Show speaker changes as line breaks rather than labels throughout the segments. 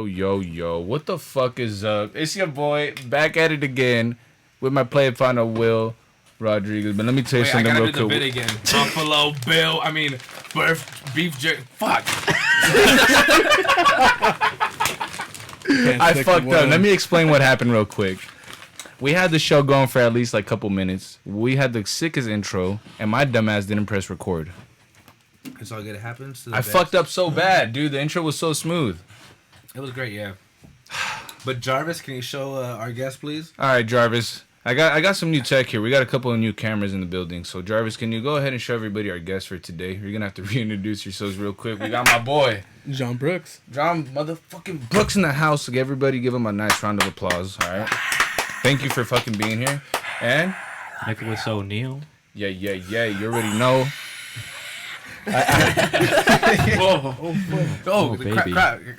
Yo. What the fuck is up? It's your boy, back at it again with my play partner, Will Rodriguez. But let me tell you something real quick.
I gotta do the bit again. Buffalo Bill. I mean, beef jerky. Fuck.
I fucked up. Let me explain what happened real quick. We had the show going for at least like a couple minutes. We had the sickest intro, and my dumbass didn't press record.
It's all good. It happens.
I fucked up so bad, dude. The intro was so smooth.
It was great, yeah. But Jarvis, can you show our guest, please?
All right, Jarvis. I got some new tech here. We got a couple of new cameras in the building. So, Jarvis, can you go ahead and show everybody our guest for today? You're going to have to reintroduce yourselves real quick. We got my boy.
John Brooks.
John motherfucking Brooks in the house. Like, everybody give him a nice round of applause. All right. Thank you for fucking being here. And?
Nicholas O'Neal.
Yeah. You already know.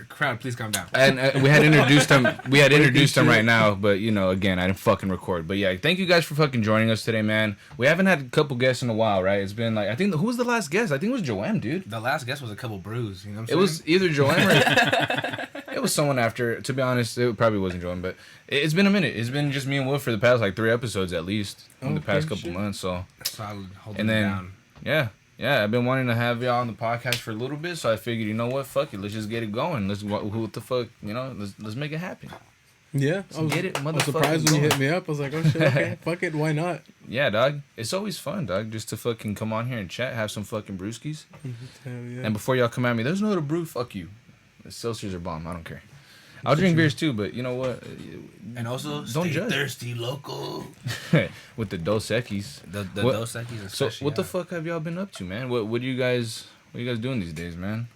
Crowd, please calm down.
And we had introduced him. We had introduced him right now, but again, I didn't fucking record. But yeah, thank you guys for fucking joining us today, man. We haven't had a couple guests in a while, right? It's been like, I think, who was the last guest? I think it was Joanne, dude.
The last guest was a couple brews. You know what I'm saying?
It was either Joanne or it was someone after. To be honest, it probably wasn't Joanne, but it's been a minute. It's been just me and Will for the past like 3 episodes at least in the past couple months. So
solid, holding
and then
it down.
Yeah, I've been wanting to have y'all on the podcast for a little bit, so I figured, you know what, fuck it, let's just get it going. What the fuck, let's make it happen.
Yeah,
I was
surprised when you hit me up. I was like, oh shit, okay, fuck it, why not?
Yeah, dog, it's always fun, dog, just to fucking come on here and chat, have some fucking brewskis.
Hell yeah.
And before y'all come at me, there's no other brew, fuck you. The Celsius are bomb, I don't care. I'll drink beers too, but you know what?
And also,
don't judge.
Thirsty local.
With the Dos Equis.
The Dos Equis.
So what the fuck have y'all been up to, man? What are you guys doing these days, man?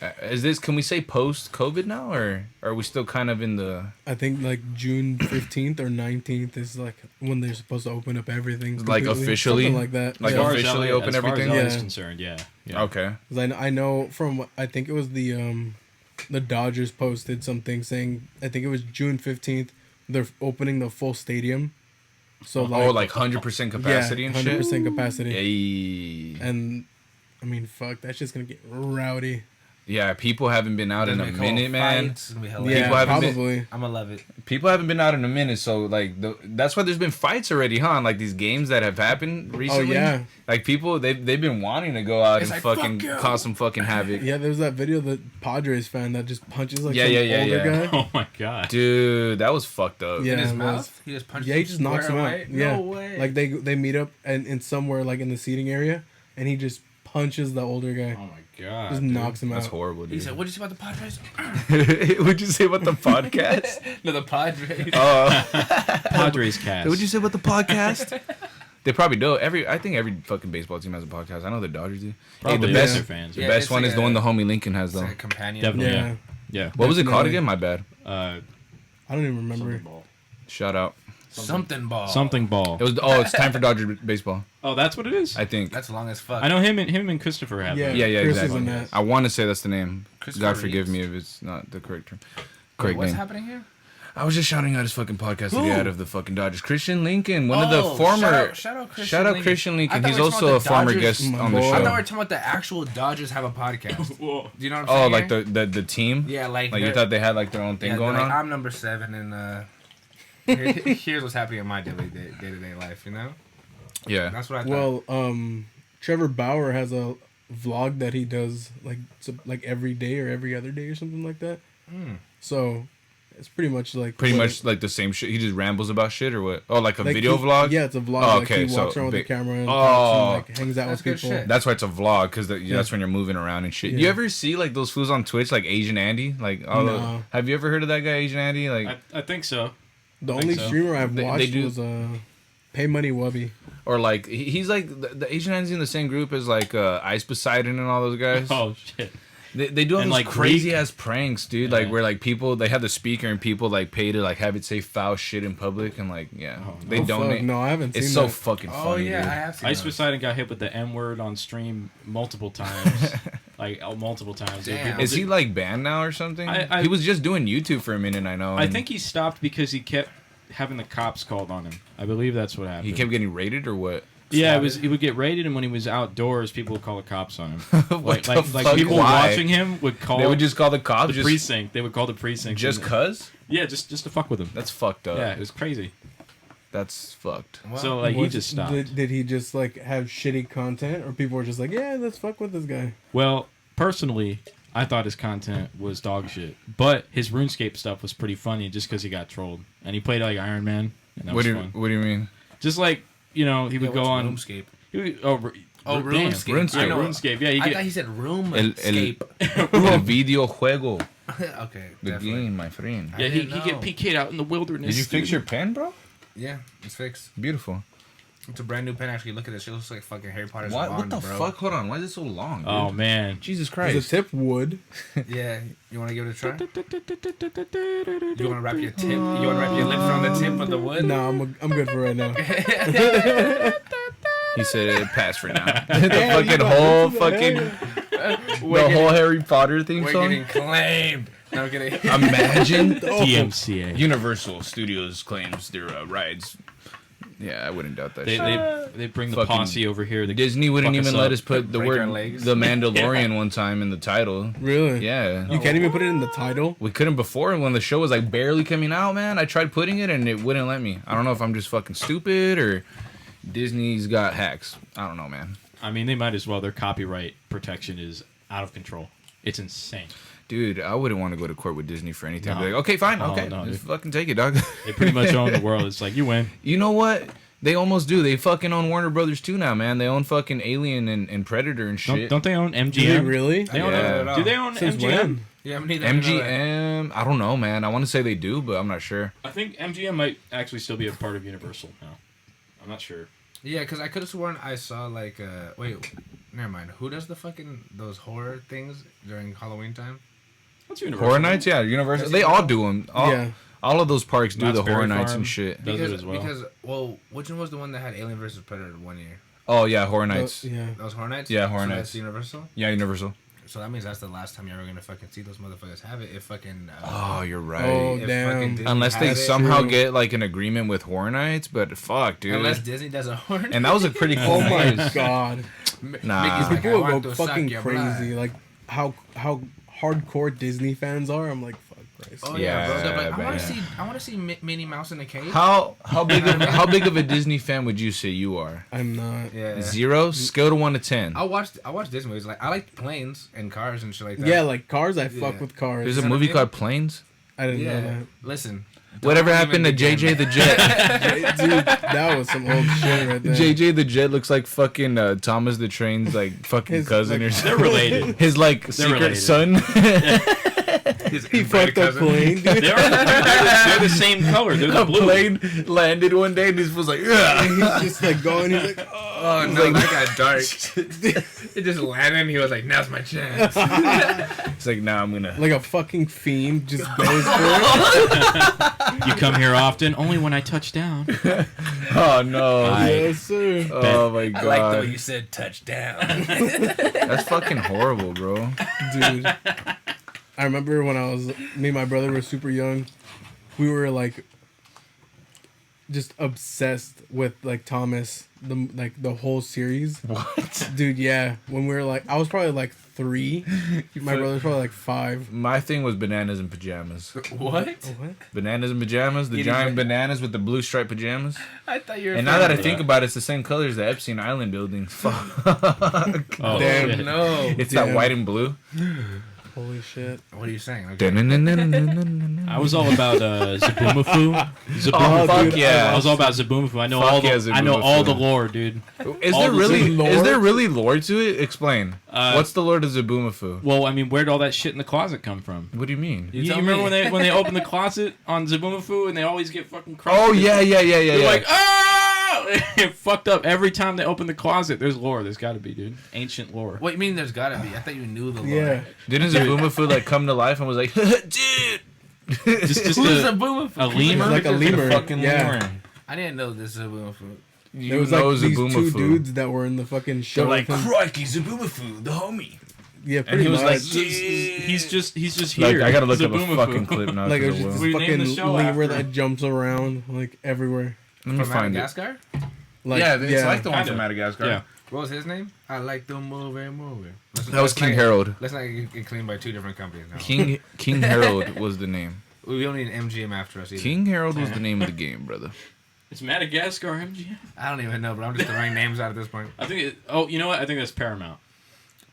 Can we say post COVID now, or are we still kind of in the?
I think like June 15th or 19th is like when they're supposed to open up everything.
Like officially,
something like that.
Like officially open everything.
As far as concerned, yeah.
Okay.
Because I know from I think it was the Dodgers posted something saying, I think it was June 15th, they're opening the full stadium. So
like 100% capacity and 100%
shit? 100% capacity.
Yay.
And, I mean, fuck, that's just going to get rowdy.
Yeah, people haven't been out in a minute, man.
Yeah, probably.
I'm gonna love it.
People haven't been out in a minute, so like that's why there's been fights already, huh? Like these games that have happened recently.
Oh yeah.
Like people, they've been wanting to go out and like, fucking cause some fucking havoc.
Yeah, there's that video of the Padres fan that just punches like
some
older guy.
Oh my god,
dude, that was fucked up.
Yeah,
in his mouth. He just punches.
Yeah, he just knocks him out. Yeah,
no way.
Like they meet up and in somewhere like in the seating area, and he just punches the older guy.
Oh my god,
just knocks him out.
That's horrible, dude.
He said, "What'd you say about the Padres?"
What'd you say about the podcast?
No, the Padres.
Padres cast.
What'd you say about the podcast? They probably do. I think every fucking baseball team has a podcast. I know the Dodgers do.
Probably
the best
fans.
The best one is the one the homie Lincoln has, though.
Like a companion.
Definitely. Yeah.
What was it called again? My bad.
I don't even remember.
Shout out.
Something ball.
It's time for Dodger baseball.
Oh, that's what it is.
I think
that's long as fuck.
I know him and Christopher have.
Yeah,
exactly. I want to say that's the name. God forgive
Reeves.
me if it's not the correct term.
What's
name.
happening here?
I was just shouting out his fucking podcast that he had of the fucking Dodgers. Christian Lincoln, one of the former.
Shout out
Christian Lincoln. He's also a former guest on the show.
I thought we were talking about the actual Dodgers have a podcast. Do you know what I'm saying?
Oh, like the team?
Yeah, like
you thought they had like their own thing going on?
I'm number 7 and here's what's happening in my day-to-day life, you know?
Yeah.
That's what I thought.
Well, Trevor Bauer has a vlog that he does like every day or every other day or something like that. So it's pretty much like
the same shit. He just rambles about shit or what? Oh, like a video vlog?
Yeah, it's a vlog.
Oh, okay.
He walks around with the camera and hangs out with people.
Shit. That's why it's a vlog, because that's when you're moving around and shit. Yeah. You ever see like those fools on Twitch, like Asian Andy?
No.
Have you ever heard of that guy, Asian Andy? Like
I think so.
The only streamer I've watched was Pay Money Wubby.
Or like he's like the Asian Andy's in the same group as like Ice Poseidon and all those guys.
Oh shit.
They do all those like crazy ass pranks, dude. Yeah. Like where like people they have the speaker and people like pay to like have it say foul shit in public and like they donate.
Fuck. No, I haven't seen
it's
that.
so fucking funny.
Oh yeah,
dude.
I have seen
Ice Poseidon got hit with the M word on stream multiple times. Multiple times.
Damn.
Is he like banned now or something? He was just doing YouTube for a minute, I know.
I think he stopped because he kept having the cops called on him. I believe that's what happened.
He kept getting raided or what?
Yeah, he would get raided, and when he was outdoors, people would call the cops on him.
What
like
the fuck?
people
Why?
watching him would call.
They would just call the cops.
the precinct. They would call the precinct.
Just cause?
Yeah, just to fuck with him.
That's fucked up.
Yeah, it was crazy.
That's fucked.
Well,
So like he
Was-
just stopped.
Did he just like have shitty content, or people were just like, yeah, let's fuck with this guy?
Well, personally, I thought his content was dog shit, but his RuneScape stuff was pretty funny just because he got trolled, and he played like Iron Man, and that
What
was
do you
fun.
What do you mean?
Just like he would go on.
RuneScape.
He would,
Oh,
damn.
RuneScape.
RuneScape.
I know.
RuneScape. Yeah,
I thought he said
El
RuneScape.
video juego.
Okay,
The
definitely.
game, my friend.
yeah,
I
he
didn't
get
know.
PK'd out in the wilderness.
Did you fix
dude.
your pen, bro?
Yeah, it's fixed.
Beautiful.
It's a brand new pen. Actually, look at this. It looks like fucking Harry Potter's
What?
wand,
What the
bro.
fuck? Hold on. Why is it so long? Dude?
Oh man.
Jesus
Is
Christ.
the tip wood?
Yeah, you want to give it a try? You want to wrap your tip? You want to wrap your lips around the tip of the wood?
No, I'm good for right now.
He said pass for now.
Yeah,
The
you
fucking
got
whole
it.
fucking
We're
the whole Harry Potter theme
We're
song.
getting claimed. No, I'm kidding.
Imagine
DMCA.
Universal Studios claims their rides. Yeah, I wouldn't doubt that.
They,
shit.
they bring the
Fucking
posse over here. To
Disney wouldn't
fuck us
even let
up.
us put the
Break
word
our legs.
"The Mandalorian" one time in the title.
Really?
Yeah.
You can't even put it in the title.
We couldn't before when the show was like barely coming out, man. I tried putting it and it wouldn't let me. I don't know if I'm just fucking stupid or Disney's got hacks. I don't know, man.
I mean, they might as well. Their copyright protection is out of control. It's insane.
Dude, I wouldn't want to go to court with Disney for anything.
No.
Be like, okay, fine,
Oh,
okay,
no,
just
dude.
fucking take it, dog.
They pretty much own the world. It's like you win.
You know what? They almost do. They fucking own Warner Brothers too now, man. They own fucking Alien and Predator and shit.
Don't they own MGM?
Do they really?
They own
Yeah.
Do they own
Since
MGM?
when?
Yeah, I'm neither. I know that.
MGM, I don't know, man. I want to say they do, but I'm not sure.
I think MGM might actually still be a part of Universal now. I'm not sure.
Yeah, because I could have sworn I saw like wait, never mind. Who does the fucking those horror things during Halloween time?
What's Universal?
Horror Nights, yeah, Universal. They all do them.
Yeah.
All of those parks do
Knott's
the Horror
Berry
Nights
Farm.
and shit.
Does it as well.
Because which one was the one that had Alien versus Predator 1 year?
Oh yeah, Horror Nights.
Yeah.
That was Horror Nights.
Yeah, Horror
so
Nights.
That's Universal.
Yeah, Universal.
So that means that's the last time you're ever gonna fucking see those motherfuckers have it. If fucking
Oh, you're right.
Oh,
if
damn.
fucking Disney
Unless they
had it-
somehow
True.
get like an agreement with Horror Nights, but fuck, dude.
unless Disney does a horror.
And that was a pretty cool
Oh my
news.
god.
Nah.
Mickey's like,
People
I
will
want
go
to suck
fucking
your
crazy.
blood.
Like how hardcore Disney fans are. I'm like, fuck Christ.
Oh yeah, bro. They're like, I want
man.
to see. I want to see Minnie Mouse in a cage.
How big of a Disney fan would you say you are?
I'm not.
Yeah.
0, scale to 1 to 10.
I watched Disney movies. Like I like planes and cars and shit like that.
Yeah, like cars. I fuck
Yeah.
with cars.
There's a
that
movie
okay?
called Planes.
I didn't know
Yeah.
that.
Listen.
Whatever
don't
happened to
even
JJ
begin.
the Jet?
Dude, that was some old shit right there.
JJ the Jet looks like fucking Thomas the Train's like fucking
His,
cousin
like-
or
They're
something.
related.
His like secret
related.
son.
He fucked a plane, dude.
They're the same color. They're the
A
blue.
plane landed one day and this was like, ugh.
He's just like going. He's like,
Oh no, that got dark. It just landed. And he was like, "Now's my chance."
It's like, nah, I'm gonna.
like a fucking fiend just goes for it.
You come here often, only when I touch down.
Oh no.
Yes, sir.
Oh my
I like the way
god.
you said touchdown.
That's fucking horrible, bro.
Dude, I remember when me and my brother were super young, we were like just obsessed with like Thomas, the whole series.
What?
Dude, yeah. When we were like, I was probably like 3. My brother was probably like 5.
My thing was bananas and pajamas.
What?
What?
Bananas and pajamas, the
You
giant
didn't-
bananas with the blue striped pajamas.
I thought you were.
And now that I
from-
think about it, it's the same color as the Epstein Island building. Fuck.
Oh,
Damn,
shit.
no.
It's
Damn.
that white and blue.
Holy shit.
What are you saying? Okay.
I was all about Zaboomafoo.
Oh,
fuck
dude,
yeah.
I was all about Zaboomafoo. I know
Fuck
all the
yeah,
I know all
Zaboomafoo.
the lore, dude.
Is
All
there
the
really
lore?
is there really lore to it? Explain. What's the lore to Zaboomafoo?
Well, I mean, where'd all that shit in the closet come from?
What do you mean?
You
You
tell
remember
me.
when they open the closet on Zaboomafoo and they always get fucking crushed?
Oh yeah.
They're like, oh! It fucked up every time they open the closet. There's lore. There's got to be, dude. Ancient lore.
What you mean? There's gotta be. I thought you knew the lore.
Yeah.
Didn't Zaboomafoo like come to life and was like, dude,
Just
Who's
a
a boomer?
a lemur.
Like a lemur.
fucking
Yeah.
lemur.
I didn't know this is a boomer food.
You
There was
know
like these two
Zaboomafoo.
dudes that were in the fucking show.
They're like,
with him.
crikey, Zaboomafoo, the homie.
Yeah,
And
pretty
he was
much.
like,
He's just
like,
here.
I gotta look up a
Zaboomafoo.
fucking clip now.
Like it
'cause
was
I
just
will.
this
We named the
fucking
show
lemur
after
that jumps around like everywhere.
Let me
From
find it.
Madagascar?
Like,
yeah, it's like the one
Kind
from
of.
Madagascar.
Yeah.
What was his name? I like the movie.
That was King Harold.
Let's not get cleaned by two different companies now.
King Harold was the name.
We don't need an MGM after us either.
King Harold was the name of the game, brother.
It's Madagascar MGM.
I don't even know, but I'm just throwing names out at this point.
I think. You know what? I think that's Paramount.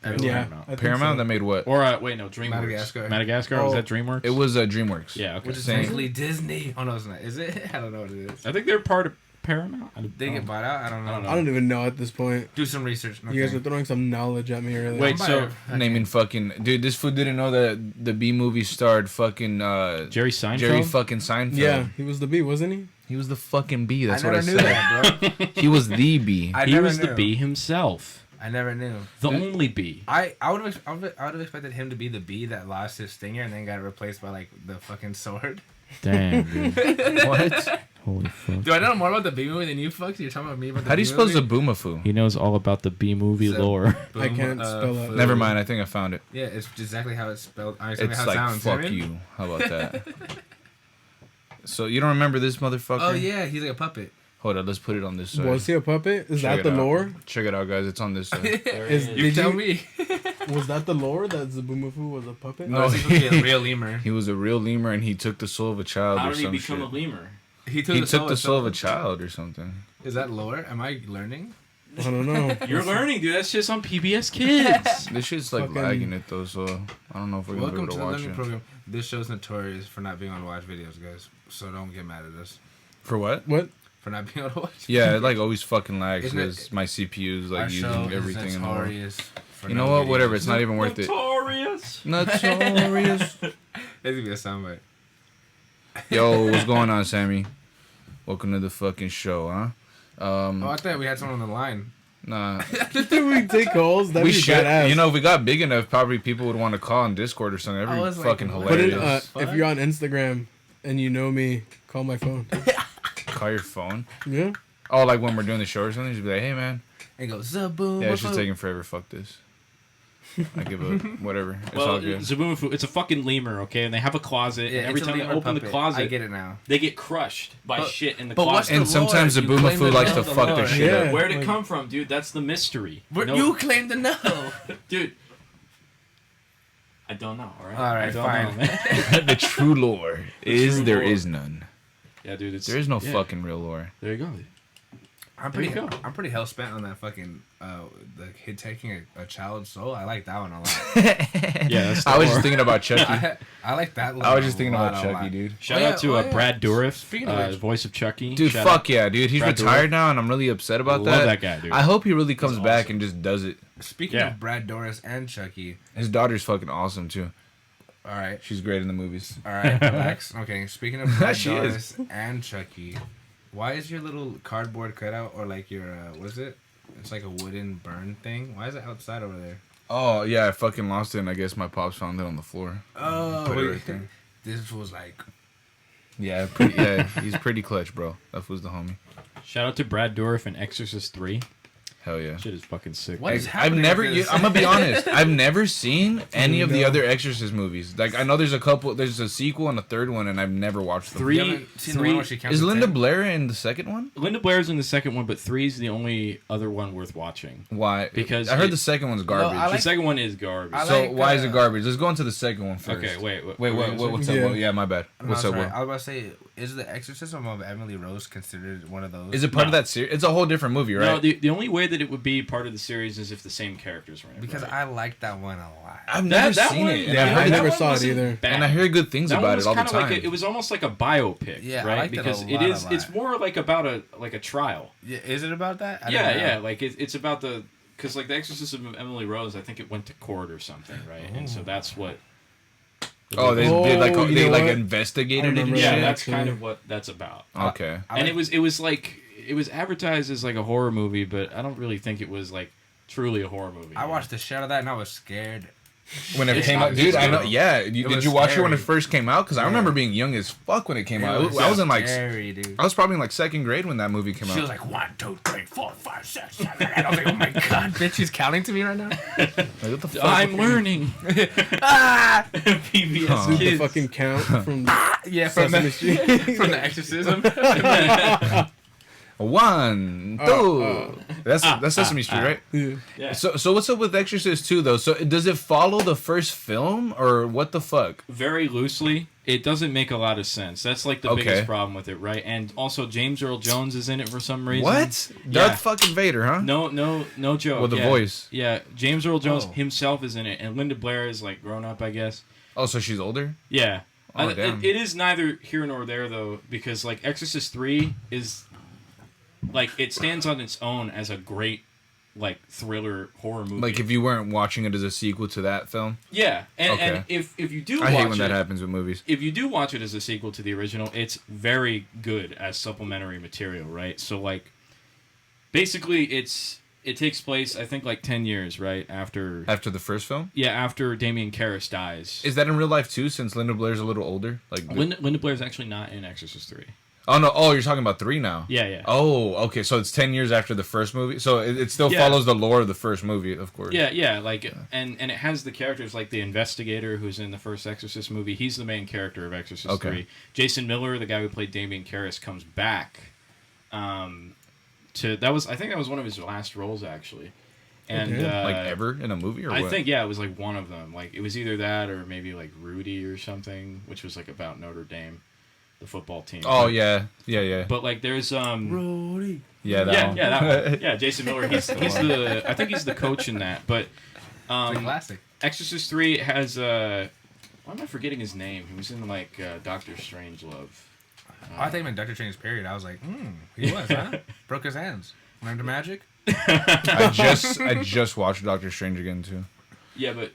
Yeah.
Paramount.
I think
Paramount
so.
that made what?
Or wait, no, DreamWorks.
Madagascar.
Madagascar was
Oh.
that DreamWorks?
It was DreamWorks.
Yeah. Okay.
Which is
Same.
technically Disney. Oh no, it's not. Is it? I don't know what it is.
I think they're part of Paramount.
They get bought out. I don't know.
I don't know.
I don't even know at this point.
Do some research.
You guys are throwing some knowledge at me earlier.
Wait, so
Naming fucking dude, this fool didn't know that the B movie starred fucking
Jerry Seinfeld.
Jerry fucking Seinfeld.
Yeah, he was the B, wasn't he?
He was the fucking B. That's
I
what I
never knew
said.
that, bro.
He was the B.
I
He
never
was the
knew.
bee himself.
I never knew.
The only bee.
I would have expected him to be the bee that lost his stinger and then got replaced by like the fucking sword.
Damn, dude.
What?
Holy fuck.
Do I know more about the bee movie than you fucks? You're talking about me about the
How do you
bee
spell
movie?
Zaboomafoo?
He knows all about the B movie
So-
lore.
Boom,
I can't spell it.
food.
Never mind. I think I found it.
Yeah, it's exactly how it's spelled. Exactly
It's
how
like
it sounds.
fuck
I mean?
you. How about that? So you don't remember this motherfucker?
Oh yeah, he's like a puppet.
Hold on. Let's put it on this side.
Was he a puppet? Is
Check
that
it
the
out.
lore?
Check it out, guys. It's on this side.
Is,
You
did
tell
you,
me.
was that the lore that Zaboomafoo was a puppet?
No.
Oh, he's supposed to be a real lemur.
He was a real lemur, and he took the soul of a child
How
or
did he
some
become
shit.
a lemur?
He took
He took the soul of a child or something.
Is that lore? Am I learning?
I don't know.
You're learning, dude. That's just on PBS Kids.
This shit's like
Fucking-
lagging it though, so I don't know if we're gonna
Welcome
be
to
able
the
to watch
learning
it.
program. This show's notorious for not being able to watch videos, guys. So don't get mad at us
For what?
What?
for not being able to watch.
Yeah, it like always fucking lags
Isn't it-
because my CPU's
Our
like
show
using
is
everything in the world.
notorious. For
You
no
know what?
videos.
Whatever. It's not even worth it.
Notorious.
Notorious.
That's gonna be a soundbite.
Yo, what's going on, Sammy? Welcome to the fucking show, huh?
Oh, I thought we had someone on the line.
Nah.
Did we take calls? That'd
We
be
should.
badass.
You know, if we got big enough, probably people would want to call on Discord or something. That'd
I
be
was like,
fucking
what?
Put it,
hilarious.
if you're on Instagram and you know me, call my phone.
Call your phone.
Yeah.
Oh, like when we're doing the show or something, just be like, hey man.
And go zaboom.
Yeah, it's just taking forever. Fuck this. I give up. Whatever. It's all
Well,
good.
Zaboomafoo, it's a fucking lemur, okay? And they have a closet.
Yeah,
and every
it's a
time they
lemur
open the
puppet.
closet,
I get it now.
they get crushed by
But-
shit in the
but what's
closet.
And
the
sometimes
lore? You
Zaboomafoo
claim to
likes
know
to
the
fuck
lore.
their shit
Yeah.
up.
Where'd it
like-
come from, dude? That's the mystery. No-
You claim to know.
Dude. I don't know, alright?
All right,
I don't
fine.
know, man.
The true lore is
true
there
lore.
is none.
Yeah, dude, it's...
There is no
yeah.
fucking real lore.
There you go.
I'm
There you
pretty.
go.
I'm pretty hell spent on that fucking the kid taking a child's soul. I like that one a lot.
Yeah, that's
I was
the
just
lore.
thinking about Chucky.
I like that.
I was just thinking
a
about
lot,
Chucky, dude.
Shout
Oh, yeah,
out to
oh, yeah.
Brad Dourif,
Speaking of which-
voice of Chucky.
Dude,
Shout
fuck yeah, dude. He's
Brad
retired
Dourif.
now, and I'm really upset about
Love
that.
that guy, dude.
I hope he really comes
He's
back
awesome.
and just does it.
Speaking
Yeah.
of Brad Dourif and Chucky,
His daughter's fucking awesome too.
all right,
She's great in the movies.
all right, relax. Okay, speaking of Brad
She is.
Dourif and Chucky, why is your little cardboard cutout or like your what is it? It's like a wooden burn thing. Why is it outside over there?
Oh yeah, I fucking lost it, and I guess my pops found it on the floor.
Oh,
Put it right there.
This was like
Yeah, he's pretty clutch, bro. That was the homie.
Shout out to Brad Dourif and Exorcist 3.
Hell yeah.
Shit is fucking sick.
What
dude.
is
I've
happening
never.
with this?
I'm gonna be honest. I've never seen any of the
No.
other Exorcist movies. Like I know there's a couple. There's a sequel and a third one, and I've never watched them.
Three-
You haven't seen the one where she counts
Is
to
Linda
10?
Blair in the second one?
Linda Blair's in the second one, but 3's the only other one worth watching.
Why?
Because
I heard
it-
the second one's garbage.
I like-
The second one is garbage.
I
so
like,
why is it
uh,
garbage? Let's go into the second one first.
Okay, wait.
Wait,
what were you
what's
gonna
up?
Yeah.
Will? Yeah, my bad.
No,
What's up?
sorry.
Will?
I was about to say, is the Exorcism of Emily Rose considered one of those?
Is it part of
No.
that series? It's a whole different movie,
say?
right?
No, the only way that it would be part of the series is if the same characters were in it.
Because
right?
I like that one a lot.
I've never
that
seen
one-
it.
Yeah,
and
I
I
never
one
saw it
wasn't
either.
bad.
And I hear good things
That
about
one
it
was
all the
kinda
time.
like it was almost like a biopic,
Yeah, I
right?
liked it a
Because
lot, a lot.
it's more like about a trial.
Yeah, is it about that? I
Yeah,
don't know.
yeah, like it's about the because like the Exorcism of Emily Rose, I think it went to court or something, right? And so that's what.
Oh, they
Oh,
did like
you
they
know
like
what?
investigated
I
it and
remember
yeah,
shit.
that's
actually.
kind of what that's about.
Okay.
I
And
like-
it was advertised as like a horror movie, but I don't really think it was like truly a horror movie.
I watched the shit out of that and I was scared.
When it
It's
came
not-
out, dude, I know.
it's-
Yeah,
it
did
was
you watch it when it
scary.
first came out? Because I
Yeah.
remember being young as fuck when it came out. I was in like,
scary, dude.
I was probably in like second grade when that movie came
She
out.
was like 1, 2, 3, 4, 5, 6, 7, 8. I was like, oh my god, bitch, she's counting to me right now.
Like, what the fuck?
I'm learning.
Ah!
PBS
Huh.
Did the
kids.
fucking count from
Yeah, from
Sesame
the,
Street?
from the Exorcism.
1, 2. That's Sesame Street, right?
Yeah.
Yeah.
So what's up with Exorcist 2 though? So does it follow the first film or what the fuck?
Very loosely, it doesn't make a lot of sense. That's like the
Okay.
biggest problem with it, right? And also James Earl Jones is in it for some reason.
What?
Yeah.
Darth fucking Vader, huh?
No joke.
With the
yeah.
voice.
Yeah, James Earl Jones
Oh.
himself is in it, and Linda Blair is like grown up, I guess.
Oh, so she's older?
Yeah.
Oh, damn.
It is neither here nor there though, because like Exorcist 3 is like it stands on its own as a great like thriller horror movie.
Like if you weren't watching it as a sequel to that film?
yeah, and
Okay.
if you do
I
watch
hate when
it,
that happens with movies.
if you do watch it as a sequel to the original, it's very good as supplementary material, right? So like basically it takes place I think like 10 years, right? After
After the first film?
after Damien Karras dies.
Is that in real life too, since Linda Blair's a little older? Like
Linda Blair's actually not in Exorcist 3.
Oh no! Oh, you're talking about 3 now.
Yeah.
Oh, okay. So it's 10 years after the first movie. So it still
Yeah.
follows the lore of the first movie, of course.
Yeah, like and it has the characters like the investigator who's in the first Exorcist movie. He's the main character of Exorcist
Okay.
3. Jason Miller, the guy who played Damien Karras, comes back. I think that was one of his last roles actually. And
Okay.
Like ever in a movie or
I
what?
think it was like one of them. Like it was either that or maybe like Rudy or something, which was like about Notre Dame, the football team.
Oh yeah.
But like there's
Brody.
Yeah, that one.
that one. Yeah, Jason Miller. He's the I think he's the coach in that. But
It's a classic.
Exorcist 3 has why am I forgetting his name? He was in like Doctor Strangelove.
I think when Doctor Strange period, I was like, he was, huh? Broke his hands. Learned the magic.
I just watched Doctor Strange again too.
Yeah, but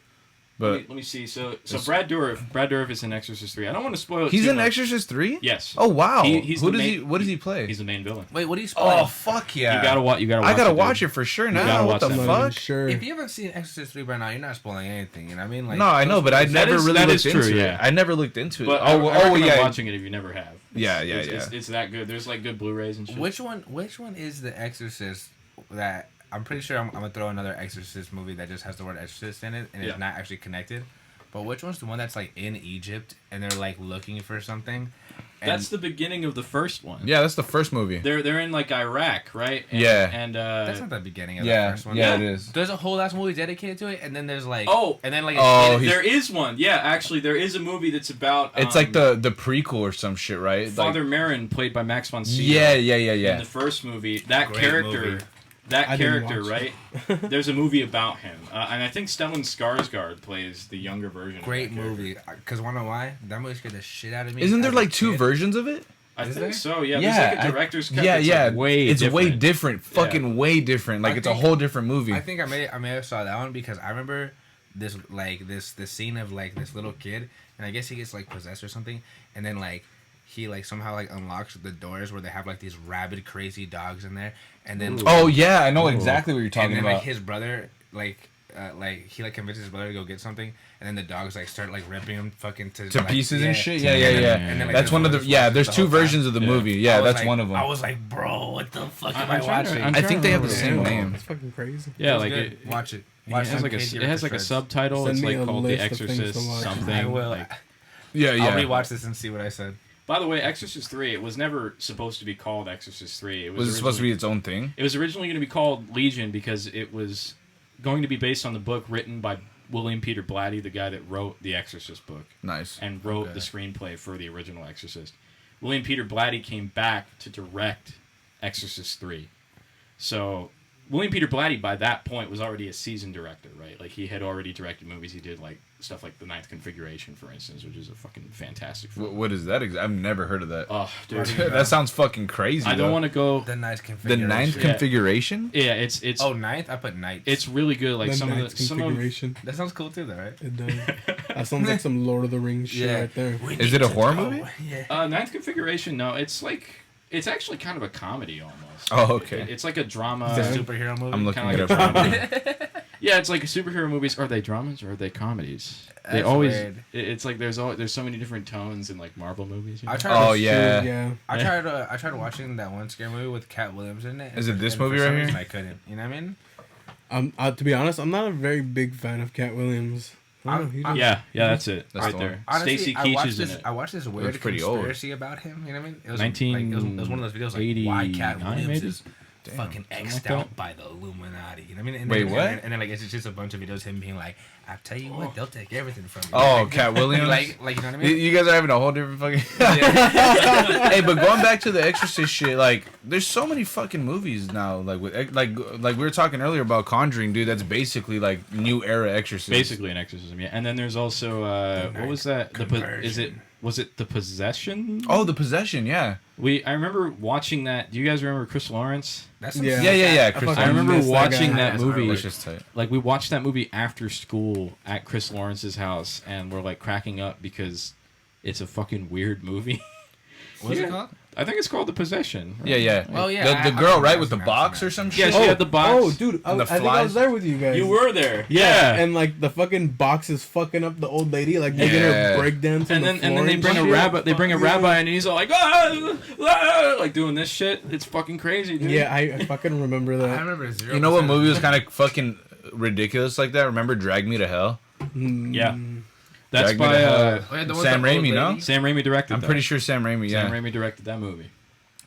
But
let me see. So Brad Dourif is in Exorcist 3. I don't want to spoil it.
he's
too
in
much.
Exorcist 3?
Yes.
Oh wow.
He's
Who
the
does
main-
he what does he play?
He's the main villain.
Wait, what do you spoil?
Oh fuck yeah.
You gotta watch.
I gotta watch
dude.
it for sure
gotta
now. What
watch
the
that.
I'm not even
fuck?
sure.
If you haven't seen Exorcist 3 by now, you're not spoiling anything. You know what I mean? Like,
No, I know, but I never
is-
really
that
looked
is true,
into
yeah.
it. I never looked into it.
But I recommend
yeah.
watching it if you never have.
Yeah,
It's that good. There's like good Blu-rays and shit.
Which one is the Exorcist that I'm pretty sure I'm gonna throw another Exorcist movie that just has the word Exorcist in it and
Yeah.
it's not actually connected. But which one's the one that's like in Egypt and they're like looking for something? And
That's the beginning of the first one.
Yeah, that's the first movie.
They're in like Iraq, right? And,
Yeah.
And
that's not the beginning of
Yeah,
the first one.
yeah, it is.
There's a whole ass movie dedicated to it, and then there's like
Oh.
and then like
Oh,
it's-
there is one. Yeah, actually, there is a movie that's about.
It's like the prequel or some shit, right?
Father
Like,
Marin, played by Max von Sydow.
yeah.
In the first movie, that
Great
character,
movie.
that
I didn't
character,
watch
right? There's a movie about him, and I think Stellan Skarsgård plays the younger version.
great
of that character.
movie. Cause wanna know why? That movie scared the shit out of me.
Isn't there
as a
like 2
kid.
versions of it?
I
Is
think
there?
so. Yeah,
Yeah,
there's like a director's cut.
Yeah,
that's,
yeah.
Like way
it's way
different.
different. Fucking way different. Like
I
it's a
think-
whole different movie.
I think I may have saw that one because I remember this scene of like this little kid and I guess he gets like possessed or something and then like he like somehow like unlocks the doors where they have like these rabid crazy dogs in there and then
Oh yeah, I know exactly what you're
and
talking
then
about.
like his brother like he like convinces his brother to go get something and then the dogs like start like ripping him fucking to
to
like,
pieces and shit.
Yeah,
Yeah.
And then, like,
That's
his
one of the
brother watches
There's
the
2
whole time.
versions of the
Yeah.
movie.
I
Yeah,
was
that's
like-
one of them.
I was like, bro, what the fuck am
I'm
I
trying to-
watching?
I'm
I
trying
think
to
they have the
remember
same
the
name.
It's fucking crazy.
Yeah,
It's
like
good.
it.
Watch it.
It
Watch
has like a subtitle.
Send
It's
me
like
a
called The
list of things to
Exorcist
watch.
something.
I will.
Like,
Yeah,
I'll
yeah.
rewatch this and see what I said.
by the way, Exorcist 3. It was never supposed to be called Exorcist 3. It
Was it supposed to be its own thing?
It was originally going to be called Legion because it was going to be based on the book written by William Peter Blatty, the guy that wrote the Exorcist book
Nice.
and wrote
Okay.
the screenplay for the original Exorcist. William Peter Blatty came back to direct Exorcist 3. So William Peter Blatty, by that point, was already a seasoned director, right? Like, he had already directed movies. He did, like, stuff like The Ninth Configuration, for instance, which is a fucking fantastic film.
What is that? I've never heard of that.
Oh, dude.
That sounds fucking crazy.
I don't want to go...
The ninth
The
configuration.
9th
Yeah.
configuration?
Yeah, it's
Oh, ninth? I put ninth.
it's really good. Like,
The
some of
ninth
the... Some of,
configuration.
That sounds cool too, though, right?
It does. That sounds like some Lord of the Rings shit right there.
Is it a horror movie?
Yeah.
Ninth Configuration, no, it's like... It's actually kind of a comedy, almost.
Oh, okay.
It's like a drama...
It's a superhero movie.
I'm looking
kinda
it
like
up
a
right now.
drama. Yeah, it's like superhero movies. Are they dramas or are they comedies? They
That's
always.
weird.
It's like there's so many different tones in like Marvel movies. You know?
I tried.
Oh
to,
yeah.
Yeah.
I tried watching that one scary movie with Cat Williams in it.
Is it this
and for
movie
some
right
reason
here?
I couldn't. You know what I mean?
To be honest, I'm not a very big fan of Cat Williams.
Yeah, that's it.
That's
right
the
there.
one.
Honestly,
Stacy
I
Keach
watched
is in
this.
it.
I watched this weird
pretty old.
conspiracy about him. You know what I mean? It was
1989
it was one of those videos like why Cat Williams
maybe?
is fucking
Something
X'd
like
out
that.
by the Illuminati. You know what I mean? And
Wait,
then,
what?
And then like it's just a bunch of videos of him being like, I tell you what, they'll take everything from you.
Oh,
Like,
Cat Williams.
like you know what I
You
mean?
you guys are having a whole different fucking. Hey, but going back to the Exorcist shit, like, there's so many fucking movies now. Like, like we were talking earlier about Conjuring, dude. That's basically like new era Exorcist.
Basically an exorcism, yeah. And then there's also what was that? Was it The Possession?
Oh, The Possession. Yeah.
I remember watching that. Do you guys remember Chris Lawrence?
That's
Yeah.
Yeah.
fucking
Chris,
I remember
miss that
watching
guy.
that
That's
movie.
gnarly.
just tight.
Like we watched that movie after school at Chris Lawrence's house, and we're like cracking up because it's a fucking weird movie.
What's
Yeah.
it called?
I think it's called The Possession. right?
Yeah.
Oh, yeah,
The
I
girl,
think
right,
I've
with the
seen that,
box
I've
or some
seen
shit.
Yeah, she had the box.
Oh, dude,
And the
I think I
flies?
was there with you guys.
You were there.
Yeah,
Yeah.
and like the fucking box is fucking up the old lady, like making
Yeah.
her break dance.
And then they bring a
shit.
rabbi. They bring a rabbi, and he's all like, like doing this shit. It's fucking crazy, dude.
Yeah, I fucking remember
I
that.
remember 0%.
You know what movie was kind of fucking ridiculous like that? Remember Drag Me to Hell?
Yeah. That's
Drag Me
by
to Hell.
Oh, yeah, the one
Sam
with the old
Raimi, no?
lady?
Sam Raimi directed.
I'm
that.
pretty sure Sam Raimi. Yeah.
Sam Raimi directed that movie.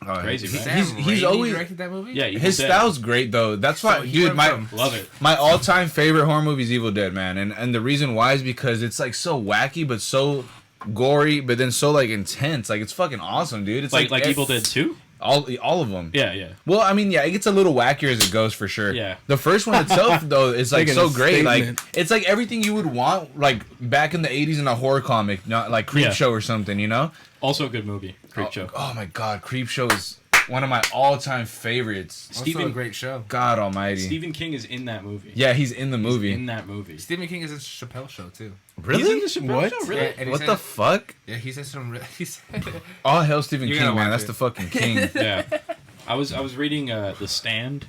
Oh,
Crazy,
he's-
right?
Sam
he's
Raimi
always
directed that movie.
Yeah, Evil
his
Dead.
style's great though. That's why,
So he
dude.
went from-
Love it.
My all-time favorite horror movie is Evil Dead, man, and the reason why is because it's like so wacky but so gory, but then so like intense. Like it's fucking awesome, dude. It's
Like Evil Dead 2?
all of them.
Yeah, yeah.
Well, I mean, yeah, it gets a little wackier as it goes for sure.
Yeah.
The first one itself though is like
Making
so
a
great.
statement.
Like it's like everything you would want like back in the 80s in a horror comic, not like Creepshow
Yeah.
or something, you know?
Also a good movie. Creepshow.
Oh my god, Creepshow is one of my all-time favorites.
Also
Steven-
a great show.
God almighty.
Stephen King is in that movie.
Yeah, he's in the movie.
In that movie.
Stephen King is in Chappelle Show too.
Really?
He's in the Chappelle
What?
Show? Really?
Yeah, and he
What
said-
the fuck?
Yeah, he said some. He said,
All hell Stephen
You
King,
gotta
man.
watch
That's
it.
the fucking king.
Yeah. I was reading The Stand,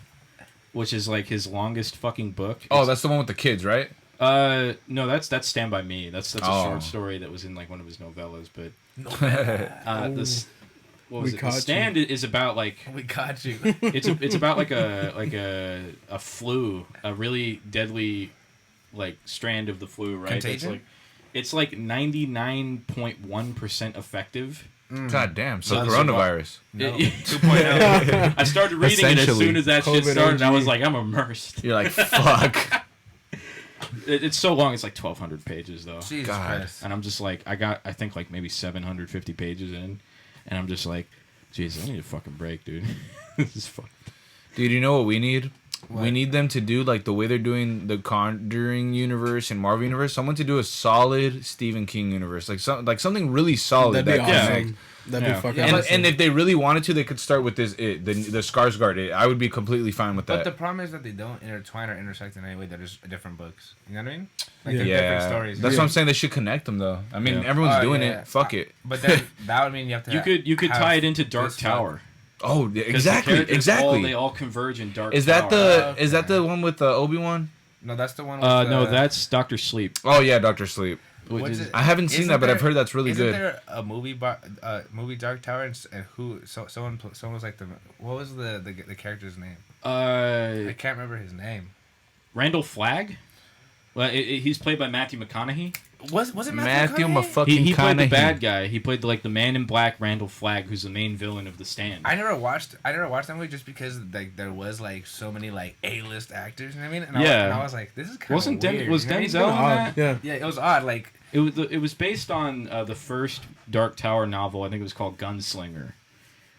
which is like his longest fucking book.
Oh, that's the one with the kids, right?
No, that's Stand By Me. That's a
Oh.
short story that was in like one of his novellas, but
Oh.
this what was
We
it?
caught
The
you.
Stand is about like
"We got you."
it's about like a flu, a really deadly like strand of the flu, right?
Contagion?
It's like 99.1% effective.
God damn. So
Sounds
coronavirus.
No.
It-
2.0.
I started reading it as
Essentially.
soon as that shit
COVID
started. I
OG.
was like, I'm immersed.
You're like, fuck.
It's so long. It's like 1,200 pages though,
Jesus
God.
Christ.
and I'm just like, I think like maybe 750 pages in, and I'm just like, Jesus, I need a fucking break, dude. This is fucking.
Dude, you know what we need?
What?
We need them to do like the way they're doing the Conjuring universe and Marvel universe. Someone to do a solid Stephen King universe, like something really solid.
That'd be
that
awesome.
connects.
That'd
Yeah.
be fucking
And,
awesome.
and if they really wanted to, they could start with this the Skarsgård. It. I would be completely fine with
But
that.
the problem is that they don't intertwine or intersect in any way. They're just different books. You know what I mean? Like
Yeah.
they're different
Yeah,
stories.
that's
Yeah.
what I'm saying. They should connect them though. I mean,
Yeah.
everyone's
Oh,
doing
yeah.
it. Fuck it.
But then that would mean you have to.
You could
have
tie it into Dark
this
Tower.
Oh, yeah,
'Cause the
exactly,
characters
exactly.
they all converge in Dark
Is that
Tower.
the is that the one with Obi-Wan?
No, that's the one. With
No, that's Doctor Sleep.
Oh yeah, Doctor Sleep.
Which
What's
is,
it?
I haven't seen
Isn't
that, but I've
there-
heard that's really
Isn't
good.
there a movie movie Dark Tower and who someone was like what was the character's name? I can't remember his name.
Randall Flagg. Well, he's played by Matthew McConaughey.
Was it
Matthew
McConaughey?
motherfucking
He played the
McConaughey.
bad guy. He played like the Man in Black, Randall Flagg, who's the main villain of The Stand.
I never watched that movie just because like there was like so many like A-list actors. You know what I mean? And
Yeah.
I was like, this is kind of
Wasn't
weird.
was
you know what I mean?
Denzel in
Odd.
that?
Yeah.
Yeah, it was odd. Like
It was based on the first Dark Tower novel. I think it was called Gunslinger,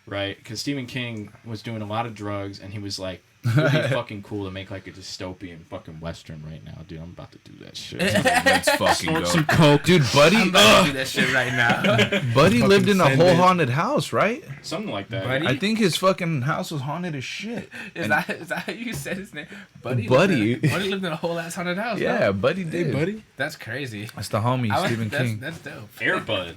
right? Because Stephen King was doing a lot of drugs, and he was like, "It would be fucking cool to make like a dystopian fucking western right now, dude. I'm about to do that shit."
Let's fucking
Snort
go.
some coke,
Dude, Buddy,
I'm about to do that shit right now.
Buddy lived in a
send
whole
it.
haunted house, right?
something like that.
Buddy?
I think his fucking house was haunted as shit.
Is that how you said his name?
Buddy.
Buddy lived in a whole ass haunted house.
Yeah,
no?
Buddy
Hey,
did.
buddy.
That's crazy.
That's the homie, Stephen King.
That's dope.
Air Bud.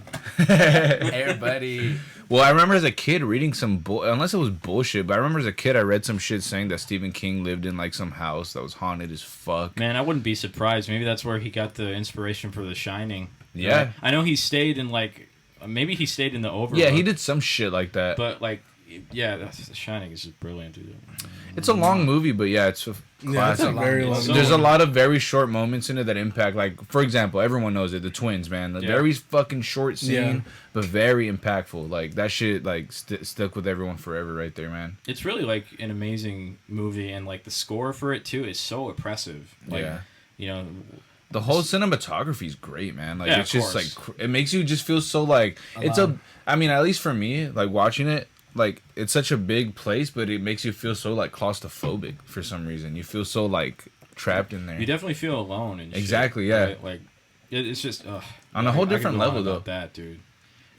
Air Buddy.
Well, I remember as a kid reading some unless it was bullshit, but I remember as a kid I read some shit saying that Stephen King lived in like some house that was haunted as fuck.
Man, I wouldn't be surprised. Maybe that's where he got the inspiration for The Shining.
Yeah.
I know he stayed in like maybe he stayed in the Overlook.
Yeah, he did some shit like that.
But like, yeah, The Shining is just brilliant, dude.
It's a long movie, but yeah, it's a
Yeah, it's a
classic.
very long.
So-
There's a lot of very short moments in it that impact, like, for example, everyone knows it, the twins, man. The
Yeah.
very fucking short scene,
Yeah.
but very impactful. Like, that shit, like, stuck with everyone forever right there, man.
It's really like an amazing movie, and like the score for it too is so oppressive. Like,
Yeah.
you know,
The whole cinematography is great, man. Like,
Yeah,
it's
of
just, like,
course.
it makes you just feel so, like, I mean, at least for me, like, watching it, like, it's such a big place, but it makes you feel so, like, claustrophobic for some reason. You feel so, like, trapped in there.
you definitely feel alone and shit,
Exactly, yeah.
right? Like it's just
On a whole
I could
different
go on
level,
about
though.
that, dude.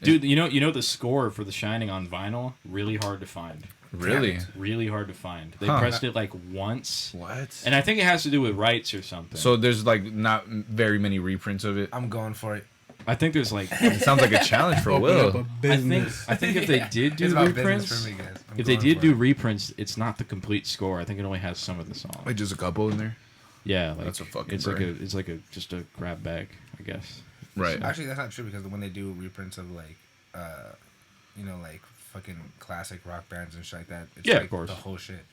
Dude, you know the score for The Shining on vinyl, really hard to find.
Really?
Really hard to find. They
Huh.
pressed it like once.
What?
And I think it has to do with rights or something.
So there's, like, not very many reprints of it.
I'm going for it.
I think there's like
It sounds like a challenge for
Open up a
Will.
business.
I think if they did do
It's about
reprints,
business for me, guys. I'm
if they
going
did
for
do
it.
reprints, it's not the complete score. I think it only has some of the songs.
Like, just a couple in there?
Yeah, like
That's a fucking
it's
brain.
like a just a grab bag, I guess.
Right.
Actually, that's not true because when they do reprints of like, like fucking classic rock bands and shit like that, it's
Yeah,
like
of course.
the whole shit.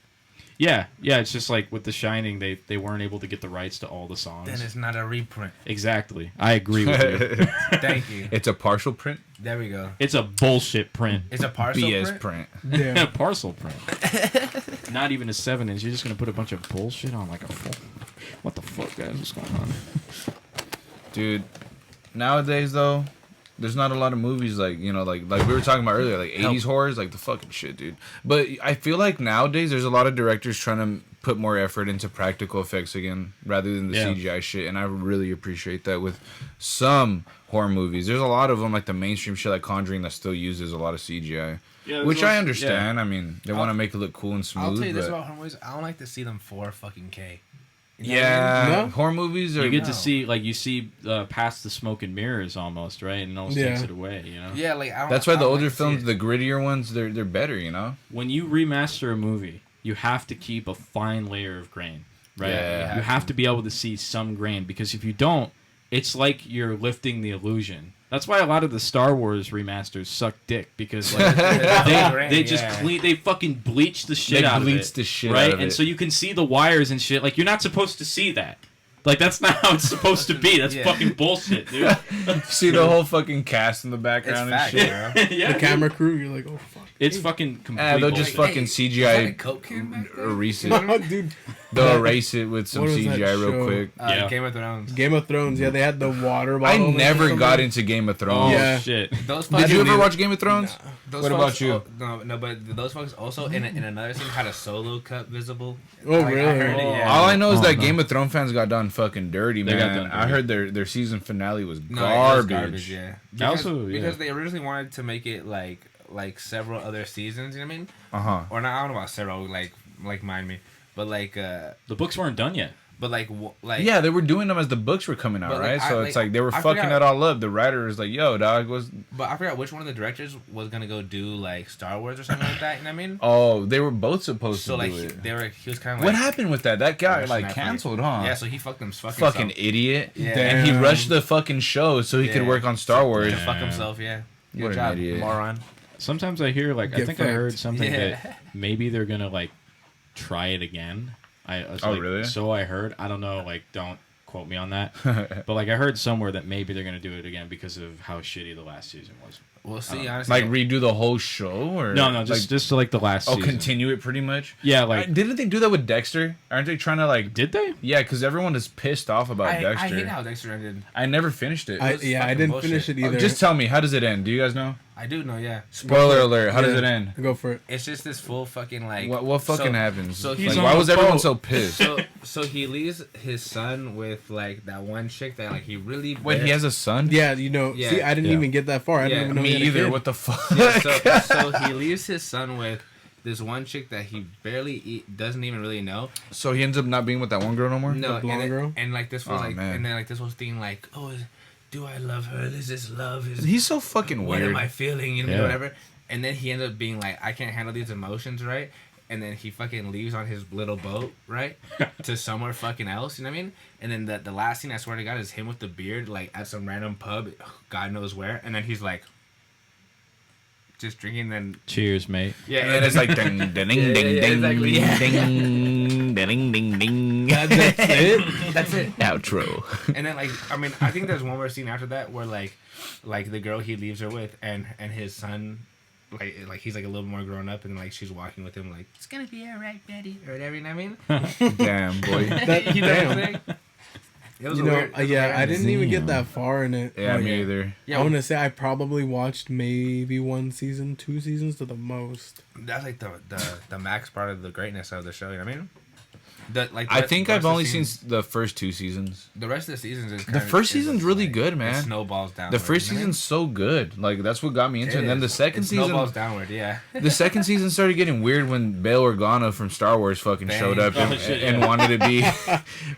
Yeah, it's just like with The Shining, they weren't able to get the rights to all the songs.
Then it's not a reprint.
Exactly. I agree with you.
Thank you.
It's a partial print?
There we go.
It's a bullshit print.
It's a parcel
BS
print.
print.
Yeah.
Parcel print. Not even a 7-inch. You're just gonna put a bunch of bullshit on like a full. What the fuck, guys? What's going on?
Dude, nowadays, though, there's not a lot of movies like, like we were talking about earlier, like 80s horrors, like the fucking shit, dude. But I feel like nowadays there's a lot of directors trying to put more effort into practical effects again rather than the
Yeah.
CGI shit, and I really appreciate that with some horror movies. There's a lot of them, like the mainstream shit like Conjuring, that still uses a lot of CGI.
Yeah,
Which I understand. I mean, they want to
I'll-
make it look cool and smooth.
I'll tell you this
but
about horror movies. I don't like to see them for fucking K. You know what I
yeah,
No?
horror movies are.
You get to
No.
see like you see past the smoke and mirrors almost, right? And it almost
Yeah.
takes it away, you know.
mean? Yeah, like I don't,
That's why
I
the
don't
older
like to see
films,
it.
the grittier ones, they're better. You know.
When you remaster a movie, you have to keep a fine layer of grain, right?
Yeah.
You have to be able to see some grain because if you don't, it's like you're lifting the illusion. That's why a lot of the Star Wars remasters suck dick because like they just they fucking bleach the shit
They
out of
bleach
it,
the shit
right?
out of
And
it.
so you can see the wires and shit. Like you're not supposed to see that. Like that's not how it's supposed to be. That's
Yeah.
fucking bullshit, dude.
See the whole fucking cast in the
It's
background and
fact,
shit.
bro.
Yeah,
The camera crew, you're like, oh fuck.
it's fucking complete.
They'll just
bullshit.
fucking
Is that a
CGI
Coke can back there?
erase it.
Oh, dude.
They'll erase it with some
What was that
CGI real
show?
quick.
Yeah.
Game of Thrones.
Game of Thrones, yeah, they had the water
I
bottle. and
never
shit.
got into Game of
Oh
Thrones.
Yeah.
shit.
Those
Did you
fucking-
ever watch Game of Thrones?
Those
What
folks-
about you?
No, but those folks also in another scene had a solo cut visible.
Oh,
Like, I
really?
heard it, yeah.
All I know is
Oh,
that
no.
Game of Thrones fans got done fucking dirty,
They got
man.
done
I
dirty.
heard their season finale was
No, it was
garbage.
yeah.
Also, yeah.
Because they originally wanted to make it like several other seasons. You know what I mean?
Uh-huh.
Or not? I don't know about several. Like mind me, but like
The books weren't done yet.
but like
Yeah, they were doing them as the books were coming out,
But, like,
right?
I-
So
like,
it's like they were
I
fucking
forgot-
it all up. The writer was like, "Yo, dog, was
But I forgot which one of the directors was gonna go do like Star Wars or something like that. You know what I mean?
oh, they were both supposed
So
to
like
do
he,
it."
they were. He was kind of like.
What happened with that? That guy
Russian
like
athlete.
canceled, huh?
Yeah, so he fucked him. Fucking
Fucking
himself.
idiot.
Yeah.
And he
Damn.
rushed the fucking show so he could
Yeah.
work on Star Wars.
To fuck
Yeah.
himself. Yeah.
What
Good
an
job,
idiot.
moron.
Sometimes I hear like I
Get
think I heard
fucked.
something
Yeah.
that maybe they're gonna like try it again. I was
Oh,
like,
really?
So I heard. I don't know. Like, don't quote me on that. But like I heard somewhere that maybe they're gonna do it again because of how shitty the last season was.
We'll see. Honestly,
Like redo the whole show, or
No, just like the last season.
continue it pretty much.
Yeah, like
Didn't they do that with Dexter? Aren't they trying to like?
did they?
Yeah, because everyone is pissed off about
I
Dexter.
hate how Dexter ended.
I never finished it.
I
was
yeah, I
fucking
didn't
bullshit.
finish it
Oh,
either.
just tell me, how does it end? Do you guys know?
I do know. Yeah.
Spoiler alert. How does
Yeah.
it end?
Go for it.
It's just this full fucking like.
What fucking
so-
happens?
So
Like,
he's
why
on
was
the
everyone
boat.
so pissed?
so he leaves his son with like that one chick that like he really.
Wait, he has a son?
Yeah, you know.
Yeah.
See, I didn't
Yeah.
even get that far. I
Yeah,
didn't even know
Me
he had a
either.
kid.
What the fuck?
Yeah, so he leaves his son with this one chick that he barely doesn't even really know.
So he ends up not being with that one girl no more?
No,
blonde
and,
girl?
and like this was
Oh,
like,
man.
and then like this was thing like, oh, do I love her? Is this love? Is
He's so fucking
what
weird.
am I feeling? You know,
Yeah.
whatever. And then he ends up being like, I can't handle these emotions, right? And then he fucking leaves on his little boat, right, to somewhere fucking else. You know what I mean? And then the last scene, I swear to God, is him with the beard, like at some random pub, God knows where. And then he's like, just drinking, then
Cheers, mate.
yeah,
And then it's like ding ding ding ding ding
exactly,
ding
yeah.
ding ding ding ding.
That's it.
that's it.
Outro.
And then like I mean I think there's one more scene after that where like the girl he leaves her with and his son like he's like a little more grown up and like she's walking with him like it's gonna be alright, Betty, or whatever. You know what I mean?
Damn boy.
That,
You know what I'm
damn.
saying? It was
You
a
know,
weird, it was a
yeah,
weird
I didn't even get
Damn.
that far in it.
Yeah,
Like,
me either.
Yeah,
I want to say I probably watched maybe 1 season, 2 seasons to the most.
that's like the max part of the greatness of the show. You know what I mean?
I think I've only seen the first 2 seasons.
the rest of the seasons. Is
The first season's really good,
It
man.
snowballs downward.
The first
you know what I mean?
season's so good. Like that's what got me into it. And then the
is.
second
It snowballs
season,
downward. Yeah.
the second season started getting weird when Bail Organa from Star Wars fucking
Bang.
showed up and,
Oh, shit,
and
yeah.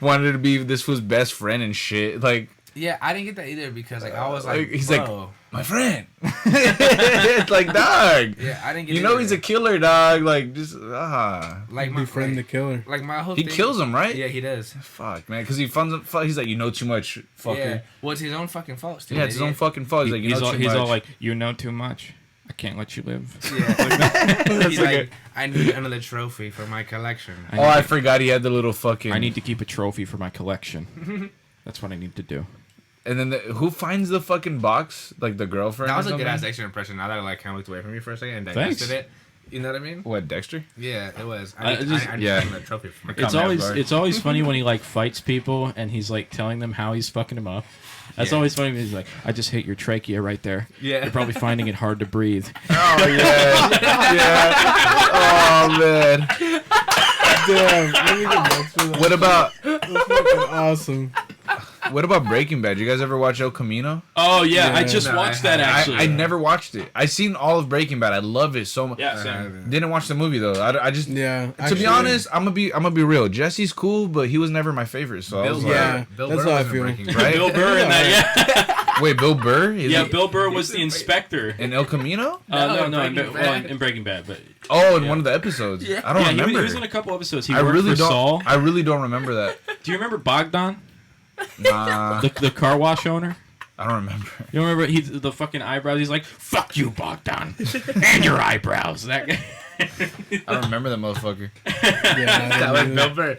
wanted to be this was best friend and shit. Like
Yeah, I didn't get that either because like I was like,
he's
bro.
like my friend. It's like dog.
Yeah, I didn't get.
You know
it
he's a
either.
killer dog. Like just
like my
Befriend the killer.
like my whole
he
thing,
kills him, right?
Yeah, he does.
Fuck man, because he funds. He's like you know too much, fucker.
Yeah, well, it's his own fucking fault. Stupid
Yeah, it's his own
idiot.
fucking fault. He's like, you
he's
know
all,
too
he's
much.
all like, you know too much. I can't let you live.
Yeah. He's
like
like, I need another trophy for my collection.
oh, I forgot he had the little fucking.
I need to keep a trophy for my collection. That's what I need to do.
And then who finds the fucking box? Like the girlfriend?
That was
or
a good
something?
ass extra impression. Now that I like kind of looked away from you for a second and
Thanks.
digested it, you know what I mean?
What, Dexter?
Yeah, it was.
I
I need,
just-
I need
yeah.
another trophy for my
It's
Come
always
out, bro.
it's always funny when he like fights people and he's like telling them how he's fucking them up. That's
Yeah.
always funny when he's like, I just hate your trachea right there.
Yeah.
You're probably finding it hard to breathe.
Oh yeah, yeah. Oh man.
Damn, let me get next for that.
What about
That's fucking awesome.
Breaking Bad? You guys ever watch El Camino?
Oh yeah, I
Yeah.
just
No,
watched
I
that
haven't.
actually.
I never watched it. I seen all of Breaking Bad. I love it so much.
Yeah, same.
Didn't watch the movie though. I just
Yeah.
to be
actually,
honest, I'm gonna be real. Jesse's cool, but he was never my favorite. So I was like,
Yeah,
Bill
that's
Burr
how I
was in
feel.
Breaking Bad.
right?
Bill Burr in that,
Wait, Bill Burr? Is
yeah.
he
Bill Burr was the inspector.
in El Camino?
No, in,
Breaking
well,
Bad.
in Breaking Bad, but
Oh, in
Yeah.
one of the episodes.
Yeah.
I don't
yeah,
remember.
he was in a couple episodes. He
I
worked
really
for
don't.
Saul.
I really don't remember that.
Do you remember Bogdan,
Nah,
the car wash owner?
I don't remember.
You don't remember the fucking eyebrows? He's like, "Fuck you, Bogdan, and your eyebrows." That guy.
I don't remember that motherfucker.
Yeah,
That was Bill Burr.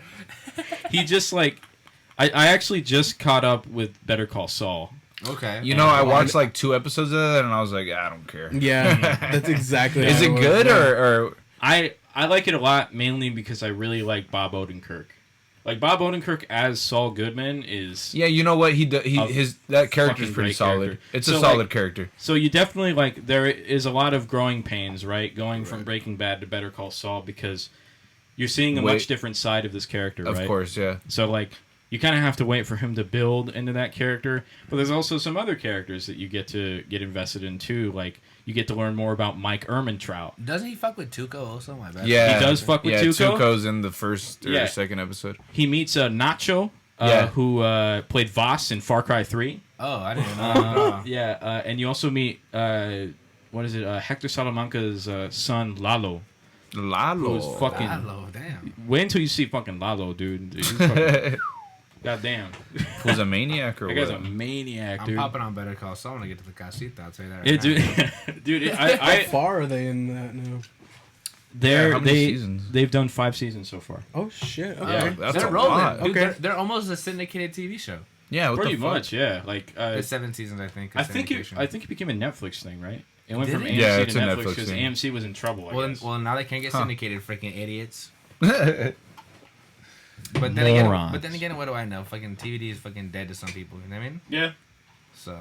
He just like, I actually just caught up with Better Call Saul.
Okay.
You know, I watched like 2 episodes of that, and I was like, I don't care.
yeah, that's exactly.
Is
how
it
was,
good
yeah.
or
I like it a lot, mainly because I really like Bob Odenkirk. Like Bob Odenkirk as Saul Goodman is
yeah? You know what he
A
that character's
fucking
pretty
great
solid.
character.
It's
So,
a solid
like,
character.
so you definitely like there is a lot of growing pains, right? Going from Breaking Bad to Better Call Saul because you're seeing a
Wait.
much different side of this character,
Of
right?
course, yeah.
So like you kind of have to wait for him to build into that character, but there's also some other characters that you get to get invested in too. Like you get to learn more about Mike Ehrmantraut.
Doesn't he fuck with Tuco also? My bad.
Yeah,
He does fuck with
yeah,
Tuco?
Tuco's in the first or
Yeah.
second episode.
He meets Nacho,
Yeah.
who played Voss in Far Cry 3.
Oh, I didn't know.
Yeah, and you also meet what is it? Hector Salamanca's son Lalo.
Lalo.
Who's fucking.
Hello, damn.
Wait until you see fucking Lalo, dude. He's fucking, goddamn,
Who's a maniac or
that
what?
guy's a maniac,
I'm
dude.
popping on Better Call Saul when I get to the casita. I'll tell you that right
Yeah,
now.
dude, dude,
How
I
far are they in that now?
they're
Yeah, how many
they
seasons?
they've done 5 seasons so far.
Oh shit! Okay.
Yeah.
That's
They're
a
rolling.
lot.
Dude,
Okay.
they're almost a syndicated TV show.
Yeah, what
Pretty
the fuck?
much, yeah. Like
It's 7 seasons, I think. of
I think
syndication.
it became a Netflix thing, right? It went
Did
from
it?
AMC
Yeah,
to
it's a
Netflix
Netflix
because
thing.
AMC was in trouble. I
Well,
guess.
well, now they can't get
Huh.
syndicated, freaking idiots. But then again, what do I know? Fucking TVD is fucking dead to some people. You know what I mean?
Yeah.
So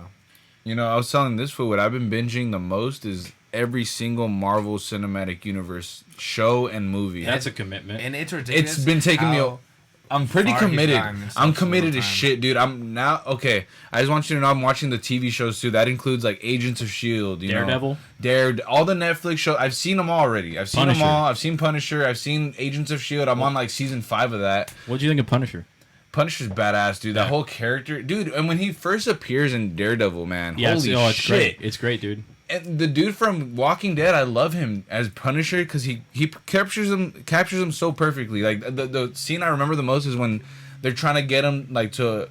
You know, I was telling this fool what I've been binging the most is every single Marvel Cinematic Universe show and movie.
That's a commitment.
and it's ridiculous.
It's been taking me.
how-
I'm pretty
far he's
committed.
gotten in
I'm
such a
committed
little
as
time.
shit, dude. I'm now okay. I just want you to know I'm watching the TV shows too. That includes like Agents of Shield, you
Daredevil?
know, all the Netflix shows. I've seen them all already. I've seen
Punisher.
them all. I've seen Punisher. I've seen Agents of Shield. I'm on like season 5 of that.
What'd you think of Punisher?
Punisher's badass, dude. That
Yeah.
whole character, dude. And when he first appears in Daredevil, man,
Yeah,
holy
it's
shit!
great. It's great, dude.
And the dude from Walking Dead, I love him as Punisher because he captures him so perfectly. Like the scene I remember the most is when they're trying to get him like to,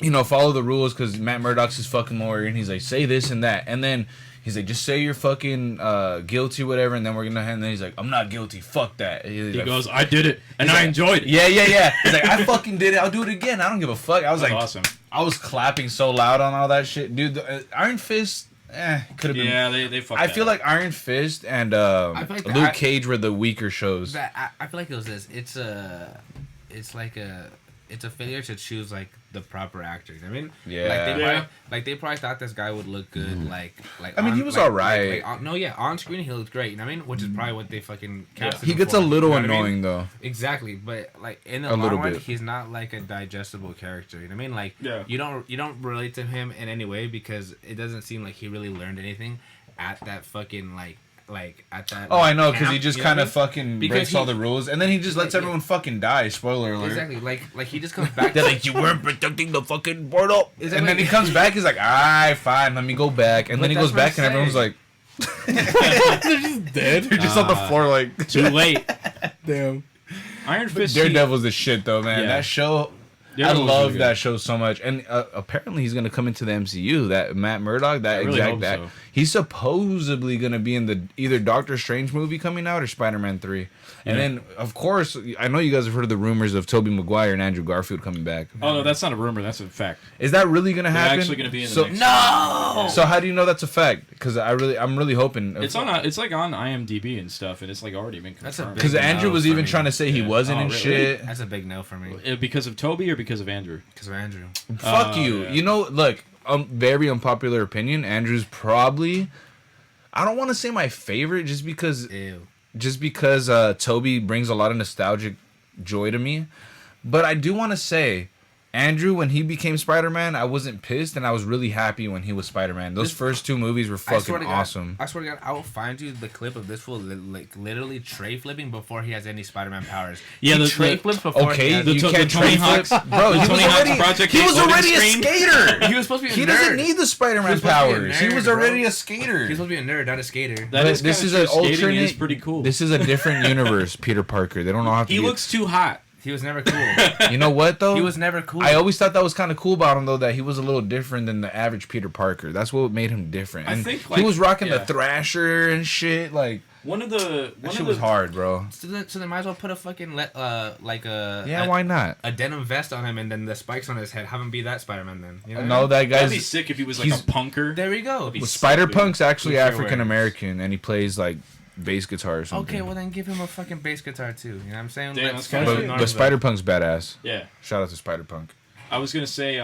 you know, follow the rules because Matt Murdock's his fucking lawyer and he's like say this and that, and then He's like, just say you're fucking guilty, whatever, and then we're gonna. And then he's like, I'm not guilty. Fuck that. He
He goes, I did it, and I enjoyed it.
Yeah. He's like, I fucking did it. I'll do it again. I don't give a fuck. I was like,
awesome.
I was clapping so loud on all that shit, dude. Iron Fist, could have been.
Yeah, they fucked
I
that
feel
up.
like Iron Fist and
feel like
Luke Cage were the weaker shows.
I feel like it was this. It's a failure to choose like the proper actors. I mean,
Yeah.
they probably thought this guy would look good. Like
I mean, he was alright.
On screen he looked great. You know what I mean? Which is probably what they fucking casted
He
him
gets
for,
a little
you know what I mean?
annoying though.
Exactly, but like in the
A little
long run,
bit.
he's not like a digestible character. You know what I mean? Like
Yeah.
you don't relate to him in any way because it doesn't seem like he really learned anything at that fucking like at that.
Oh, I know, because
camp,
he just
you know what
kind
I
of
mean?
fucking
Because
breaks all the rules, and then he just lets everyone fucking die. Spoiler alert.
Exactly, like he just comes back.
They're like, you weren't protecting the fucking portal.
Exactly.
And then he comes back, he's like, alright, fine, let me go back. And
But
then he
that's
goes
what I'm
back, and everyone's
saying.
like,
They're just dead.
they're just on the floor, like,
Too late.
Damn.
Iron Fist.
Daredevil's the shit, though, man.
Yeah.
That show,
Daredevil
I
was
love
really
that
good.
show so much. And apparently he's going to come into the MCU, that Matt Murdock, that
I really
exact
hope
that.
so.
He's supposedly going to be in the either Doctor Strange movie coming out or Spider-Man 3. And
Yeah.
then, of course, I know you guys have heard of the rumors of Tobey Maguire and Andrew Garfield coming back.
Oh no, that's not a rumor. That's a fact.
Is that really going to
They're
happen?
actually going to be in the
so,
next.
No.
So how do you know that's a fact? Because I'm really hoping.
It's on. It's like on IMDb and stuff, and it's like already been
That's a
confirmed.
Because
big
Andrew
no
was
for
even
me.
trying to say he
Yeah.
wasn't
Oh,
and
really?
shit.
That's a big no for me
Because of Toby or because of Andrew?
because of Andrew.
Fuck you.
yeah.
You know, look, very unpopular opinion. Andrew's probably. I don't want to say my favorite just because
Ew.
Toby brings a lot of nostalgic joy to me, but I do want to say. Andrew, when he became Spider-Man, I wasn't pissed, and I was really happy when he was Spider-Man. Those first two movies were
I swear
fucking
to God,
awesome.
I swear to God, I will find you the clip of this fool like literally tray flipping before he has any Spider-Man powers.
Yeah,
he
the-
tray
the-
flips before
Okay,
he has
you
the
can't
Tony
trade
Hawk's-
flip. Bro,
the
he was
Tony Hawk's
already,
Project
he
Eight
was
loading
already a
screen.
skater.
He was supposed to be a
He
nerd.
doesn't need the Spider-Man
He was supposed to be a
powers. He
nerd,
was
bro.
already a skater.
He's supposed to be a nerd, not a skater.
That is
This is
kinda
an
true. Skating
alternate.
is pretty cool.
This is a different universe, Peter Parker. They don't know how to.
He
be-
looks too hot.
He was never cool.
You know what though?
He was never cool.
I always thought that was kind of cool about him though, that he was a little different than the average Peter Parker. That's what made him different.
I
And
think,
he
like,
was rocking
yeah.
the Thrasher and shit. Like
One of the
that
one
shit
of
was
the
hard, bro.
So they might as well put a fucking
Yeah, why not?
a denim vest on him and then the spikes on his head. Have him be that Spider-Man then. You know what I
No,
mean?
that
That'd be
guy's
sick if he was like a
he's-
punker.
There we go.
That'd be sick,
Spider
dude.
Punk's actually
With your
African American, and he plays like bass guitar or something.
Okay, well then give him a fucking bass guitar too. You know what I'm saying?
Damn,
Let's
that's kinda
go
sick.
with
but
Narva.
Spider Punk's badass.
Yeah.
Shout out to Spider Punk.
I was gonna say,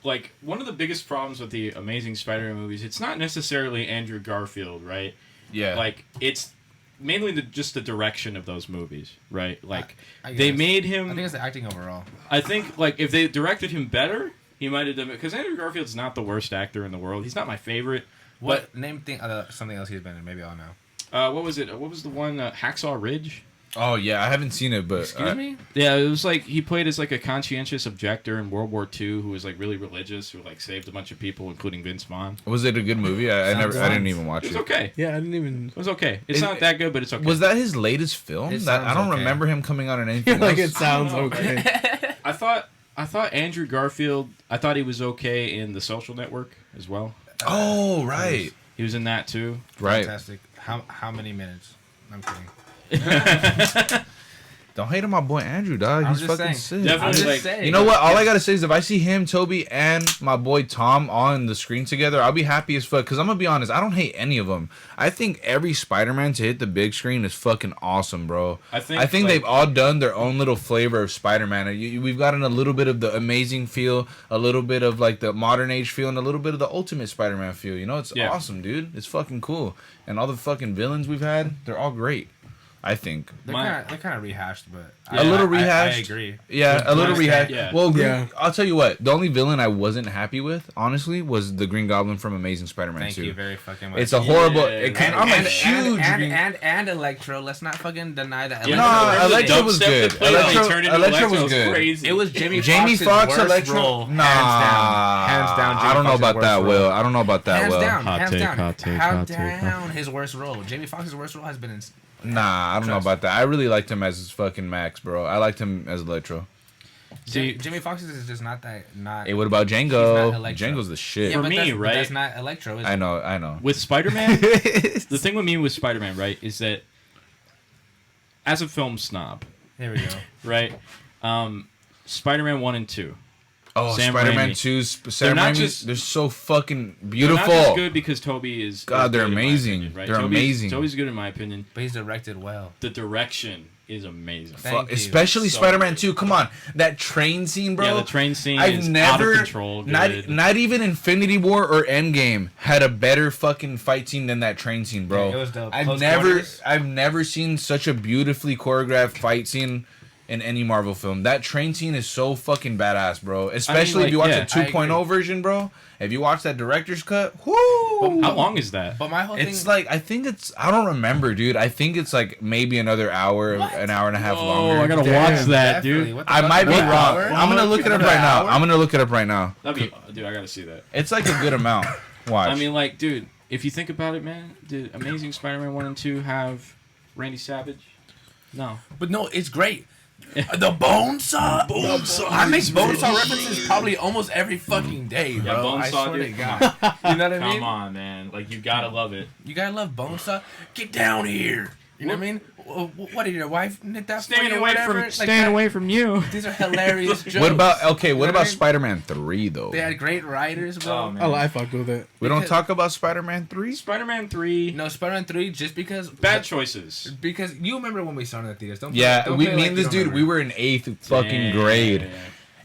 like one of the biggest problems with the Amazing Spider-Man movies, it's not necessarily Andrew Garfield, right?
Yeah.
Like it's mainly just the direction of those movies, right? Like
I
they
guess.
made
I
him.
think it's the acting overall.
I think like if they directed him better, he might have done it. Because Andrew Garfield's not the worst actor in the world. He's not my favorite.
What name something else he's been in? Maybe I'll know.
What was it? What was the one? Hacksaw Ridge.
Oh yeah, I haven't seen it, but
Excuse me?
Yeah, it was like he played as like a conscientious objector in World War II who was like really religious, who like saved a bunch of people, including Vince Vaughn.
was it a good movie? I didn't even watch
It was
it.
okay.
Yeah, I didn't even.
It was okay. It's
Is
not
it-
that good, but it's okay.
Was that his latest film?
It
That I
sounds
don't
okay.
remember him coming out in anything
like it
else.
sounds
I don't know,
okay.
I thought Andrew Garfield. I thought he was okay in The Social Network as well.
Oh right,
He was in that too.
right.
Fantastic. How many minutes? I'm kidding.
Don't hate on my boy Andrew, dog.
I'm
He's
just
fucking
saying.
sick.
Definitely.
I'm just
like-
saying.
You know what? All I gotta say is if I see him, Toby, and my boy Tom on the screen together, I'll be happy as fuck. Cause I'm gonna be honest, I don't hate any of them. I think every Spider-Man to hit the big screen is fucking awesome, bro.
I think,
think
like-
they've all done their own little flavor of Spider-Man. We've gotten a little bit of the amazing feel, a little bit of like the modern age feel, and a little bit of the ultimate Spider-Man feel. You know, it's
Yeah.
awesome, dude. It's fucking cool. And all the fucking villains we've had, they're all great. I think.
They're kind of rehashed, but
A little
I
rehashed.
agree.
Yeah, a little
Nice,
rehash.
yeah.
Well,
Yeah.
I'll tell you what. The only villain I wasn't happy with, honestly, was the Green Goblin from Amazing Spider-Man
Thank
2.
you very fucking much.
It's a horrible.
Yeah.
I'm a huge. Green-
and Electro. Let's not fucking deny that.
Yeah,
No,
remember the
Electro was
dubstep
good.
that played when he
Electro-
turned into
Electro
Electro
was good.
crazy.
It was Jamie
Foxx's
Foxx's worst
Electro.
role,
Nah,
hands down.
I don't know about
Foxx's
that,
worst
Will.
role.
I don't know about that,
Hands
Will.
down,
Hot
hands
take,
down,
hot take,
hands
hot take,
down. His worst role. Jamie Foxx's worst role has been in.
Nah, I don't know
Trust.
about that. I really liked him as fucking Max, bro. I liked him as Electro.
See,
Jimmy Fox is just not that. Not.
Hey, what about
He's
Django?
not Electro.
Django's the shit.
Yeah,
For
but
me,
that's,
right?
That's not Electro. Is
I
it?
know.
with Spider-Man, the thing with me with Spider-Man, right, is that as a film snob,
There we go.
right, Spider-Man 1 and 2.
Oh,
Sam
Spider-Man
Raimi.
2, Sam
They're not
Raimi,
just-
they're so fucking
They're
beautiful.
not just good because Toby is.
God,
is
they're
good in my
amazing.
opinion, right?
They're
Toby's-
amazing.
Toby's good in my opinion.
But he's directed well.
The direction is amazing.
Thank you.
Especially
So
Spider-Man
good.
2. Come on, that train scene, bro.
Yeah, the train scene
I've
is
never,
out of control.
not
Good.
not even Infinity War or Endgame had a better fucking fight scene than that train scene, bro.
Yeah, it was dope.
I've
Close
never
quarters.
I've never seen such a beautifully choreographed fight scene in any Marvel film. That train scene is so fucking badass, bro. Especially if you watch
yeah,
the
I
2.0 version, bro. If you watch that director's cut, whoo!
How long is that?
But my whole
It's
thing.
like I don't remember, dude. I think it's like maybe another hour, an hour and a half longer.
I gotta
Damn,
watch that,
Definitely.
dude.
What the
I
fuck?
might be
Another
wrong.
hour?
I'm gonna look it up
Another
right now.
hour?
I'm gonna look it up right now.
That'd be, dude. I gotta see that.
It's like a good amount. Watch.
I mean, like, dude, if you think about it, man, did Amazing Spider-Man 1 and 2 have Randy Savage? No.
But no, it's great. The Bonesaw. I make Bonesaw references probably almost every fucking day, bro.
Yeah,
I
Bonesaw,
swear to
dude.
God. You know what I mean?
Come on, man. Like, you gotta love it.
You gotta love Bonesaw. Get down here. You know what I mean? What did your wife knit that for you or whatever? Like that?
away from you.
These are hilarious jokes.
what about
You know
what about
I mean?
Spider-Man 3 though?
They had great writers, bro.
Oh, man.
I fucked with it.
We don't
because-
talk about Spider-Man 3?
Spider-Man 3.
No, Spider-Man 3 just because
Bad choices.
Because you remember when we saw it in the theaters. Don't
Yeah,
don't
me
play
and
like
this
you
dude,
don't
we
remember.
were in 8th fucking
Damn.
grade.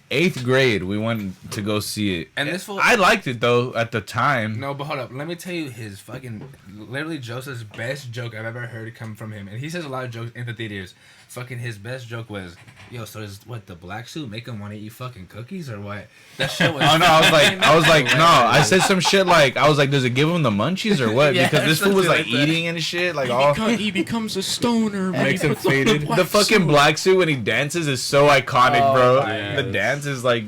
8th grade, we went to go see it.
And this fool-
I liked it though at the time.
No, but hold up. Let me tell you his fucking literally Joseph's best joke I've ever heard come from him. And he says a lot of jokes in the theaters. Fucking his best joke was, yo, so does what the black suit make him want to eat fucking cookies or what? That shit was
Oh no, I was like, no, I said some shit like, I was like, does it give him the munchies or what?
Yeah,
Because this fool was like
something like that.
eating and shit, like all.
He becomes a stoner. when
Makes
he
him
puts on
faded.
The fucking black suit when he dances is so iconic,
Oh,
bro.
my
The
God.
dance is like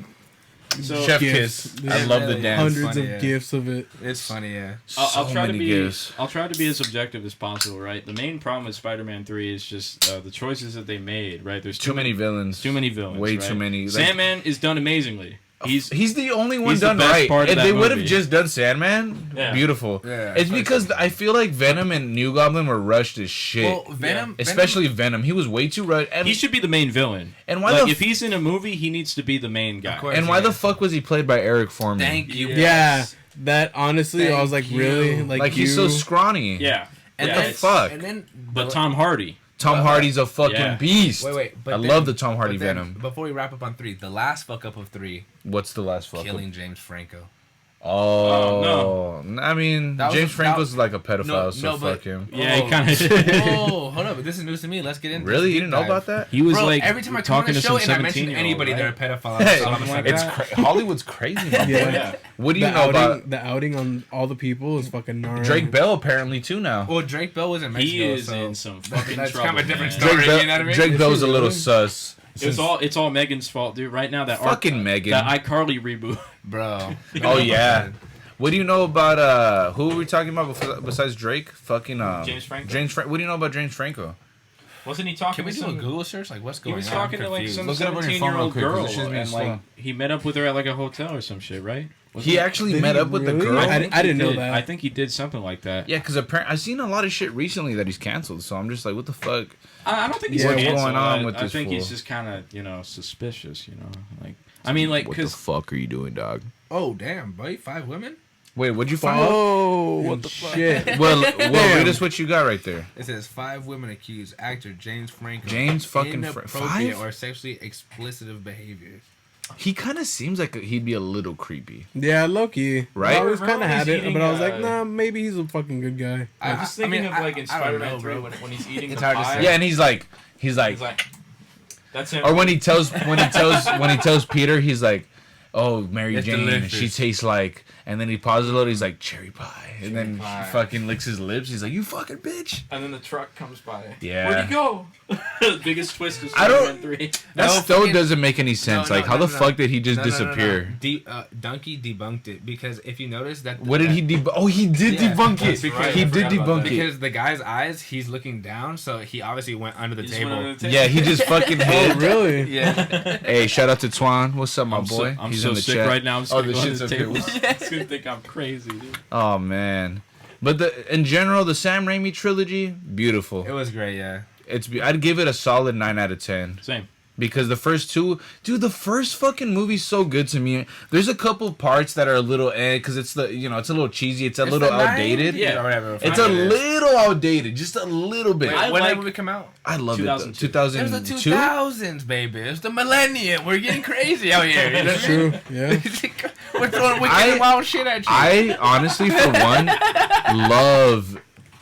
So
chef
Gifts.
kiss.
There's
I love the
really
dance.
Hundreds
funny,
of
yeah.
gifts of it.
It's funny, yeah.
I'll
So
try to
many
be.
gifts.
I'll try to be as objective as possible, right? The main problem with Spider-Man 3 is just the choices that they made, right? There's
Too many villains.
Too many villains.
Way
right?
too many. Like-
Sandman is done amazingly. He's
the only one
he's the
done
best
right.
part of
If
that
they would have
movie.
just done Sandman,
Yeah.
beautiful.
Yeah,
it's
fuck
because
Sandman.
I feel like Venom and New Goblin were rushed as shit.
Well, Venom,
Especially Venom. He was way too rushed. And,
he should be the main villain.
and why
Like
the
if he's in a movie, he needs to be the main guy.
Of course.
and why the
yeah.
fuck was he played by Eric Foreman?
Thank you.
Yeah, that honestly, I was like,
Thank you.
really?
Like he's so scrawny.
Yeah.
And
yeah,
then,
it's-
fuck.
And then,
But Tom Hardy.
Tom Hardy's a fucking
Yeah.
beast.
Wait. But
I
then-
love the Tom Hardy
but then,
Venom.
Before we wrap up on 3, the last fuck up of 3,
What's the last fuck?
killing James Franco.
Oh, I mean,
That was
James
a-
Franco's
that-
like a pedophile,
No,
so
no, but-
fuck him.
Yeah, he
Oh.
kind of.
Oh, hold up. This is news to me. Let's get into
Really?
this
You
deep
didn't know
dive.
about that?
He was
Bro,
like
every time I come on
talking
the
to
show
some
and I mention
17-year-old,
anybody,
right?
they're a pedophile.
Hey,
all of a sudden.
it's Hollywood's crazy. Man.
Yeah.
What do you
the
know
outing,
about
the outing on all the people is fucking gnarly.
Drake Bell? Apparently too now.
Well, Drake Bell was in Mexico.
He is
so
in some fucking
that's
trouble.
kind of a different
man.
story.
Drake Bell,
you know what I mean?
Drake Bell's a
he
little
really?
sus.
It's all Megan's fault, dude. Right now that
Fucking Megan.
that iCarly reboot.
Bro.
Oh yeah. What do you know about who were we talking about besides Drake? Fucking
James Franco.
What do you know about James Franco?
Wasn't he talking
Can we
to
do a
some?
Google search? Like, what's
He
going
was
on?
talking
I'm
to like
confused.
some
Look it up on your phone
17-year-old
real quick, 'cause
girl,
this shit's being
and
slow.
like he met up with her at like a hotel or some shit, right? Wasn't
He
it?
actually
Did
met
he
up with the
really?
girl.
I
think
didn't
he
know
did.
that.
I think he did something like that.
Yeah, because apparently I've seen a lot of shit recently that he's canceled. So I'm just like, what the fuck?
I don't think he's
Yeah,
what's
canceled.
going on with
I
this
think
fool?
he's just kind of suspicious, like I mean like
What the
because
fuck are you doing, dog?
Oh, damn, boy. 5 women?
Wait, what'd you find?
Oh,
And
what the fuck?
shit.
Well,
Damn.
read us what you got right there.
It says 5 women accused actor James Franco
James
of
fucking
inappropriate
5?
or sexually explicit of behavior.
He kind of seems like he'd be a little creepy.
Yeah, Loki.
Right?
I always
Remember
kind of
when
had
he's
it, but I was like,
eating,
nah, maybe he's a fucking good guy.
I'm just thinking of like in
I don't
Spider-Man
know,
3
bro.
when he's eating
It's
the
hard to
pie.
say.
Yeah, and he's like,
He's like, that's him.
or when he tells Peter, he's like, oh, Mary
It's
Jane,
delicious.
she tastes like, and then he pauses a little, he's like, cherry pie. And then
pie.
he fucking licks his lips. He's like, you fucking bitch.
And then the truck comes by.
Yeah.
Where'd he go? The biggest twist of
I don't-
Spider-Man 3.
That
No,
still
fucking-
doesn't make any sense. Like, how the fuck did he just disappear?
Donkey debunked it because if you notice that.
What did he debunk? Oh, he did
Yeah,
debunk
that's
it.
right,
He
I
did
forgot about
debunk
that.
it.
Because the guy's eyes, he's looking down, so he obviously went under the
He just went
table.
under the table.
Yeah, he just fucking
Oh,
hit.
really?
Yeah.
Hey, shout out to Twan. What's up, my
I'm
boy?
So, I'm
He's
so
in the
sick
chat.
right now. I'm just
Oh,
gonna
the
go under
shit's
the
up
table.
here.
He's gonna think I'm crazy, dude.
Oh man, but in general, the Sam Raimi trilogy, beautiful.
It was great, yeah.
I'd give it a solid 9 out of 10
Same.
because the first two, dude, the first fucking movie's so good to me. There's a couple parts that are a little because it's it's a little cheesy, it's a
It's
little
the 90s,
outdated.
Yeah.
or whatever.
It's
Fine,
a
it is.
little outdated, just a little bit.
I
When
like-
did the movie come out?
I love it.
2002.
2002.
It was the 2000s, baby. It's the millennium. We're getting crazy out here. You know
That's true. Yeah.
We're throwing wicked
I-
and wild shit at you.
I honestly, for one,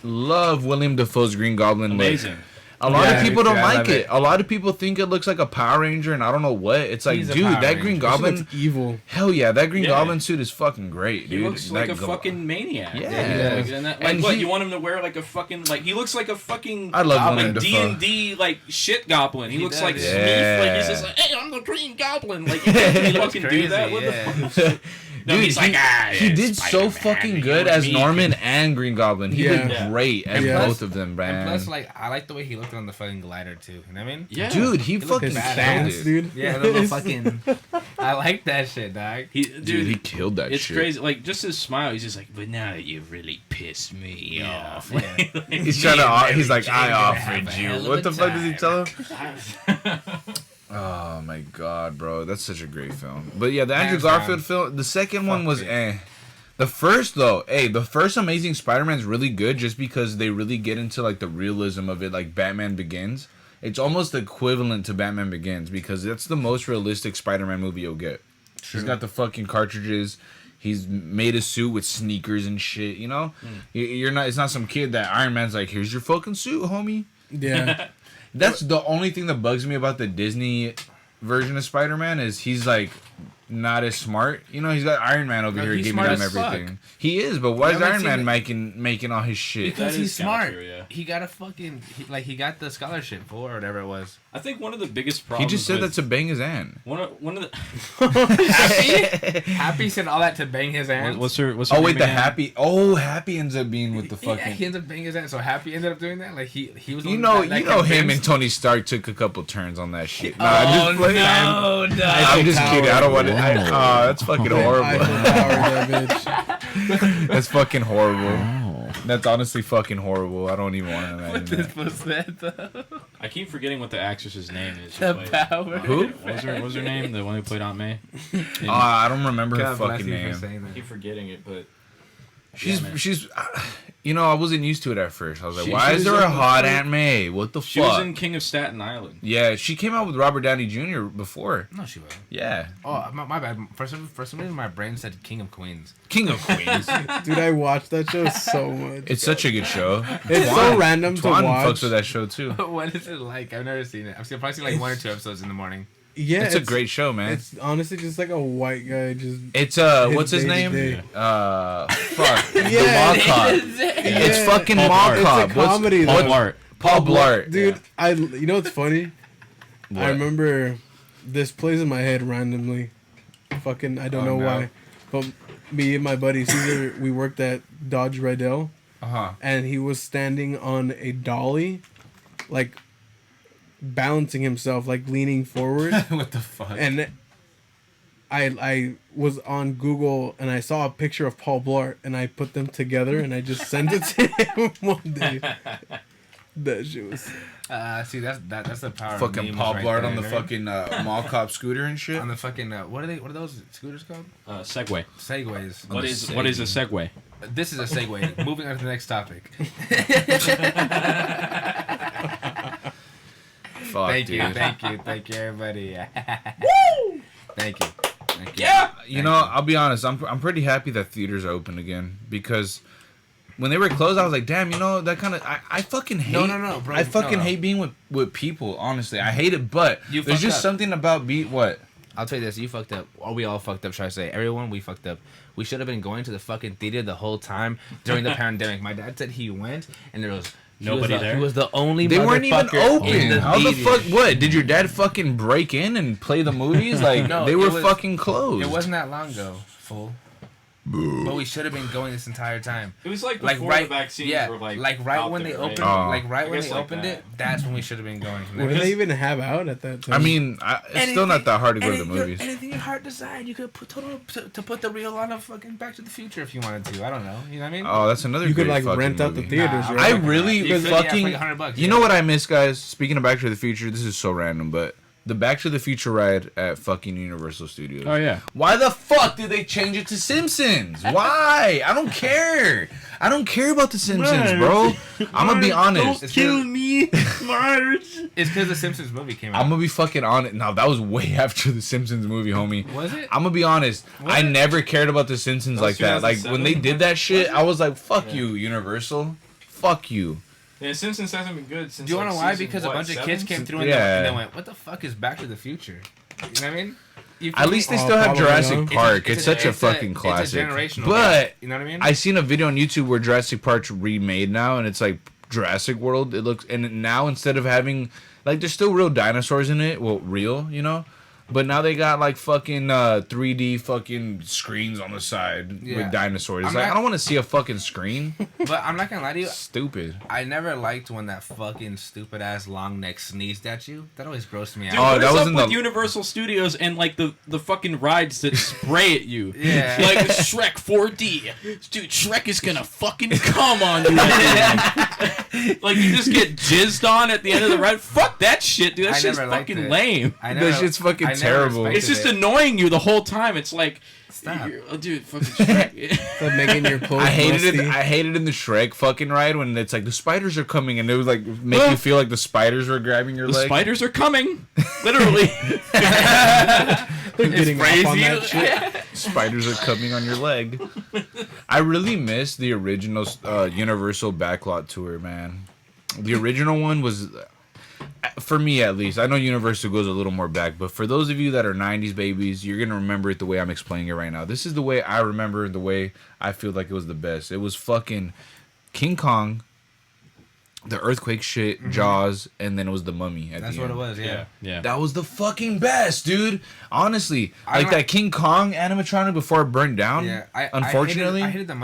love William Dafoe's Green Goblin. look.
Amazing.
A lot
Yeah,
of people
me
don't
too. I
like
love
it.
it.
A lot of people think it looks like a Power Ranger, and I don't know what. It's like,
He's a
dude,
Power
that
Ranger.
Green
This
Goblin.
looks evil.
Hell yeah, that Green
Yeah.
Goblin suit is fucking great,
He
dude.
looks like
That
a
go-
fucking maniac.
Yeah.
Like, and that, like
And
what?
he-
You want him to wear like a fucking he looks like a fucking
I love
Goblin.
William
like
Dafoe.
D&D like shit goblin. He,
He
looks
does,
like
yeah.
Smeef. Like he's just like, hey, I'm the Green Goblin. Like you can't fucking do
crazy,
that. What
yeah.
the fuck? No,
Dude,
he's like,
he did so
Spider-Man,
fucking
you
good
know
as
me."
Norman and Green Goblin. He
Yeah.
did
Yeah.
great as
And
both
plus-
of them,
And
man.
plus, like, I like the way he looked on the fucking glider, too. You know what I mean?
Yeah,
Dude, he
looked
fucking
His
badass,
killed
stance,
it.
dude.
Yeah, the little fucking. I like that shit, dog.
Dude, he killed that
it's
shit.
crazy. Like just his smile, he's just like, but now you've really pissed me off.
Yeah.
Like,
He's trying to. He's like,
Jane
I
gonna
offered
have a
you.
hell of
What
a
the fuck does he
time.
tell him? Oh my god, bro, that's such a great film. But yeah, the Andrew
Hands down.
Garfield film. The second one
Fuck
was
it.
The first though, the first Amazing Spider-Man's really good just because they really get into like the realism of it, like Batman Begins. It's almost equivalent to Batman Begins because that's the most realistic Spider-Man movie you'll get. He's got the fucking cartridges. He's made a suit with sneakers and shit. You know, you're not. It's not some kid that Iron Man's like, here's your fucking suit, homie.
Yeah.
That's the only thing that bugs me about the Disney version of Spider-Man is he's like not as smart. You know, he's got Iron Man over
No,
here
he's
giving
smart
him
as fuck.
everything. He is, but why is
haven't
Iron
seen
Man
it.
making all his shit?
Because
That
he's
is kinda
smart.
true, yeah.
He got a fucking. He got the scholarship for or whatever it was.
I think one of the biggest
He
problems.
just said that
with-
to bang his aunt.
one of the.
Happy said all that to bang his ass.
What's her?
Oh wait, the Happy. Oh, Happy ends up being with the
Yeah,
fucking.
he ended up banging his ass. So Happy ended up doing that. Like he was. the
You
one
know,
that
him and
convinced-
Tony Stark took a couple turns on that shit. Nah,
Oh
just playing.
no, no.
I'm just kidding. I don't want to.
Whoa.
That's fucking
I
horrible.
overpowered that bitch.
That's fucking horrible. That's honestly fucking horrible. I don't even want to
What
imagine
this
that.
was that though?
I keep forgetting what the actress's name is.
The
Just like-
power.
Who?
What was her name? The one who played Aunt May.
I don't remember her
God bless
fucking
you for
name.
saying
I keep
that.
forgetting it, but
She's
Yeah, man.
she's, you know, I wasn't used to it at first. I was like,
She-
why
she
is
was
there a
in-
hot Aunt May? What the
she was
fuck?
in King of Staten Island.
Yeah, she came out with Robert Downey Jr. before.
No, she was.
Yeah,
Oh, my bad. For some reason, my brain said King of Queens.
King of Queens.
Dude, I watched that show so much.
It's such a good show.
It's so random to
Twan
watch.
fucks with that show too.
What is it like? I've never seen it. I've probably seen like one or two episodes in the morning.
Yeah,
It's a great show, man.
It's honestly just like a white guy just.
It's what's his name?
day-to-day.
Fuck.
Yeah.
The Mall Cop. It's
Yeah.
fucking
Paul
Mall
Blart.
Cop.
It's a comedy,
What's,
though.
Paul Blart. Paul Blart.
Dude, you know what's funny?
What?
I remember this plays in my head randomly. Fucking, I don't know
no.
why. But me and my buddy Caesar, we worked at Dodge Rydell,
Uh-huh.
and he was standing on a dolly, like balancing himself, like leaning forward.
What the fuck?
And I was on Google and I saw a picture of Paul Blart and I put them together and I just sent it to him one day. That shit was.
See, that's the power. of
Fucking
memes
Paul
right
Blart
there,
on the
right?
fucking Mall Cop scooter and shit.
On the fucking what are those scooters called?
Segway.
Segways.
What is a Segway?
This is a segue. Moving on to the next topic.
Fuck,
Thank
dude.
you, thank you, everybody. Woo! Thank you.
Yeah.
You know, I'll be honest. I'm pretty happy that theaters are open again because when they were closed, I was like, damn. You know, that kind of I fucking hate.
No, bro,
I fucking
no.
hate being with people. Honestly, I hate it. But
You
there's
fucked
just
up.
something about what.
I'll tell you this: you fucked up, or we all fucked up. Should I say? Everyone, we fucked up. We should have been going to the fucking theater the whole time during the pandemic. My dad said he went, and there was
Nobody there.
He was the only.
They weren't even
motherfucker
open.
in the
How the
theater.
fuck? What? Did your dad fucking break in and play the movies? Like
No,
they
it
were
was-
fucking closed.
It wasn't that long ago, fool. But we should have been going this entire time.
It was like
Like
before
right,
the vaccines
yeah,
were like
right
out
when
there,
they
right?
opened,
Oh.
like right
I
when
guess
they
like
opened
that.
it. That's when we should have been going.
What do they even have out at that time?
I mean, it's still not that hard to go to the movies.
Anything your heart desired, you could put to put the reel on a fucking Back to the Future if you wanted to. I don't know. You know what I mean?
Oh, that's another.
you could
great
like
fucking
rent out the
movie.
theaters,
Nah,
right?
I really
You could, yeah, for
fucking.
like $100,
You know what I miss, guys? Speaking of Back to the Future, this is so random, but the Back to the Future ride at fucking Universal Studios.
Oh yeah.
Why the fuck did they change it to Simpsons? Why? I don't care. I don't care about the Simpsons, bro. I'm gonna be honest.
It's 'cause-
me, Marge.
It's because the Simpsons movie came out.
I'm gonna be fucking honest. No, that was way after the Simpsons movie, homie.
Was it?
I'm gonna be honest. I never cared about the Simpsons
That
like
was
that. Like when they
2007?
did that shit, I was like, "Fuck
Yeah.
you, Universal. Fuck you."
Yeah, Simpsons hasn't been good since.
Do you want to know
like,
why?
season,
Because
what,
a bunch of
7?
kids came through and,
Yeah.
they went, "What the fuck is Back to the Future?" You know what I mean? You feel
At
me?
least they
Oh,
still have
probably,
Jurassic
huh?
Park. It's such a fucking
It's a
classic.
generational
But
gap, you know what I mean?
I seen a video on YouTube where Jurassic Park's remade now, and it's like Jurassic World. It looks, and now instead of having like, there's still real dinosaurs in it. Well, real, you know. But now they got like fucking 3D fucking screens on the side
Yeah.
with dinosaurs. It's
I'm
like
not-
I don't want to see a fucking screen.
But I'm not gonna lie to you.
Stupid.
I never liked when that fucking stupid ass long neck sneezed at you. That always grossed me
Dude,
Oh,
out.
what
that
is
was
up
in
with
the-
Universal Studios and like the fucking rides that spray at you?
Yeah.
Like Shrek 4D. Dude, Shrek is gonna fucking come on you. Like you just get jizzed on at the end of the ride. Fuck that shit, dude. That
I
shit's
never liked
fucking
it.
lame.
I
That shit's fucking
I never
terrible.
respected
It's just
it.
annoying you the whole time. It's like,
Stop.
oh, dude, fucking Shrek.
Like making your clothes
I hated it.
musty.
I hated in the Shrek fucking ride when it's like the spiders are coming, and it was like make you feel like the spiders were grabbing your
The
leg.
spiders are coming, literally.
They're getting off on
crazy.
that shit.
Spiders are coming on your leg. I really miss the original Universal Backlot tour, man. The original one was, for me at least, I know Universal goes a little more back, but for those of you that are 90s babies, you're going to remember it the way I'm explaining it right now. This is the way I remember, the way I feel like it was the best. It was fucking King Kong, the earthquake shit, Jaws, and then it was the Mummy at
That's
the
what
end.
it was. Yeah.
Yeah.
That was the fucking best, dude. Honestly,
I
like
don't-
that King Kong animatronic before it burned down.
Yeah.
Unfortunately,
I hated the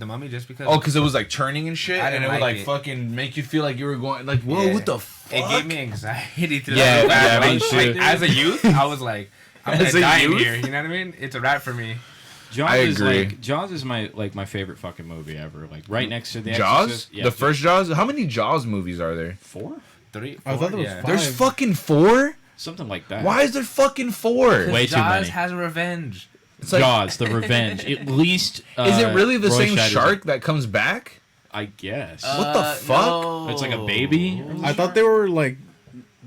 mummy just because.
oh, because it was like turning and shit,
I
and
didn't
it would
like
like
it.
fucking make you feel like you were going like, whoa,
Yeah.
what the fuck?
It gave me anxiety. Through
Yeah,
the
yeah,
like,
me
like,
too.
as a youth, I was like, I'm
As
gonna
a
die in
youth?
here. You know what I mean? It's a wrap for me.
Jaws
I
is
agree.
like Jaws is my favorite fucking movie ever. Like right next to the
Jaws,
Exorcist. Yeah,
the first Jaws. How many Jaws movies are there?
4,
3,
I thought there was
yeah.
five.
There's fucking 4.
something like that.
Why is there fucking 4?
Way too
Jaws
many.
has revenge.
It's like,
Jaws, the Revenge. At least.
is it really the
Roy
same
Scheider's-
shark that comes back?
I guess.
What the fuck?
No.
It's like a baby.
I thought they were like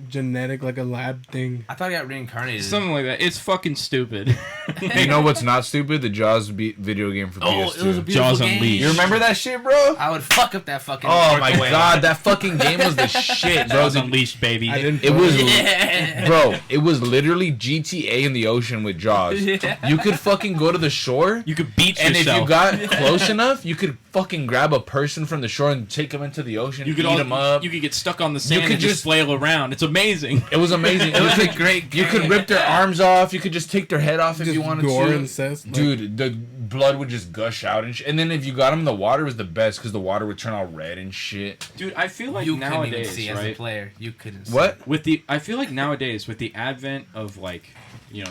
genetic, like a lab thing.
I thought he got reincarnated.
Something like that. It's fucking stupid.
You know what's not stupid? The Jaws video game for
Oh,
PS2.
it was a beautiful
Jaws
game.
Unleashed.
You remember that shit, bro?
I would fuck up that fucking.
Oh my
orca whale.
god, that fucking game was the shit, bro.
Jaws Unleashed, baby.
I didn't.
It was,
Yeah.
bro. It was literally GTA in the ocean with Jaws.
Yeah.
You could fucking go to the shore,
You could beat
and
yourself.
if you got close enough, you could fucking grab a person from the shore and take them into the ocean.
you could
eat them up.
You could get stuck on the sand
could
and just
just-
flail around. It's amazing.
It was amazing.
It was
You
a
could-
great
You could
game.
rip their arms off. You could just take their head off if
Just
you wanted
gore
to.
and cess. Like,
Dude, the blood would just gush out and then if you got them in the water, it was the best because the water would turn all red and shit.
Dude, I feel like
You couldn't even
nowadays,
see as a
right?
player. You couldn't. See.
What?
I feel like nowadays with the advent of like,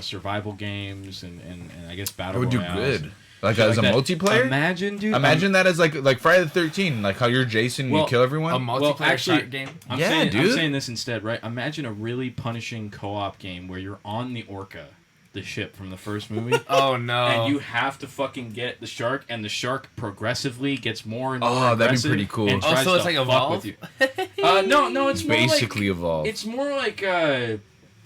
survival games and I guess
It
battle
would do
royales
good.
and
Like
shit
as a
that.
multiplayer.
Imagine, dude.
Imagine that as like Friday the 13th, like how you're Jason and
Well,
you kill everyone.
A multiplayer
actually-
shark game.
I'm
Yeah,
saying, I'm
dude.
saying this instead, right? Imagine a really punishing co-op game where you're on the orca, the ship from the first movie.
Oh no.
And you have to fucking get the shark, and the shark progressively gets more and more
Oh, that'd be
aggressive
pretty cool.
and
Oh,
tries
so it's
to
like
fuck
Evolve?
with you. No, it's more
Basically
like,
evolved.
it's more like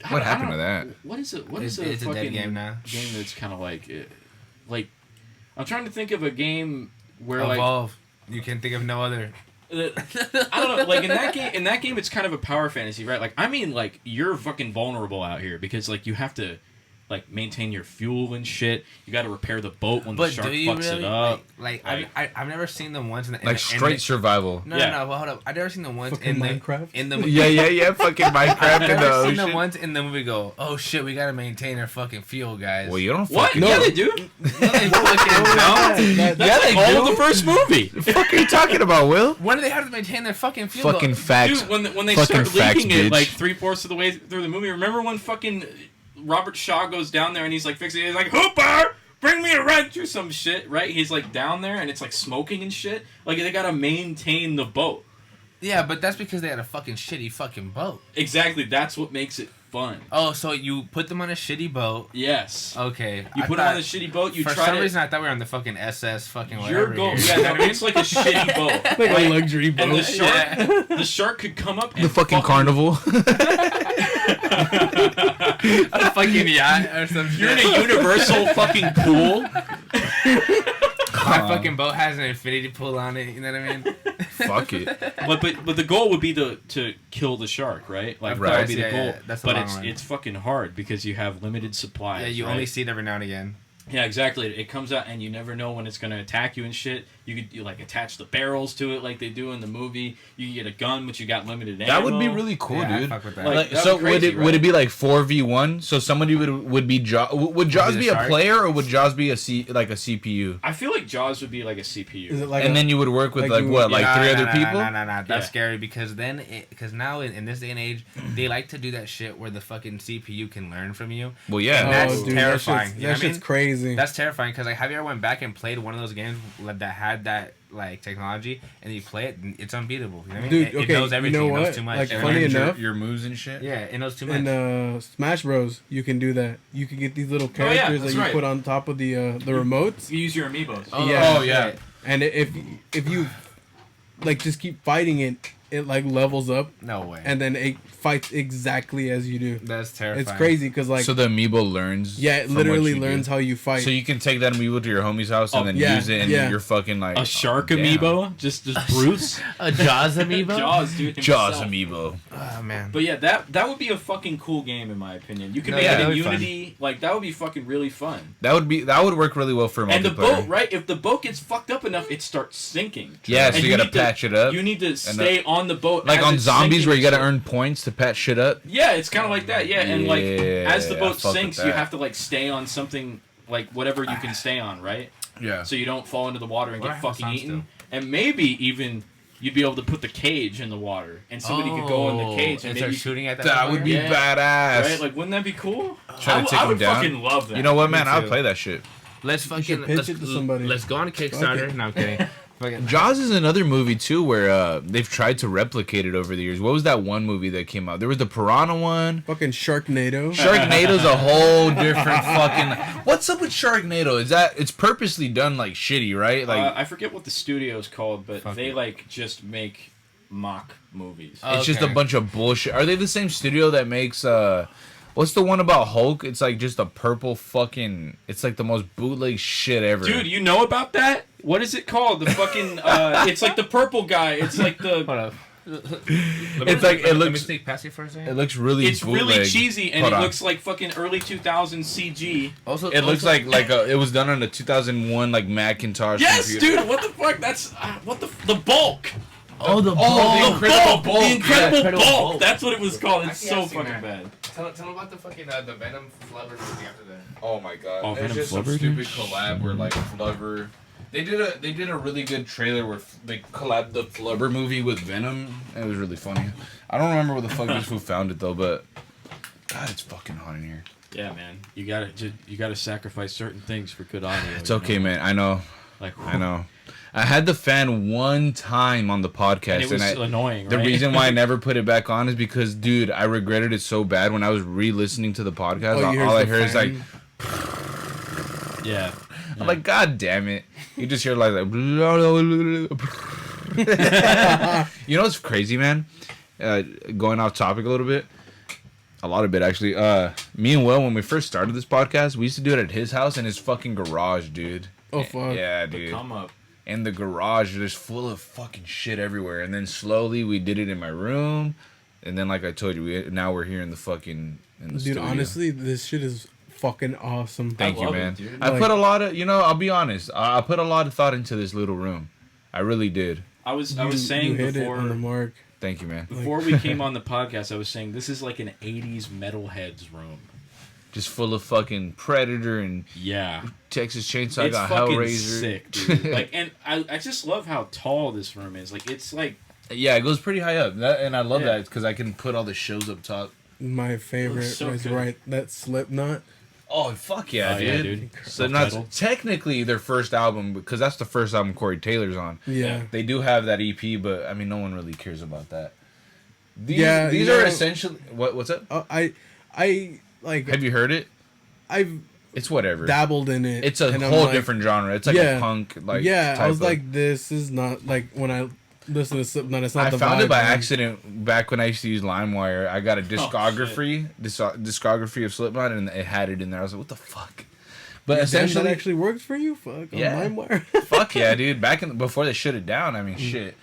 What happened to that?
What is it?
It's a
fucking
dead game now.
Game that's kind of like I'm trying to think of a game where
Evolve. You can think of no other.
I don't know. Like in that game, it's kind of a power fantasy, right? Like I mean, like you're fucking vulnerable out here because like you have to like maintain your fuel and shit. You got to repair the boat when the shark fucks it up.
I've never seen the ones in the
Like straight survival.
No, well, hold up. I've never seen the ones
Fucking Minecraft?
in the
Yeah. Fucking Minecraft in the
I've never
ocean.
seen the ones in the movie go, oh shit, we gotta maintain our fucking fuel, guys.
Well, you don't
What?
fucking
Yeah, they do.
No, they fucking don't.
That's like all of the first movie.
The fuck are you talking about, Will?
When do they have to maintain their fucking fuel?
Fucking
though?
facts.
Dude, when they
Fucking
start leaking
facts,
it
bitch.
like 3/4 of the way through the movie, remember when fucking Robert Shaw goes down there and he's like fixing it, he's like, Hooper, bring me a wrench or some shit, right? He's like down there and it's like smoking and shit. Like they gotta maintain the boat.
Yeah, but that's because they had a fucking shitty fucking boat.
Exactly, that's what makes it fun.
Oh, so you put them on a shitty boat.
Yes.
Okay.
You put them on the shitty boat, you
for
try
some
to...
reason, I thought we were on the fucking SS fucking
Your
whatever.
goal...
here.
Yeah, no, it's like a shitty boat.
Like a luxury boat.
And the shark,
Yeah.
the shark could come up and
The fucking carnival.
A fucking yacht or some shit.
You're in a universal fucking pool.
My fucking boat has an infinity pool on it. You know what I mean?
Fuck it.
But the goal would be to kill the shark, right? Like
Of
that would
course,
be the
yeah,
goal.
yeah. That's the
but
long run.
it's fucking hard because you have limited supplies.
Yeah, you
right?
only see it every now and again.
Yeah, exactly. It comes out and you never know when it's gonna attack you and shit. You like attach the barrels to it like they do in the movie. You can get a gun, but you got limited ammo.
That would be really cool,
Yeah, I
dude.
fuck with that.
Like,
So
that'd be crazy,
would it be like 4v1? So somebody would be would Jaws
the
be a
shark?
player or would Jaws be a CPU?
I feel like Jaws would be like a CPU.
Is it like
And then you would work with like what, like three other people?
No. That's
Yeah.
scary because because now in this day and age, they like to do that shit where the fucking CPU can learn from you.
Well, yeah.
And that's
dude,
terrifying.
That
You know what I
shit's
mean?
crazy.
That's terrifying because like, have you ever went back and played one of those games that had that like technology and you play it, and it's unbeatable. You know what I mean?
Dude,
it
okay,
knows
you
everything.
know
It knows
what?
too much.
Like,
It
funny
learns
enough-
your moves and shit.
yeah, it knows too much.
In Smash Bros, you can do that. You can get these little
Oh, yeah,
characters that
that's
you
right.
put on top of the remotes.
You use your amiibos.
Yeah.
Oh, yeah.
And if you like just keep fighting it, it like levels up,
No way.
and then it fights exactly as you do.
That's terrifying.
It's crazy because like
So the amiibo learns.
yeah, it
from what
literally
you
learns
do.
how you fight.
So you can take that amiibo to your homie's house and
Oh,
then
yeah,
use it, and
yeah.
you're fucking like
A shark
damn.
amiibo, just Bruce.
A Jaws amiibo.
Jaws, dude.
Jaws
himself.
amiibo.
Oh man.
But yeah, that would be a fucking cool game in my opinion. You could
No,
make
yeah,
it in
that'd be fun.
Unity, like that would be fucking really fun.
That would work really well for multiplayer.
And the boat, right? If the boat gets fucked up enough, it starts sinking.
Yeah, so
And
you gotta
need to-
patch it up.
You need to stay on the boat,
Like
as
on
it's
zombies,
sinking
where you gotta
and shit.
earn points to patch shit up.
Yeah, it's kind of like that. Yeah, and like as the
Yeah,
boat
fuck with
sinks, you
that.
have to like stay on something, like whatever you can stay on, right?
Yeah.
So you don't fall into the water and
What
get
I have
fucking
sounds
eaten. And maybe even you'd be able to put the cage in the water, and somebody could go in the cage and
and start
maybe
shooting at
That would be
Yeah.
badass.
right. Like, wouldn't that be cool?
Try to take
I
him
would
down.
fucking love that.
You know what, man?
Me
I'll
too.
play that shit.
Let's fucking
should pitch
let's,
it to somebody.
let's go on a Kickstarter.
it.
No, I'm kidding. Fucking-
Jaws is another movie too where they've tried to replicate it over the years. What was that one movie that came out? There was the Piranha one.
fucking Sharknado.
Sharknado's a whole different fucking. What's up with Sharknado? Is that it's purposely done like shitty, right? Like
I forget what the studio's called, but
Fuck
they
it.
like just make mock movies.
it's just a
Okay.
bunch of bullshit. Are they the same studio that makes what's the one about Hulk? It's like just a purple fucking. It's like the most bootleg shit ever.
Dude, you know about that? What is it called? The fucking it's like the purple guy. It's like the
Hold up.
It's like it
Let me
looks.
sneak past you for a second.
It looks really.
it's really
bootleg.
cheesy and
Hold
it
on.
looks like fucking early 2000s CG.
Also,
It looks
also-
like it was done on a 2001 like Macintosh.
Yes,
computer.
dude. What the fuck? That's what the bulk.
Oh, the
Oh,
ball.
the Incredible Bulk.
The Incredible
Yeah, Incredible
Bulk.
Bulk.
That's what it was called. It's
Actually,
so
I've seen
fucking
that.
bad.
Tell them about the fucking the Venom Flubber movie after that.
Oh my god!
Oh,
It's
Venom
just some
Flubber,
stupid
dude?
collab where like Flubber. They did a really good trailer where they collabed the Flubber movie with Venom. It was really funny. I don't remember what the fuck this who found it though, but God, it's fucking hot in here.
Yeah, man. You gotta sacrifice certain things for good audio.
It's
you
okay,
know?
man. I know.
Like
I know. I had the fan one time on the podcast,
And it was annoying.
the
right?
reason why I never put it back on is because, dude, I regretted it so bad when I was re-listening to the podcast.
Oh, you
all I
the
hear is like,
fan?
Yeah.
I'm like, God damn it! You just hear like, you know what's crazy, man? Going off topic a little bit, a lot of it actually. Me and Will, when we first started this podcast, we used to do it at his house in his fucking garage, dude.
Oh fuck.
Yeah,
The
dude.
come up.
In the garage, just full of fucking shit everywhere. And then slowly we did it in my room, and then like I told you, now we're here in the fucking in the
Dude,
studio.
honestly, this shit is fucking awesome.
Thank you,
love
man.
it, dude.
I
Like-
put a lot of, I'll be honest. I put a lot of thought into this little room. I really did.
I was
You
saying
hit it on the
before
mark.
Thank you, man.
before we came on the podcast, I was saying this is like an '80s metalheads room.
Just full of fucking Predator and
Yeah,
Texas Chainsaw.
it's
Got
fucking
Hellraiser.
sick, dude. Like, and I just love how tall this room is. Like, it's like
Yeah, it goes pretty high up, and I love
Yeah.
that because I can put all the shows up top.
My favorite
so
is
good.
right that Slipknot.
Oh fuck yeah,
Oh,
dude!
yeah, dude.
So not
Self-titled.
technically their first album because that's the first album Corey Taylor's on.
Yeah.
They do have that EP, but I mean, no one really cares about that. These,
Yeah,
these
you
are
know-
essentially what's up?
I like
Have you heard it?
I've
It's whatever.
dabbled in it.
It's a
and I'm
whole
like,
different genre. It's like
Yeah.
a punk like.
yeah, I
type
was
of-
like, this is not like when I listen to Slipknot. It's not
I
the
found
vibe,
it by
man.
accident back when I used to use LimeWire. I got a discography of Slipknot, and it had it in there. I was like, what the fuck? But
Damn,
essentially,
that actually works for you. Fuck.
Yeah.
On LimeWire.
fuck yeah, dude. Before they shut it down, I mean, shit.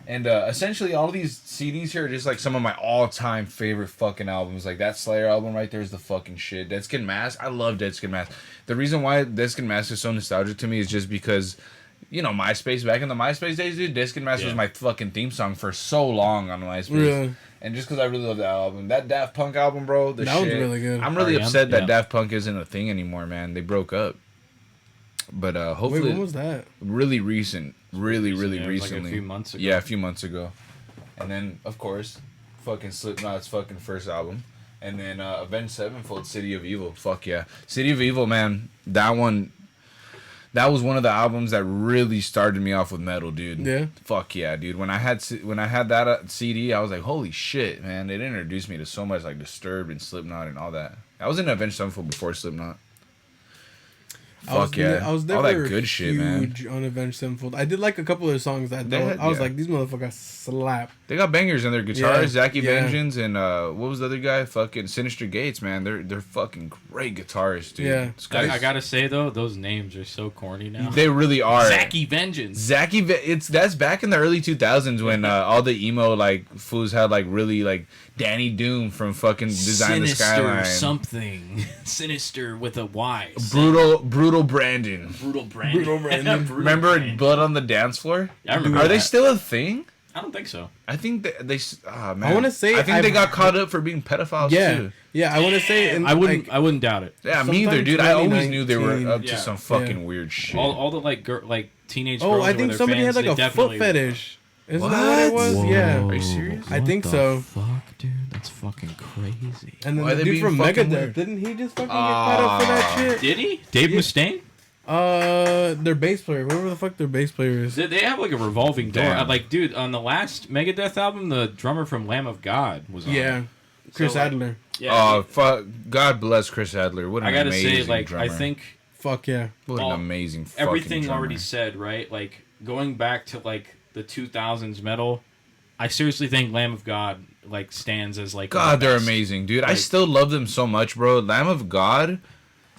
And essentially, all these CDs here are just like some of my all-time favorite fucking albums. Like that Slayer album right there is the fucking shit. Dead Skin Mask, I love Dead Skin Mask. The reason why Dead Skin Mask is so nostalgic to me is just because, MySpace, back in the MySpace days, dude, Dead Skin Mask was
Yeah.
my fucking theme song for so long on MySpace.
Really?
And just because I really love that album. That Daft Punk album, bro, the
That
shit.
one's really good.
I'm really
R.E.M.?
upset that
Yeah.
Daft Punk isn't a thing anymore, man. They broke up. But hopefully,
Wait, when was that?
really recent, really
Yeah, it was like a
recently.
few months ago.
Yeah, a few months ago. And then, of course, fucking Slipknot's fucking first album. And then Avenged Sevenfold, City of Evil. Fuck yeah. City of Evil, man. That was one of the albums that really started me off with metal, dude.
Yeah.
Fuck yeah, dude. When I had that CD, I was like, holy shit, man. It introduced me to so much like Disturbed and Slipknot and all that. I was in Avenged Sevenfold before Slipknot. Fuck yeah.
I was
all that
never
good shit, man.
huge on Avenged Sevenfold. I did like a couple of songs that
They had-
I was
yeah.
like, these motherfuckers slap.
They got bangers in their guitars.
Yeah,
Zachy
yeah.
Vengeance and what was the other guy? Fucking Sinister Gates, man. They're fucking great guitarists, dude.
Yeah.
This guy's-
I gotta say though, those names are so corny now.
they really are.
Zachy Vengeance.
That's back in the early 2000s when all the emo like fools had like really like Danny Doom from fucking Design the
Sinister
Skyline.
something. Sinister with a Y.
Brutal Brandon.
Brutal Brandon.
Brutal Brandon.
Brutal
Remember
Brandon.
Blood on the Dance Floor?
I remember
Are they
that.
still a thing?
I don't think so.
I think they man.
I wanna say
I think they
I've-
got caught up for being pedophiles
Yeah.
too.
Yeah, I want to say. And
I wouldn't.
Like,
I wouldn't doubt it.
Yeah, me either,
Sometime
dude. I always knew they were
2019.
up to
Yeah.
some fucking
Yeah.
weird shit.
All the like teenage
oh,
girls.
I
who
think
were their
somebody
fans,
had like
they
a foot
definitely-
fetish. Isn't that what it was?
What?
Yeah.
Are you serious?
I think so.
Fuck, dude, that's fucking crazy.
And then
Why
the
they
dude
being
from
fucking
Megadeth,
weird?
didn't he just fucking get caught up for that shit?
Did he? Dave
Yeah.
Mustaine?
Their bass player, whoever the fuck their bass player is.
They have like a revolving door.
Damn.
Like, dude, on the last Megadeth album, the drummer from Lamb of God was on.
Yeah,
it.
Chris
So, like,
Adler.
Yeah.
Oh fuck! God bless Chris Adler. What an
I gotta
amazing
say, like,
drummer.
I think
Fuck yeah.
what
all-
an amazing fucking
everything
drummer.
already said, right? Like going back to like the 2000s metal, I seriously think Lamb of God like stands as like
God,
the
they're
best.
amazing, dude. I
Like-
still love them so much, bro. Lamb of God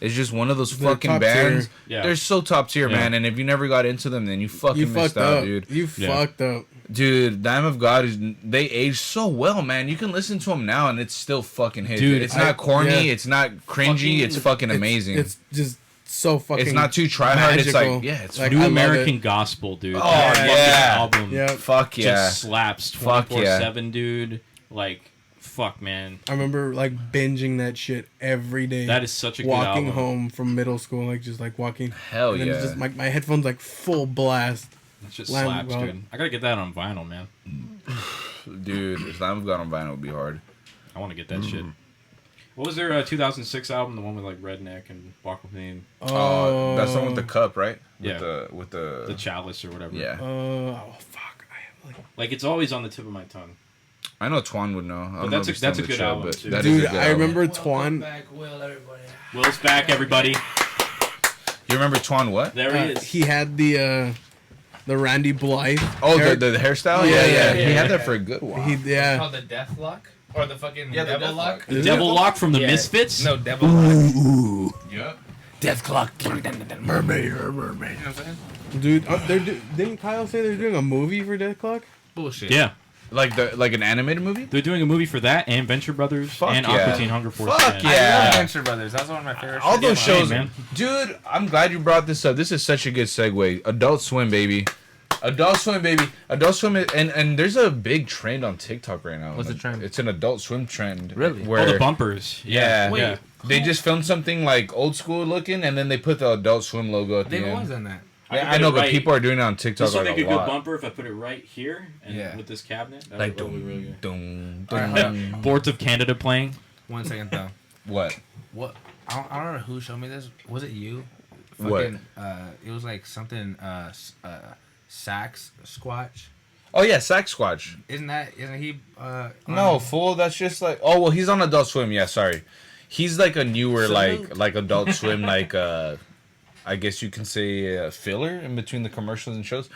is just one of those
They're
fucking
top
bands.
tier.
Yeah.
They're so top tier,
Yeah.
man. And if you never got into them, then you fucking
You
missed
fucked
out,
up,
dude.
You
Yeah.
fucked up.
Dude, Lamb of God they age so well, man. You can listen to them now and it's still fucking hit.
Dude,
It's not corny,
yeah.
it's not cringy, it's fucking amazing.
It's just so fucking.
It's not too try hard. It's
magical.
like, yeah, it's
Like,
New
I love
American
it.
Gospel, dude.
Oh,
That fucking
yeah.
album
Yeah.
fuck yeah.
just slaps
Fuck yeah.
24/7, dude. Like, fuck, man.
I remember like binging that shit every day.
That is such a good
walking
album.
home from middle school, like just like walking.
Hell
and then
yeah.
it's just my headphones like full blast.
It just
Lamb of
slaps,
God.
dude. I gotta get that on vinyl, man.
Dude, if Lamb of God on vinyl would be hard.
I want to get that shit. What was their 2006 album? The one with like Redneck and Walk With Me, and
That's the one with the cup, right?
Yeah.
With
the
the
Chalice or whatever.
yeah.
Oh fuck! I have like.
Like it's always on the tip of my tongue.
I know Twan would know. I don't know
that's
if
a-
he's
that's
still
a
on the
good
show,
album,
but
too.
that is a
Dude,
good
I
album.
remember
Welcome
Twan.
back, Will, everybody.
Will's back, everybody.
You remember Twan what?
There he is.
He had the Randy Blythe.
Oh,
hair-
the hairstyle?
Yeah,
Yeah.
yeah,
He
yeah.
had that for a good while.
He
It's
yeah.
called the Death Lock? Or the fucking
Yeah, the
Devil
Death
Lock?
Lock.
Is it?
Devil Lock from the
Yeah.
Misfits.
No, Devil Lock.
Yep.
Death Clock.
Mermaid.
Dude, didn't Kyle say they're doing a movie for Death Clock?
Bullshit.
Yeah.
like an animated movie.
They're doing a movie for that and Venture Brothers
Fuck
and
yeah.
Aqua Teen Hunger Force.
Fuck
Man.
yeah.
I love Venture Brothers. That's one of my favorite.
All those
Hey,
shows,
man.
dude. I'm glad you brought this up. This is such a good segue. Adult Swim, baby. Adult Swim, baby. Adult Swim, and there's a big trend on TikTok right now.
What's the trend?
It's an Adult Swim trend.
Really?
Where
All the bumpers.
Yeah.
Wait.
Yeah.
they just filmed something like old school looking, and then they put the Adult Swim logo at the
They've
end.
always done that.
I
Yeah,
can
I
put
know,
it
but
right-
people are doing it on TikTok
This would
like
make
a
a good
lot.
bumper if I put it right here and
Yeah.
with this cabinet. That
Like
would be really good.
dum,
All right,
dum.
Boards of Canada playing.
1 second though.
What?
What? I don't know who showed me this. Was it you?
What?
It was like something. Sax Squatch.
Oh yeah, Sack Squatch.
Isn't he?
No, fool. That's just like. Oh well, he's on Adult Swim. Yeah, sorry. He's like a newer
Salute.
like Adult Swim I guess you can say filler in between the commercials and shows.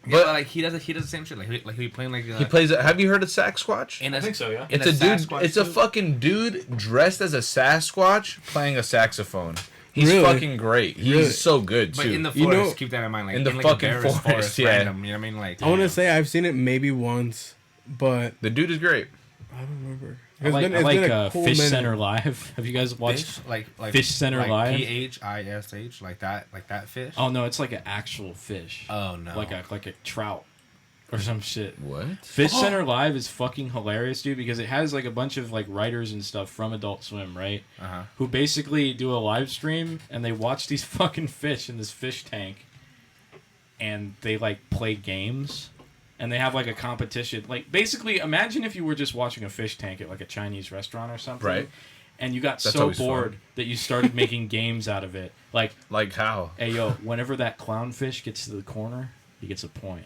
But
But
like he does the same shit. Like he playing like.
he plays. Have you heard of Sack Squatch?
In
I think so, yeah.
in
It's a dude.
Sasquatch
It's a
suit.
fucking dude dressed as a Sasquatch playing a saxophone. He's
Really?
fucking great. He's
Really?
so good too.
But in the
You
forest,
know-
keep that in mind. Like
in the
like
fucking
a Barris
forest, yeah.
random, you know what I mean? Like
I want to say I've seen it maybe once, but
The dude is great.
I don't remember.
I like,
it's been a cool
Fish
minute.
Center Live. Have you guys watched?
fish, like
Fish Center
like
Live?
PHISH, like that fish.
Oh no, it's like an actual fish.
Oh no,
Like a trout or some shit.
What?
Fish Center Live is fucking hilarious, dude, because it has like a bunch of like writers and stuff from Adult Swim, right?
Uh-huh.
Who basically do a live stream and they watch these fucking fish in this fish tank, and they like play games, and they have like a competition. Like basically, imagine if you were just watching a fish tank at like a Chinese restaurant or something,
Right.
And you got
That's
so
always
bored
fun.
that you started making games out of it. Like,
Like how?
hey yo, whenever that clownfish gets to the corner, he gets a point.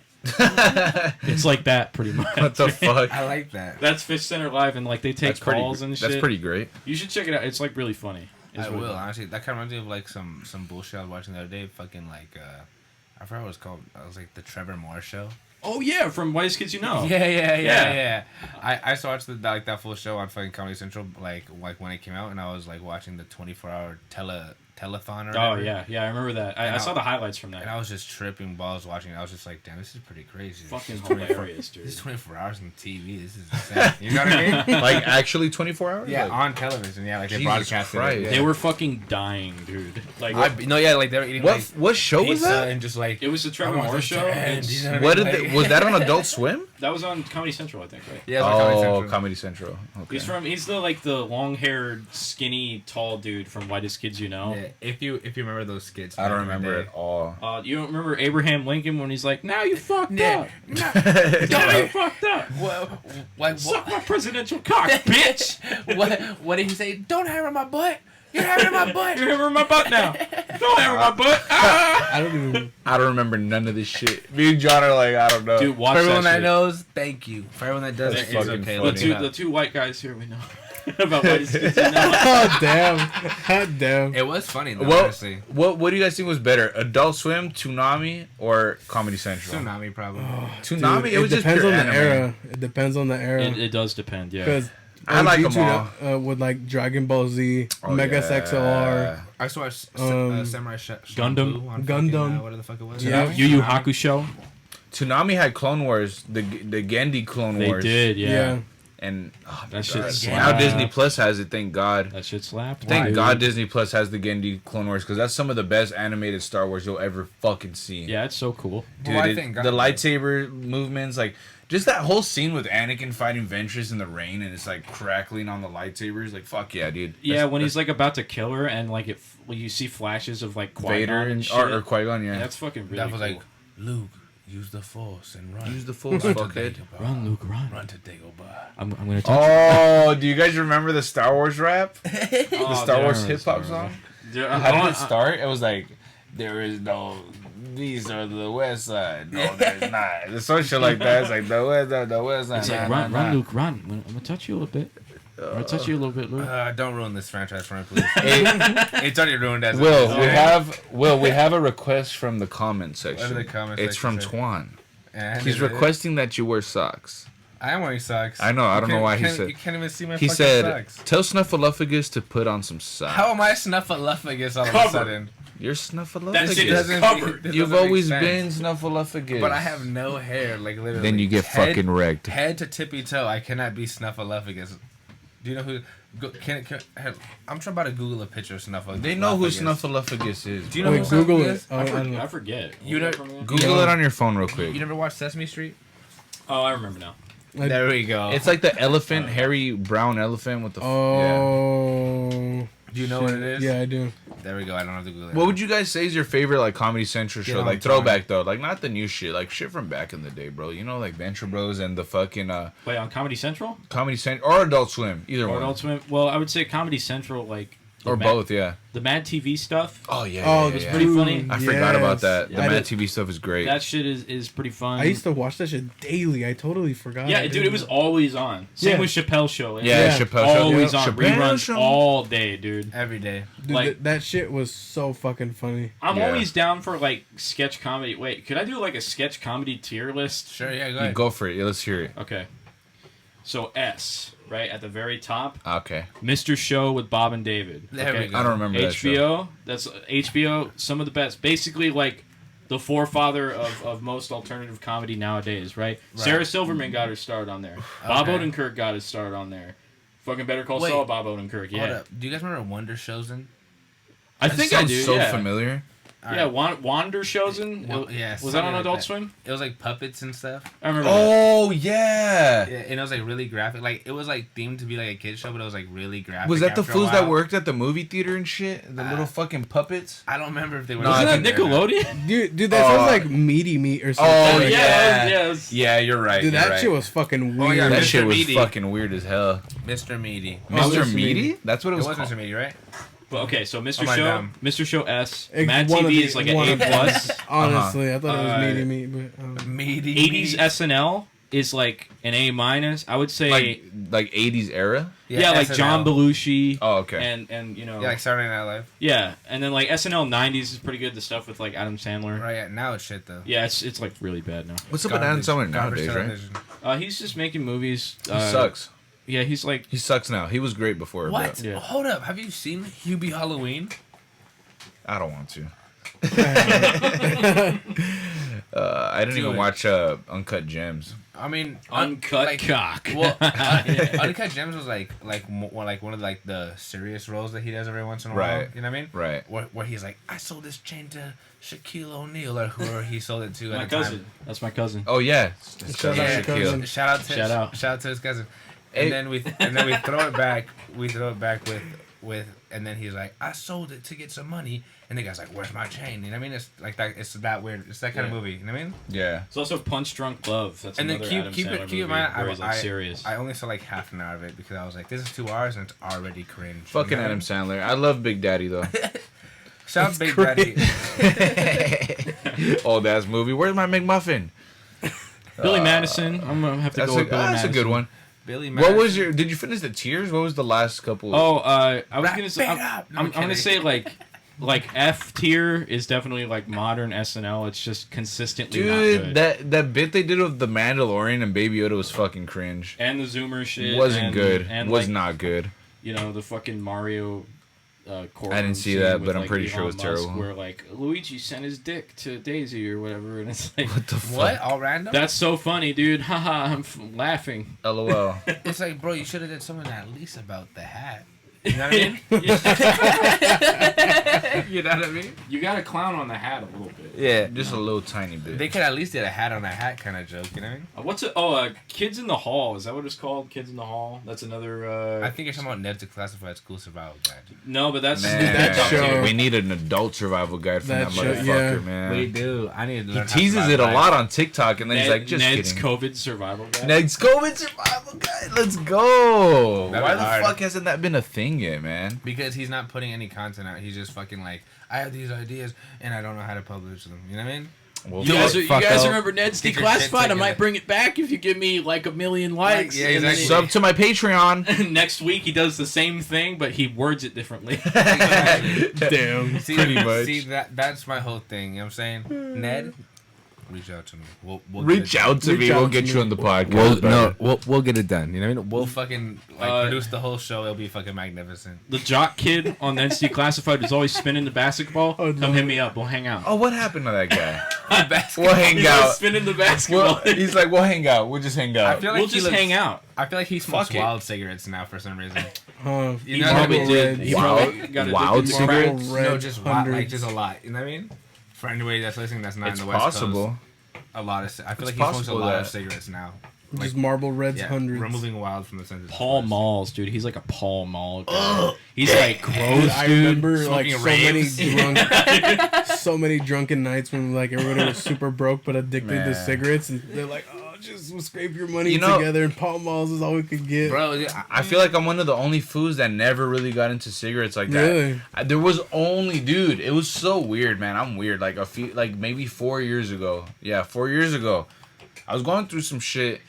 It's like that pretty much.
What the fuck?
I like that.
That's Fish Center Live, and like they take
That's pretty.
calls and shit.
That's pretty great.
You should check it out. It's like really funny. It's
I
really
will
funny.
honestly. That kind of reminds me of like some bullshit I was watching the other day. Fucking like I forgot what it was called. I was like the Trevor Moore show.
Oh yeah, from Whitest Kids You Know.
Yeah. I used to watch that full show on fucking Comedy Central like when it came out, and I was like watching the 24-hour telethon or
Oh
whatever.
yeah, I remember that. I saw the highlights from
And
that.
I was just tripping balls watching it. I was just like, damn, this is pretty crazy.
Fucking
This is 24
hilarious, dude.
This is 24 hours on TV. This is insane. You know what I mean?
Like actually 24 hours?
Yeah,
Like,
on television. Yeah, like they
Jesus
broadcasted
Christ.
it. Yeah.
They were fucking dying, dude. Like
like they were eating
what
like
what show was
pizza
that?
and just like
it was the Trevor
I want
Moore
this to
show.
end,
and
you know
What
I
did
mean?
they, was that on Adult Swim?
that was on Comedy Central, I think, right?
Yeah, it was on Comedy
Oh,
Central.
Comedy Central. Okay.
He's the long-haired, skinny, tall dude from Whitest Kids You Know.
Yeah, if you remember those skits.
I don't
back in the
remember
day.
at all.
You don't remember Abraham Lincoln when he's like, "Now you fucked
Yeah.
up. Now you fucked up.
Well, like
Suck my presidential cock, bitch.
what did he say? Don't hammer my butt. You're hammering my butt.
You're hammering my butt now. Don't hammer my butt. Ah!
I don't even.
I don't remember none of this shit. Me and John are like, I don't know.
Dude, watch
For everyone
that
that
shit.
knows, thank you. For everyone that doesn't,
That's
it's
fucking
okay.
funny.
Look it up.
The two white guys here we know about Whitest Kids You Know.
Oh damn! God damn!
It was funny though,
Well,
honestly.
what do you guys think was better, Adult Swim, Toonami, or Comedy Central?
Tsunami probably.
Toonami,
Dude,
it was just
depends
pure
on
anime.
the era. It depends on the era.
It does depend, yeah.
Because
I like 'em all.
With like Dragon Ball Z,
Oh,
Mega
yeah.
XLR.
I used to watch Samurai
Gundam.
on
Gundam.
fucking, whatever the fuck it was.
Yeah.
Yu Yu Hakusho.
Toonami had Clone Wars, the Gandhi Clone
They
Wars.
did, yeah.
And oh,
That
God.
shit
Now
slapped.
Disney Plus has it, thank God.
That shit slapped.
Thank
dude.
God Disney Plus has the Gandhi Clone Wars, because that's some of the best animated Star Wars you'll ever fucking see.
Yeah, it's so cool.
Dude,
Well, I think
the
God-
lightsaber movements, like, just that whole scene with Anakin fighting Ventress in the rain, and it's like crackling on the lightsabers. Like, fuck yeah, dude.
Yeah,
That's-
when he's like about to kill her, and like when you see flashes of like Qui-Gon
Vader
and
and
shit.
or Qui-Gon, yeah.
That's fucking really
That was
cool.
like, Luke, use the force and run.
Use the Force,
Run to
fuckhead.
Dagobah.
Run, Luke, run.
Run to Dagobah.
I'm gonna touch
Oh, do you guys remember the Star Wars rap? The
Oh,
Star Wars
there
hip
is,
hop
there
song?
is. Dude,
How did it start? It was like, there is no, these are the west side. No, there's not. It's some shit like that. It's like the west side.
It's like, run, Luke, run. I'm gonna touch you a little bit. I'm gonna touch you a little bit, Luke.
Don't ruin this franchise for me, please. It's already ruined as
Will,
it is.
we have a request from the comment section.
What are the comment
It's from
section say?
Twan.
And
He's
is it-
requesting that you wear socks.
I am wearing socks.
I know, I don't know why he
can't-
said-
You can't even see my
He
fucking
said,
socks.
tell Snuffleupagus to put on some socks.
How am I Snuffleupagus all of a
Cover.
sudden?
You're snuffleupagus.
That shit
doesn't
is
make-
covered.
it
You've
doesn't make
always
sense.
been snuffleupagus.
But I have no hair, like literally.
Then you get fucking wrecked.
Head to tippy toe, I cannot be snuffleupagus. Do you know who? I'm trying to Google a picture of snuffleupagus.
They know who snuffleupagus is.
Do you know
Wait,
who
Google
Snuffleupagus
it.
is?
Oh, I don't know.
I forget.
You know-
Google it on your phone real quick.
You never watched Sesame Street?
Oh, I remember now.
There we go.
It's like the elephant, hairy brown elephant with the. Yeah.
Oh.
Do you know what it is?
Yeah, I do.
There we go. I don't have to Google it.
What would you guys say is your favorite like Comedy Central
Get
show?
on
Like
time.
throwback though, like not the new shit, like shit from back in the day, bro. You know, like Venture Bros and the fucking
Wait, on Comedy Central
Comedy Central or Adult Swim, either
or
one,
Adult Swim? Well, I would say Comedy Central, like the
or
Mad-
both. Yeah.
The Mad TV stuff.
Oh yeah.
Oh,
yeah,
it's
yeah.
pretty funny.
dude,
I forgot about
yes.
that. The
Yeah.
Mad TV stuff is great.
That shit is pretty fun.
I used to watch that shit daily. I totally forgot.
Yeah,
I
dude, it
didn't
was
know.
always on. Same
Yeah.
with Chappelle Show. It's
yeah,
Yeah.
Chappelle Show.
always
Yeah.
on.
Chappelle
Reruns
Show.
all day, dude.
Every day.
Dude,
like-
that shit was so fucking funny.
I'm
Yeah.
always down for like sketch comedy. Wait, could I do like a sketch comedy tier list?
Sure, yeah, go
You
ahead.
go for it. Yeah, let's hear it.
Okay. So S, right at the very top,
Okay.
Mr. Show with Bob and David.
There
okay?
we go.
I don't remember that show.
HBO. That's HBO. Some of the best. Basically, like the forefather of most alternative comedy nowadays, right? Sarah Silverman got her start on there. Bob
Okay.
Odenkirk got his start on there. Fucking Better Call
Wait.
Saul, Bob Odenkirk. Yeah,
Hold up. Do you guys remember Wonder Chosen?
I
That
think I
sounds
do.
So
yeah,
familiar.
yeah. Wander Chosen.
Yeah,
Was that on
something like
Adult
that.
Swim?
It was like puppets and stuff.
I remember. that.
Oh yeah.
Yeah, and it was like really graphic. Like it was like themed to be like a kid show, but it was like really graphic.
Was that the
after a
fools that
while.
worked at the movie theater and shit? The little fucking puppets.
I don't remember if they were.
No,
Wasn't
I
that
think
Nickelodeon?
Dude, that sounds like Meaty Meat or something.
Oh,
like
yeah.
it was-
Yeah, you're right.
Dude,
you're
that
right.
shit was fucking
Oh,
weird.
yeah,
That
Mr.
shit was
Meaty.
fucking weird as hell.
Mr. Meaty.
Oh,
Mr.
Mr.
Meaty?
Meaty?
That's what it
It
was
was
called.
Mr. Meaty, right?
But okay, so Mr.
Oh, my
Show,
damn.
Mr. Show S,
It's
Mad
one of
TV
the-
is like an
one
A
of-
plus.
Honestly, I thought it was Meaty
Uh,
Meat, but
Meaty.
80s SNL is like an A minus. I would say,
Like 80s era.
yeah, like
SNL.
John Belushi.
Oh, okay.
And you know,
Yeah, like Saturday Night Live.
yeah, and then like SNL 90s is pretty good. The stuff with like Adam Sandler.
Right. Yeah, now it's shit though.
Yeah, it's like really bad now.
What's up with Adam Sandler
Garbage
nowadays, right?
television.
He's just making movies.
He sucks.
Yeah, he's like
He sucks now. He was great before.
What?
But
Yeah.
Hold up. Have you seen Hubie Halloween?
I don't want to. I didn't
Do
even
it.
watch Uncut Gems.
I mean,
uncut
like,
cock.
Well, Uncut Gems was like one of like the serious roles that he does every once in a while.
Right.
You know what I mean?
Right.
Where he's like, I sold this chain to Shaquille O'Neal or whoever he sold it to
my
at the
cousin.
time.
That's my cousin.
Oh yeah.
Shout out
Yeah,
to cousin.
Shout out to
Shout out.
his cousin.
Hey.
And then we throw it back. We throw it back with and then he's like, I sold it to get some money. And the guy's like, where's my chain? You know what I mean? It's like that. It's that weird. It's that kind of
Yeah.
movie. You know what I mean?
Yeah.
It's also Punch Drunk Love. That's
And then
another
keep
Adam
keep
Sandler
it keep in
movie
mind,
where he's like serious.
I only saw like half an hour of it because I was like, this is 2 hours and it's already cringe.
Fucking
You know what I
Adam
mean?
Sandler. I love Big Daddy though.
Shout out Big Daddy.
Old ass movie. Where's my McMuffin?
Billy Madison. I'm gonna have to
That's
go with Billy
that's
Madison.
a good one.
Billy
What was
Madison.
your? Did you finish the Tears? What was the last couple?
Oh, I was
Wrap
gonna say.
it
I'm,
up. No,
I'm
I'm
gonna
kidding.
say like F tier is definitely like modern SNL. It's just consistently not
dude,
good.
that bit they did of the Mandalorian and Baby Yoda was fucking cringe.
And the Zoomer shit
Wasn't
and,
good.
And
Was
like,
not good.
You know the fucking Mario.
I didn't see that, but I'm pretty sure it was terrible.
Where like Luigi sent his dick to Daisy or whatever, and it's like,
What the fuck?
What? All random?
that's so funny, dude. Haha, I'm laughing.
LOL.
It's like, bro, you should have did something at least about the hat. You know what I mean? You know what I mean?
You got to clown on the hat a little bit.
Yeah, just a little tiny bit.
They could at least did a hat on a hat kind of joke. You know what I mean?
What's it? Oh, Kids in the Hall. Is that what it's called? Kids in the Hall. That's another.
I think you're talking about Ned's Classified School Survival Guide.
No, but that's
Man,
that show-
we need an adult survival guide from that,
That show,
motherfucker,
yeah.
man.
We do. I need to
He
learn. how to
teases
survive
it a
life.
lot on TikTok, and then he's like, just
Ned's
kidding.
COVID survival guide.
Ned's COVID survival guide. Let's go.
That'd
Why
be
the
hard.
fuck hasn't that been a thing yet, man?
Because he's not putting any content out. He's just fucking like, I have these ideas and I don't know how to publish them. You know what I mean?
Well,
You guys,
fuck out.
remember Ned's
Get your shit
Declassified? I
together.
might bring it back if you give me like 1 million likes.
yeah,
And then
exactly.
Sub to my Patreon.
he- next week he does the same thing, but he words it differently.
Damn.
See,
Pretty much.
See, that's my whole thing. You know what I'm saying? Ned, reach out to me. We'll
Reach
get it
out to
Reach
me.
out
We'll
to
get
me.
you on the podcast.
done.
brother.
we'll get it done. You know what I mean? We'll fucking produce the whole show. It'll be fucking magnificent.
The jock kid on the NC Classified was always spinning the basketball.
Oh,
Come
no.
hit me up. We'll hang out.
Oh, what happened to that guy?
Basketball.
We'll hang
He's always
out.
spinning the basketball.
He's like, we'll hang out. We'll just hang
I
out.
feel like
We'll
he
just
looks-
hang out.
I feel like he smokes
Fuck it.
wild cigarettes now for some reason.
Huh.
You
He
know
probably
what I mean?
did. He
Wild-
probably got
wild
addicted to
cigarettes?
crack.
Red
No, just wild, like
hundreds.
just a lot. You know what I mean? For anybody that's listening, that's not
It's
in the West
possible.
Coast. A lot of. I feel
It's
like he smokes a
possible
lot of
that-
cigarettes now.
Just Marble Reds
Yeah,
hundreds.
removing wild from the sentence.
Paul Malls, dude. He's like a Paul Mall guy. He's like
Dude,
gross,
I
dude.
remember like
smoking
so many
raves.
drunk, so many drunken nights when like everybody was super broke but addicted to
Man.
cigarettes, and they're like, "Oh, just we'll scrape your money
You know-
together." And Pall Malls is all we could get.
Bro,
I feel like I'm one of the only foods that never really got into cigarettes like that.
Really?
There was only, dude. It was so weird, man. I'm weird. Like maybe 4 years ago. Yeah, 4 years ago, I was going through some shit,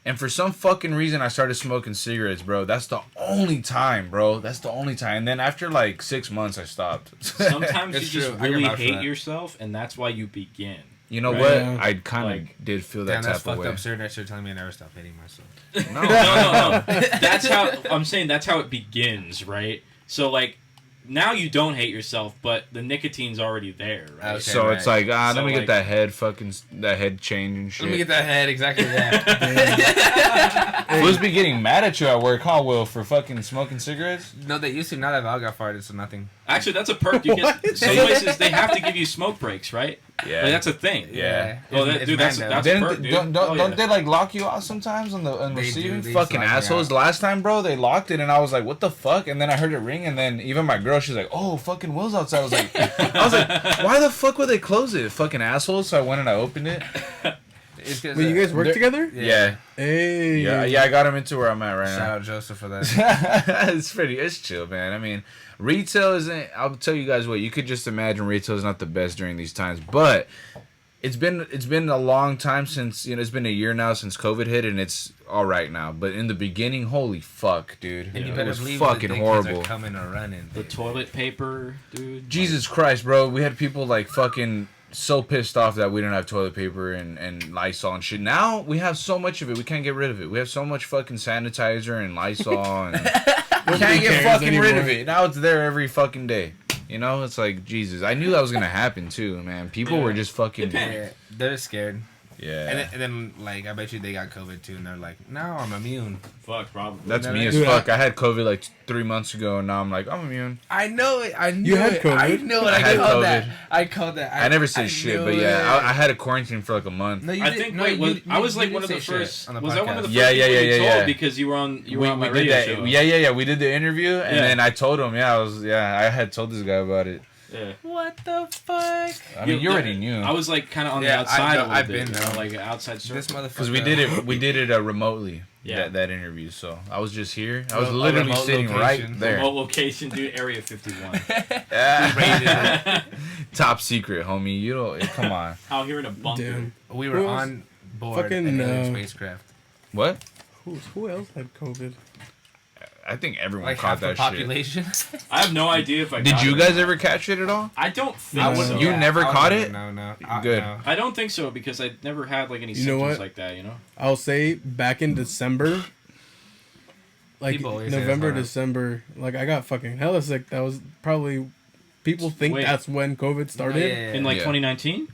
and for some fucking reason, I started smoking cigarettes, bro. That's the only time, bro. That's the only time. And then after like 6 months, I stopped.
Sometimes you
It's
just
true. I can
really
vouch for
hate
that.
yourself, and that's why you begin.
You know
Right.
what?
Yeah.
I kind of
Like,
did feel
damn,
that
that's
type
fucked
of way.
up, sir. Next, you're telling me I never stop hating myself.
No,
No. That's how I'm saying. That's how it begins, right? So like, now you don't hate yourself, but the nicotine's already there, right?
Okay.
So it's like, let
So,
me
like-
get that head that head change and shit.
Let me get that head exactly that.
Fools be getting mad at you at work, huh, Will, for fucking smoking cigarettes?
No, they used to. Now that all got fired, it's nothing.
Actually, that's a perk. You
What?
get some places they have to give you smoke breaks, right?
Yeah.
Like, that's a thing.
Yeah.
Oh, that,
It's
dude, that's
Mando.
a perk, dude.
Don't
Oh, yeah.
they like lock you out sometimes on the
They
receiving?
do, they
Fucking
lock me
assholes.
out.
Last time, bro, they locked it, and I was like, "What the fuck?" And then I heard it ring, and then even my girl, she's like, "Oh, fucking Will's outside." I was like, "Why the fuck would they close it? Fucking assholes!" So I went and I opened it.
It's 'cause,
Wait, you guys work
they're-
together?
Yeah,
Hey.
yeah, I got him into where I'm at right
Shout
now.
out Joseph for that.
It's chill, man. I mean, retail isn't. I'll tell you guys what. You could just imagine retail is not the best during these times, but it's been a long time since it's been a year now since COVID hit, and it's all right now. But in the beginning, holy fuck, dude,
And you
it
better
was
believe
fucking
the kids
horrible.
are coming or running.
The toilet paper, dude.
Jesus Christ, bro. We had people like fucking so pissed off that we didn't have toilet paper and Lysol and shit. Now we have so much of it, we can't get rid of it. We have so much fucking sanitizer and Lysol and we can't get
cares
fucking rid of
anymore.
it. Now it's there every fucking day. You know, it's like, Jesus. I knew that was gonna happen too, man. People were just fucking
Yeah, they're scared.
yeah.
And then, like, I bet you they got COVID too, and they're like, "No, I'm immune."
Fuck, probably.
That's
No,
me as
dude,
fuck. I had COVID like 3 months ago, and now I'm like, I'm immune.
I know it. I knew
You had
it.
COVID?
I knew it.
I had
called
COVID.
that. I called that.
I never said shit,
knew
but
it.
yeah, I had a quarantine for like a month.
No, you
I
did-
think.
no,
Wait,
you-
I was
you
like
did
one of the
say shit
first.
on the
Was I one of the
podcast.
first
Yeah,
people you
yeah.
told because you were on my
did
radio
that.
show?
Yeah. We did the interview, and
Yeah.
then I told him, I had told this guy about it.
Yeah.
What the fuck?
I mean, you already knew.
I was like kind of on the
Yeah,
outside a little
I've
bit,
been
you know,
there.
like outside circle.
This motherfucker.
Because we did it remotely.
Yeah.
That interview. So I was just here. I was
A
literally
remote
sitting
location.
right there.
Remote location, dude. Area 51.
Top secret, homie. You don't. Come on.
Out here in a bunker.
Damn.
We were
Who else?
on board
Fucking,
an alien
uh,
spacecraft.
What?
Who else had COVID?
I think everyone
Like
caught
half the
that shit.
population.
I have no idea if I
Did
got
you
it.
guys ever catch it at all?
I don't think
I
so.
wouldn't-
You never
I
caught
wouldn't-
it?
No.
Good.
No.
I don't think so because I never had like any
You know
symptoms
what?
like that, you know?
I'll say back in December, like
People always say
November,
that's
December, like I got fucking hella sick. That was probably people think
Wait.
that's when COVID started.
In like
Yeah.
2019?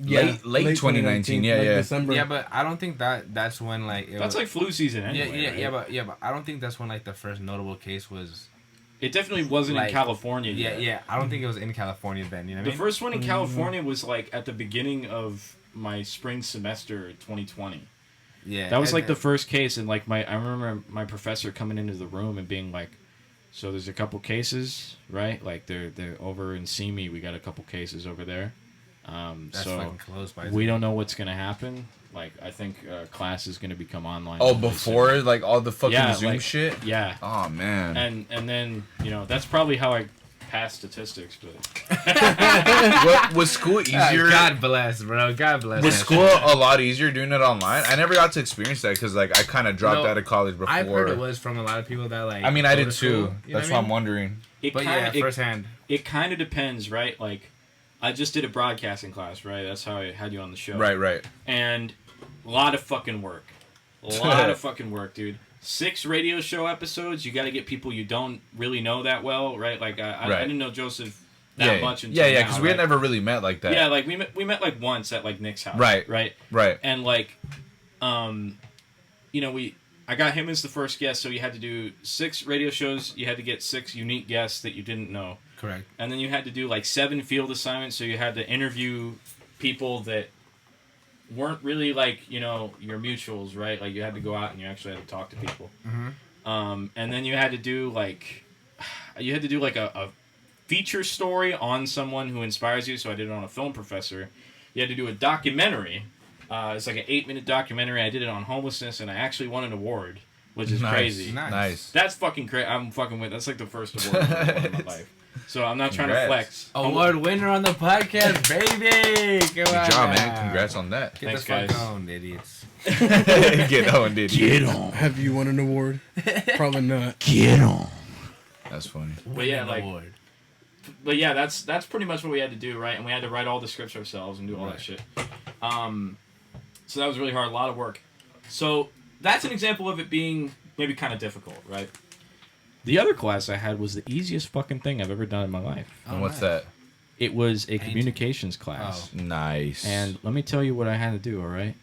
Late 2019, yeah,
like
yeah.
December.
Yeah, but I don't think that's when like it
That's
was,
like flu season anyway. right?
but I don't think that's when like the first notable case was.
It definitely wasn't in
Like,
California
Yeah,
yet.
I don't think it was in California then. You know what I
The
mean?
first one in California was like at the beginning of my spring semester 2020.
Yeah,
That was
and
like the
then-
first case, and like I remember my professor coming into the room and being like, "So there's a couple cases, right? Like they're over in Simi. We got a couple cases over there.
That's
So
fucking close by.
we don't know what's gonna happen. Like I think class is gonna become online.
Oh,
really
before like all the fucking
Yeah,
Zoom
like-
shit.
soon. Yeah,
Oh man.
and then that's probably how I passed statistics, but
Was school easier?
God bless, bro. God bless.
Was
that
school
shit.
a lot easier doing it online? I never got to experience that because like I kind of dropped
No,
out of college before.
I've heard it was from a lot of people that like.
I mean, I
go
did
to school,
too.
you know
That's
what
why
I
I'm
mean?
wondering.
it
But
kind
yeah,
of
firsthand.
it kind of depends, right? Like I just did a broadcasting class, right? That's how I had you on the show.
Right.
And a lot of fucking work. A lot of fucking work, dude. 6 radio show episodes. You got to get people you don't really know that well, right? Like I didn't know Joseph that much until now,
because we had never really met like that.
Yeah, like we met like once at like Nick's house.
Right.
And like, you know, I got him as the first guest, so you had to do 6 radio shows. You had to get 6 unique guests that you didn't know.
Correct.
And then you had to do like 7 field assignments, so you had to interview people that weren't really like, you know, your mutuals, right? Like you had to go out and you actually had to talk to people.
Mm-hmm.
And then you had to do like a feature story on someone who inspires you. So I did it on a film professor. You had to do a documentary. It's like an 8-minute documentary. I did it on homelessness, and I actually won an award, which is crazy.
Nice.
That's fucking crazy. I'm fucking with. That's like the first award I've won in my life. So I'm not trying to flex.
Award winner on the podcast, baby.
Good job, man. Congrats on that.
Get
Thanks,
the fuck
guys.
on, idiots.
Get on, dude.
Get on.
Have you won an award? Probably not.
Get on.
That's funny.
But yeah, like,
award.
but yeah, that's pretty much what we had to do, right? And we had to write all the scripts ourselves and do all that shit. So that was really hard, a lot of work. So that's an example of it being maybe kind of difficult, right? The other class I had was the easiest fucking thing I've ever done in my life.
And what's that?
It was a communications class.
Oh.
Nice.
And let me tell you what I had to do, all right?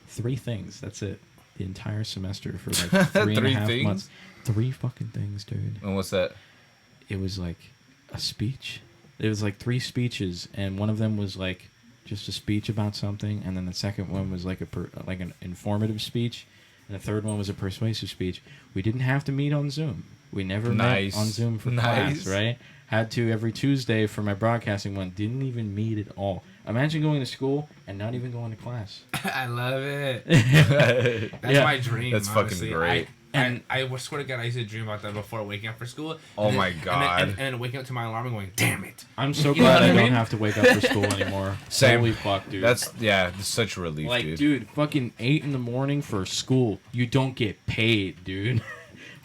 3 things. That's it. The entire semester for like 3.5 months. 3 fucking things, dude.
And what's that?
It was like a speech. It was like 3 speeches, and one of them was like just a speech about something, and then the second one was like an informative speech, and the third one was a persuasive speech. We didn't have to meet on Zoom. We never met on Zoom for class, right? Had to every Tuesday for my broadcasting one. Didn't even meet at all. Imagine going to school and not even going to class.
I love it. That's my dream.
That's
honestly.
fucking great.
And I swear to God, I used to dream about that before waking up for school.
Oh
And
my
then-
God.
And then waking up to my alarm and going, damn it.
I'm so
You know
glad
what
I
I
don't
mean?
have to wake up for school anymore.
Same.
Holy fuck, dude.
That's such a relief,
like,
dude.
dude, fucking 8 in the morning for school. You don't get paid, dude.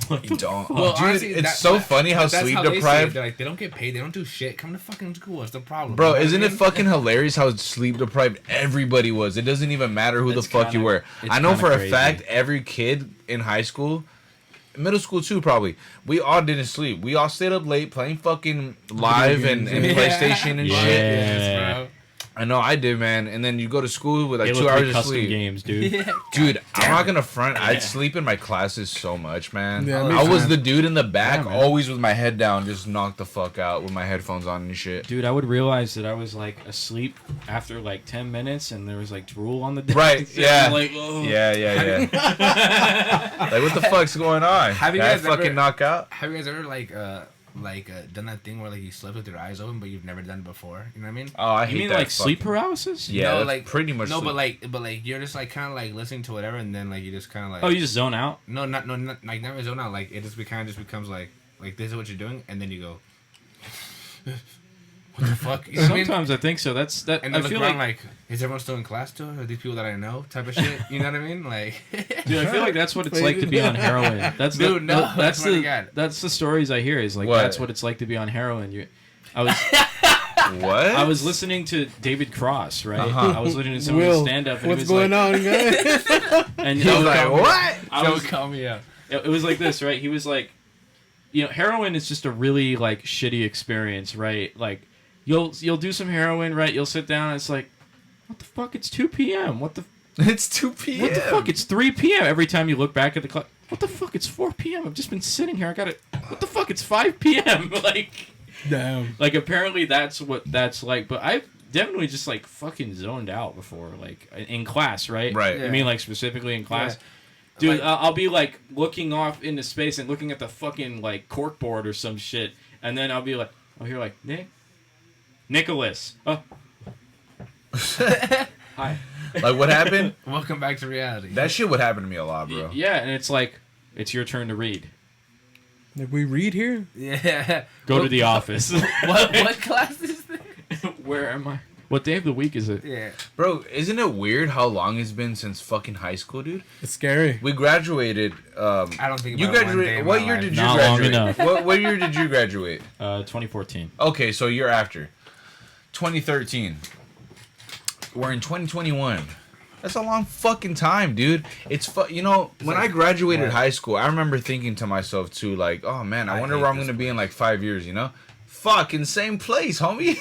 What
You
the
don't.
fuck?
Well,
Dude,
honestly,
it's so funny how
that's
sleep
how they say it.
deprived.
They're like, they don't get paid. They don't do shit. Come to fucking school. What's the problem?
Bro,
You know what
isn't
I
it
mean?
fucking hilarious how sleep deprived everybody was? It doesn't even matter who
It's
the fuck you
kinda-
were.
it's
I know
kinda
for
crazy.
a fact every kid in high school, middle school too probably, we all didn't sleep. We all stayed up late playing fucking live and
Yeah.
PlayStation and
Yeah.
shit.
Yes, bro.
I know I did, man. And then you go to school with like
Halo
2
3
hours of
custom
sleep.
games, dude.
Dude, I'm not gonna front. I'd sleep in my classes so much, man.
Yeah, me
I was
too.
the dude in the back,
Yeah, man.
always with my head down, just knocked the fuck out with my headphones on and shit.
Dude, I would realize that I was like asleep after like 10 minutes and there was like drool on the desk.
Right,
And
yeah.
I'm like, oh.
Yeah. Like, what the fuck's going on?
Have you
Did I
guys ever-
fucking knock out?
Have you guys ever done that thing where like you slept with your eyes open but you've never done it before? You know what I mean?
Oh, I
You
hate
mean
that
like sleep
fucking-
paralysis?
Yeah,
No,
that's
like
pretty much.
No,
sleep.
but like you're just like kind of like listening to whatever, and then like you just kind of like
Oh, you just zone out?
no, not like never zone out. Like it just kind of just becomes like this is what you're doing, and then you go, what the fuck? You know what I mean?
Sometimes I think so. That's that.
And
I
then look
feel
around
like,
like, is everyone still in class still? Are these people that I know? Type of shit. You know what I mean? Like,
dude, I feel like that's what it's like to be on heroin. That's
Dude,
the,
no, I
that's
swear to
the
God.
that's the stories I hear. Is like
What?
that's what it's like to be on heroin. I was
What?
I was listening to David Cross, right?
Uh-huh.
I was listening to some of his
Will,
stand up, and
what's
it was
going
like,
on, guys?
and
He was like, what?
I was,
call me up.
it was like this, right? He was like, you know, heroin is just a really like shitty experience, right? Like, you'll do some heroin, right? You'll sit down, and it's like, what the fuck? It's 2 p.m. What the
It's 2 p.m.
what the fuck? It's 3 p.m. Every time you look back at the clock, what the fuck? It's 4 p.m. I've just been sitting here. I got it. What the fuck? It's 5 p.m.
Damn.
Like apparently that's what that's like. But I've definitely just like fucking zoned out before, like in class, right?
Right.
I mean, like specifically in class.
Yeah.
Dude,
Like-
I'll be like looking off into space and looking at the fucking like corkboard or some shit, and then I'll be like, I'll hear like Nicholas. Oh. Hi.
Like, what happened?
Welcome back to reality.
That shit would happen to me a lot, bro.
Yeah, and it's like, it's your turn to read.
Like, we read here?
Yeah.
Go to the office.
What class is this?
Where am I? What day of the week is it?
Yeah.
Bro, isn't it weird how long it's been since fucking high school, dude?
It's scary.
We graduated.
I don't think
You
about it one day
graduated.
in
What
my
year
life.
did you
Not long
graduate?
enough.
What year did you graduate?
2014.
Okay, so year after. 2013. We're in 2021. That's a long fucking time, dude. You know, when I graduated high school, I remember thinking to myself too, like, oh man, I wonder where I'm gonna be in like 5 years. You know, fucking same place, homie.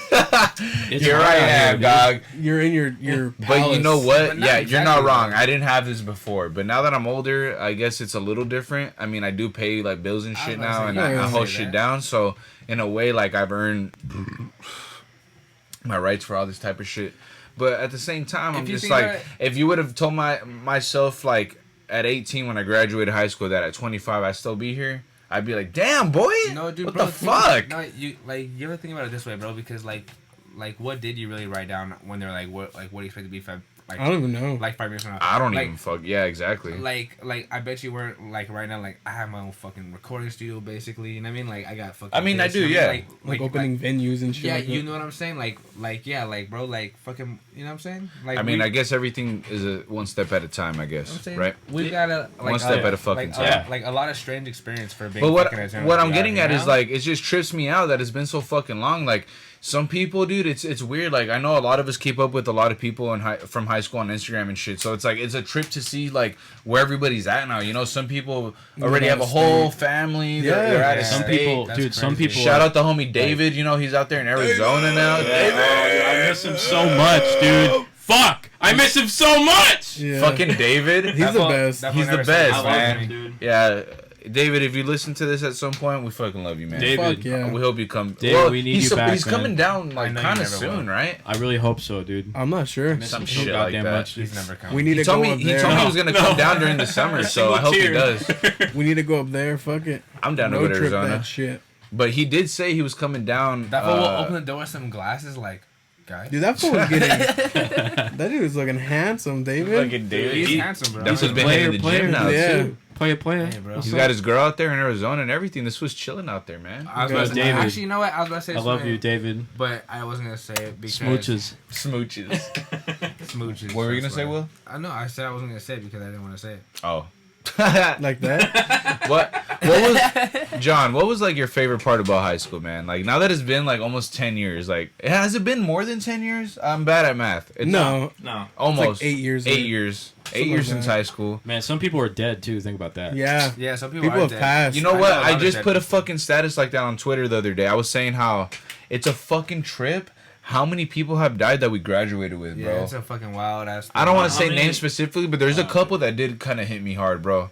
Here I am, dog.
You're in your
But
palace.
you know what?
But
Yeah,
not
you're not
exactly,
wrong.
though.
I didn't have this before, but now that I'm older, I guess it's a little different. I mean, I do pay like bills and
I was
shit
about to
now,
say,
and
yeah,
I
I was
hold
say
shit
that.
down. So in a way, like I've earned my rights for all this type of shit. But at the same time, I'm
If you
just
think
like,
about it-
if you would have told myself like at 18 when I graduated high school that at 25 I'd still be here, I'd be like, damn boy,
No, dude,
what
bro,
the fuck?
No, you ever think about it this way, bro? Because like what did you really write down when they're like what do you expect to be
I don't even know.
like 5 years from now?
I don't
like,
even fuck. Yeah, exactly.
Like I bet you weren't like right now. Like I have my own fucking recording studio, basically. You know what I mean? Like I got fucking.
I mean, I
this,
do,
you know what I
yeah.
mean?
Like opening venues and shit.
Yeah,
like
you
that.
know what I'm saying? Like yeah, like bro, like fucking. You know what I'm saying? Like
I mean,
we-
I guess everything is a one step at a time. I
you know what
guess,
I'm saying?
right?
We got a like,
One step at a fucking time.
like a lot of strange experience for being.
But what
fucking as young
what
as
I'm
we
getting
are,
at
you
is
know?
like it just trips me out that it's been so fucking long. Like some people, dude, it's weird. Like I know a lot of us keep up with a lot of people from high school on Instagram and shit. So it's like it's a trip to see like where everybody's at now. You know, some people already have a whole family. They're out of
Yeah.
Some
state.
people,
That's
dude. Some
crazy.
people.
Shout out to homie David. You know, he's out there in Arizona now.
Yeah,
David!
oh, dude, I miss him so much, dude. Fuck, I miss him so much.
Yeah.
Fucking David.
He's
That
the
fool-
best.
that fool
He's the
never said
best,
I
it.
love
man.
him, dude.
Yeah, David, if you listen to this at some point, we fucking love you, man.
David,
Fuck yeah.
We hope you come.
David, we need
he's
you back,
He's coming
man.
down like
I know you
kind of
never
soon,
will.
right?
I really hope so, dude.
I'm not sure.
Miss
Some
him so
shit like
goddamn
that.
much, dude.
He's never coming.
We need
He
to go
told me
up
he
there.
told me he was gonna
No.
come down during the summer, so I hope he
Single
does.
We need to go up there. Fuck it.
I'm down to
Road
go to
trip
Arizona,
that shit.
but he did say he was coming down.
That fool will open the door with some glasses, like, guy.
Dude, that fool was getting. That dude was looking handsome, David.
fucking David.
He's
He,
handsome, bro.
that's what's been
Player,
hitting the
player.
gym now
Yeah.
too.
Player.
Hey, bro.
What's
He's
up?
got his girl out there in Arizona and everything. This was chilling out there, man.
I was
Yo,
about to say,
David.
actually, you know what? I was about to say
I love
something,
you, David.
but I wasn't gonna say it because
Smooches.
Smooches.
Smooches.
What were you gonna
that's
say,
why.
Will?
I know. I said I wasn't gonna say it because I didn't want to say it.
Oh.
Like that.
What was John? What was like your favorite part about high school, man? Like now that it's been like almost 10 years. Like has it been more than 10 years? I'm bad at math. It's
No.
No.
almost
8 years.
8 years. 8
Something
years
like
since
that.
high school.
Man, some people are dead too. Think about that.
Yeah.
Yeah, some people,
People
are
have
dead.
passed.
You know
I
what?
know a lot
I
of
just
dead
put a
people.
fucking status like that on Twitter the other day. I was saying how it's a fucking trip. How many people have died that we graduated with,
Yeah,
bro?
it's a fucking wild ass.
I don't want to
How
say
many-
names specifically, but there's a couple that did kind of hit me hard, bro.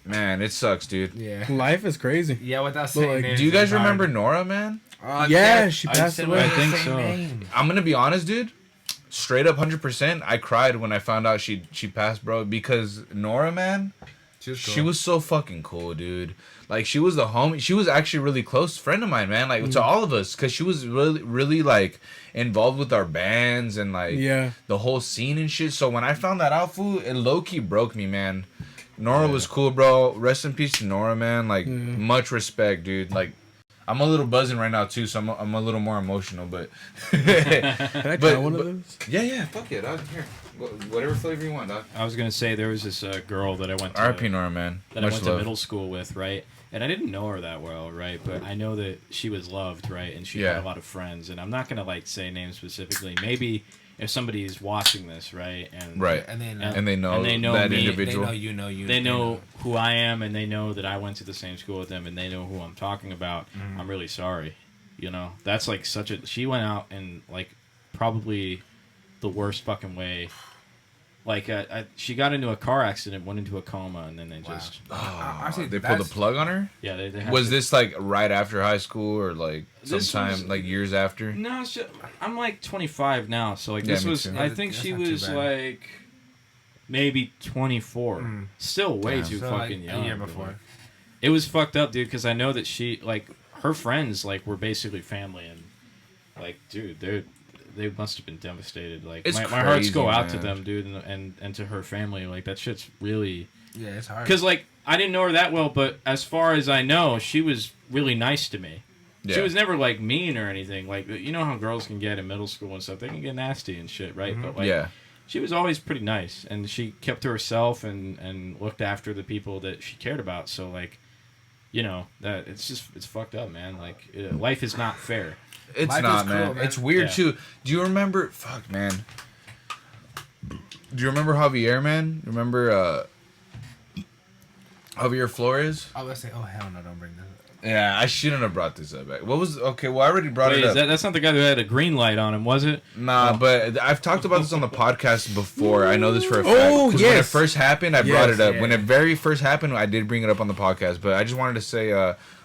Man, it sucks, dude.
Yeah.
Life is crazy.
Yeah, without saying
like,
names,
Do you guys
it's hard.
remember Nora, man?
Oh,
Yeah, she
I
passed
said
away.
what
I think
same
so.
name.
I'm gonna be honest, dude. Straight up, 100%. I cried when I found out she passed, bro. Because Nora, man, she was so fucking cool, dude. Like she was the homie. She was actually a really close friend of mine, man. Like to all of us, cause she was really like involved with our bands and like
Yeah.
the whole scene and shit. So when I found that out, fool, it low key broke me, man. Nora was cool, bro. Rest in peace to Nora, man. Like much respect, dude. Like I'm a little buzzing right now too, so I'm a little more emotional, but
Can I try one of those?
yeah, fuck it, dog. Here, whatever flavor you want, dog.
I was gonna say there was this girl that I went to.
R.I.P. Nora, man.
That I
Much
went
love.
to middle school with, right? And I didn't know her that well, right? But I know that she was loved, right? And she
Yeah.
had a lot of friends. And I'm not gonna like say names specifically. Maybe if somebody's watching this, right? And
Right.
And then
And they know,
And they know
that
me.
individual.
they know who I am, and they know that I went to the same school with them, and they know who I'm talking about. I'm really sorry. You know, that's like such a. She went out in like probably the worst fucking way. Like she got into a car accident, went into a coma, and then they just
Honestly,
They pulled the plug on her.
yeah they had
Was
to-
this like right after high school or like
This
sometime
was-
like years after?
No, it's just, I'm like 25 now, so like
Yeah,
this
me
was.
too.
I
Yeah,
think
that's
she
not too
was
bad.
like maybe 24.
Mm.
Still way
Damn.
too
So, like,
fucking
a
young.
year
but,
before.
like, it was fucked up, dude. Because I know that she like her friends like were basically family, and like dude, they must have been devastated. Like
It's
my hearts
crazy,
go out to
man.
them, dude, and to her family. Like that shit's really.
Yeah, it's hard.
Because like I didn't know her that well, but as far as I know, she was really nice to me.
Yeah.
She was never like mean or anything. Like you know how girls can get in middle school and stuff. They can get nasty and shit, right? But like,
Yeah.
she was always pretty nice, and she kept to herself and looked after the people that she cared about. So like, you know that it's fucked up, man. Like life is not fair.
It's
Life
not,
is cruel,
man.
man.
It's weird
Yeah.
too. Do you remember? Fuck, man. Do you remember Javier, man? Remember Javier Flores?
I was say, oh hell no, don't bring this up.
Yeah, I shouldn't have brought this up. What was okay? Well, I already brought
Wait,
it up.
that's not the guy who had a green light on him, was it?
Nah, but I've talked about this on the podcast before. I know this for a fact.
Oh,
'Cause when it
yes.
first happened, I brought it up.
yeah.
When it very first happened, I did bring it up on the podcast. But I just wanted to say,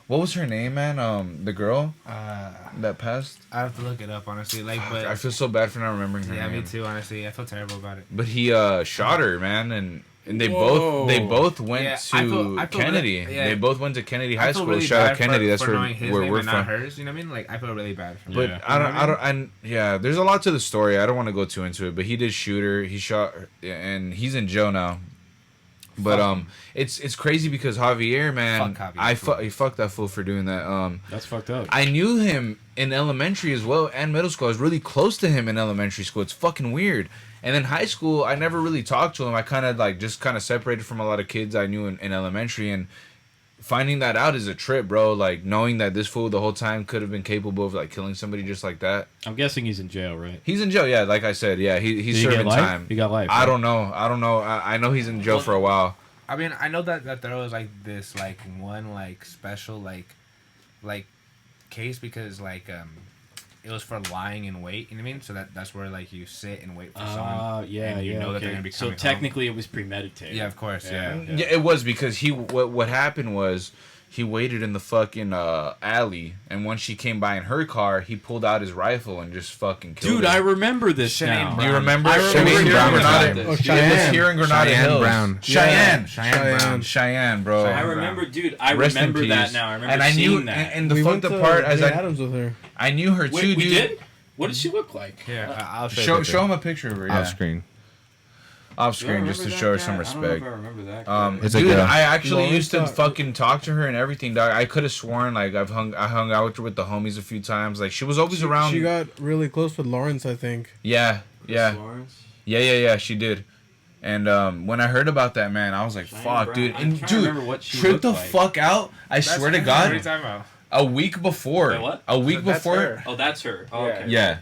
what was her name, man? The girl that passed.
I have to look it up honestly. Like, but
I feel so bad for not remembering her
yeah,
name.
me too. Honestly, I feel terrible about it.
But he shot her, man, and they
Whoa.
both went
Yeah,
to
I feel
Kennedy.
really- yeah.
They both went to Kennedy High
I feel
School.
really
Shout out
bad
Kennedy.
for,
That's
for
where
knowing his name
we're
and not
from.
hers. You know what I mean? Like, I feel really bad for.
But
Yeah.
yeah, there's a lot to the story. I don't want to go too into it, but he did shoot her. He shot her, and he's in jail now. But it's crazy because Javier, man,
Fuck Javier.
he fucked that fool for doing that.
That's fucked up.
I knew him in elementary as well and middle school. I was really close to him in elementary school. It's fucking weird. And then high school, I never really talked to him. I kind of just separated from a lot of kids I knew in elementary, and finding that out is a trip, bro. Like knowing that this fool the whole time could have been capable of like killing somebody just like that.
I'm guessing he's in jail, right?
He's in jail, yeah. Like I said, yeah, he's
Did he
serving
get life?
time.
He got life.
I
right?
don't know. I know he's in jail for a while.
I mean, I know that there was like this one special case because it was for lying in wait. You know what I mean? So that's where you sit and wait for someone.
Yeah,
and you
yeah.
know that they're
okay.
gonna be
So
coming
technically, it was premeditated.
Yeah, of course. Yeah.
Yeah, it was because what happened was he waited in the fucking alley, and when she came by in her car, he pulled out his rifle and just fucking killed
Dude,
her.
I remember this
Shane
now.
Brown.
You remember?
I
It was
remember
here in
hearing
Granada.
about this.
Oh,
It was
Cheyenne.
here in Granada
Cheyenne
Hills.
Brown.
Cheyenne.
Cheyenne.
Cheyenne, bro.
I remember, dude. I
Rest in
remember that
peace.
now. I remember
and I
seeing
knew,
that.
and the
we
fucked
went
up
to
part as
Jay
I
Adams with her.
I knew her too,
Wait, we
dude.
did? What did she look like?
Here, I'll
Show him a picture of her. Yeah.
off screen.
Off screen, just to show her some respect.
I remember that.
It's a
Dude,
girl.
I actually
Lawrence
used to
got-
fucking talk to her and everything, dog. I could have sworn I hung out with her with the homies a few times. Like she was always around.
She got really close with Lawrence, I think.
yeah. She did. And when I heard about that, man, I was like,
Cheyenne
"Fuck,
Brown.
dude!"
I'm
And
trying to
dude,
remember what she
trip
looked
the
like.
fuck out! I swear to
What are
God,
you talking about?
a week before.
Wait, what?
A week
That's
before.
her.
Oh, that's her. Oh,
Yeah.
okay.
Yeah.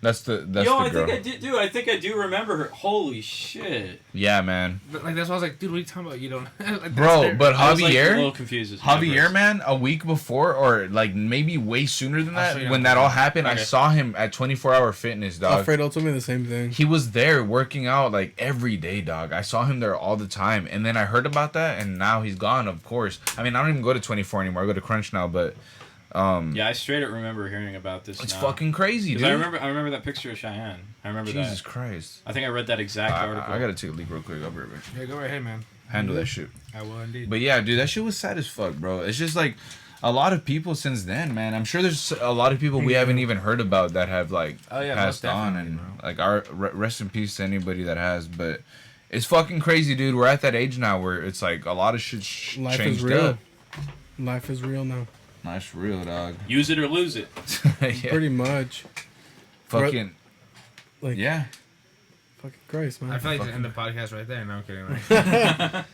That's the
Yo,
the
I
girl.
think I did, dude. I think I do remember her. Holy shit,
Yeah, man.
That's why I was like, dude, what are you talking about? You don't. That's
Bro,
her.
but
I was like, a
Javier,
little confused.
Javier, man, a week before, or like maybe way sooner than
I'll
that,
show you
when
on
that
the-
all happened, I
Okay.
saw him at 24-hour fitness, dog.
Alfredo told me the same thing.
He was there working out like every day, dog. I saw him there all the time, and then I heard about that, and now he's gone. Of course, I mean I don't even go to 24 anymore. I go to Crunch now, but
Yeah, I straight up remember hearing about this.
it's
now.
fucking crazy,
'Cause
dude.
I remember that picture of Cheyenne. I remember
Jesus
that.
Christ.
I think I read that exact article.
I gotta take a leak real quick. I'll be right back.
Yeah, go right ahead, man.
Handle that shit.
I will indeed.
But yeah, dude, that shit was sad as fuck, bro. It's just like a lot of people since then, man. I'm sure there's a lot of people we haven't even heard about that have like
Oh, yeah,
passed
most
on,
definitely,
and like our rest in peace to anybody that has. But it's fucking crazy, dude. We're at that age now where it's like a lot of shit
Life
changed
is real.
up.
Life is real now.
That's real, dog.
Use it or lose it.
Yeah.
Pretty much.
Fucking
Like,
yeah.
fucking Christ, man.
I feel like to end the podcast right there. No, I'm kidding. Right?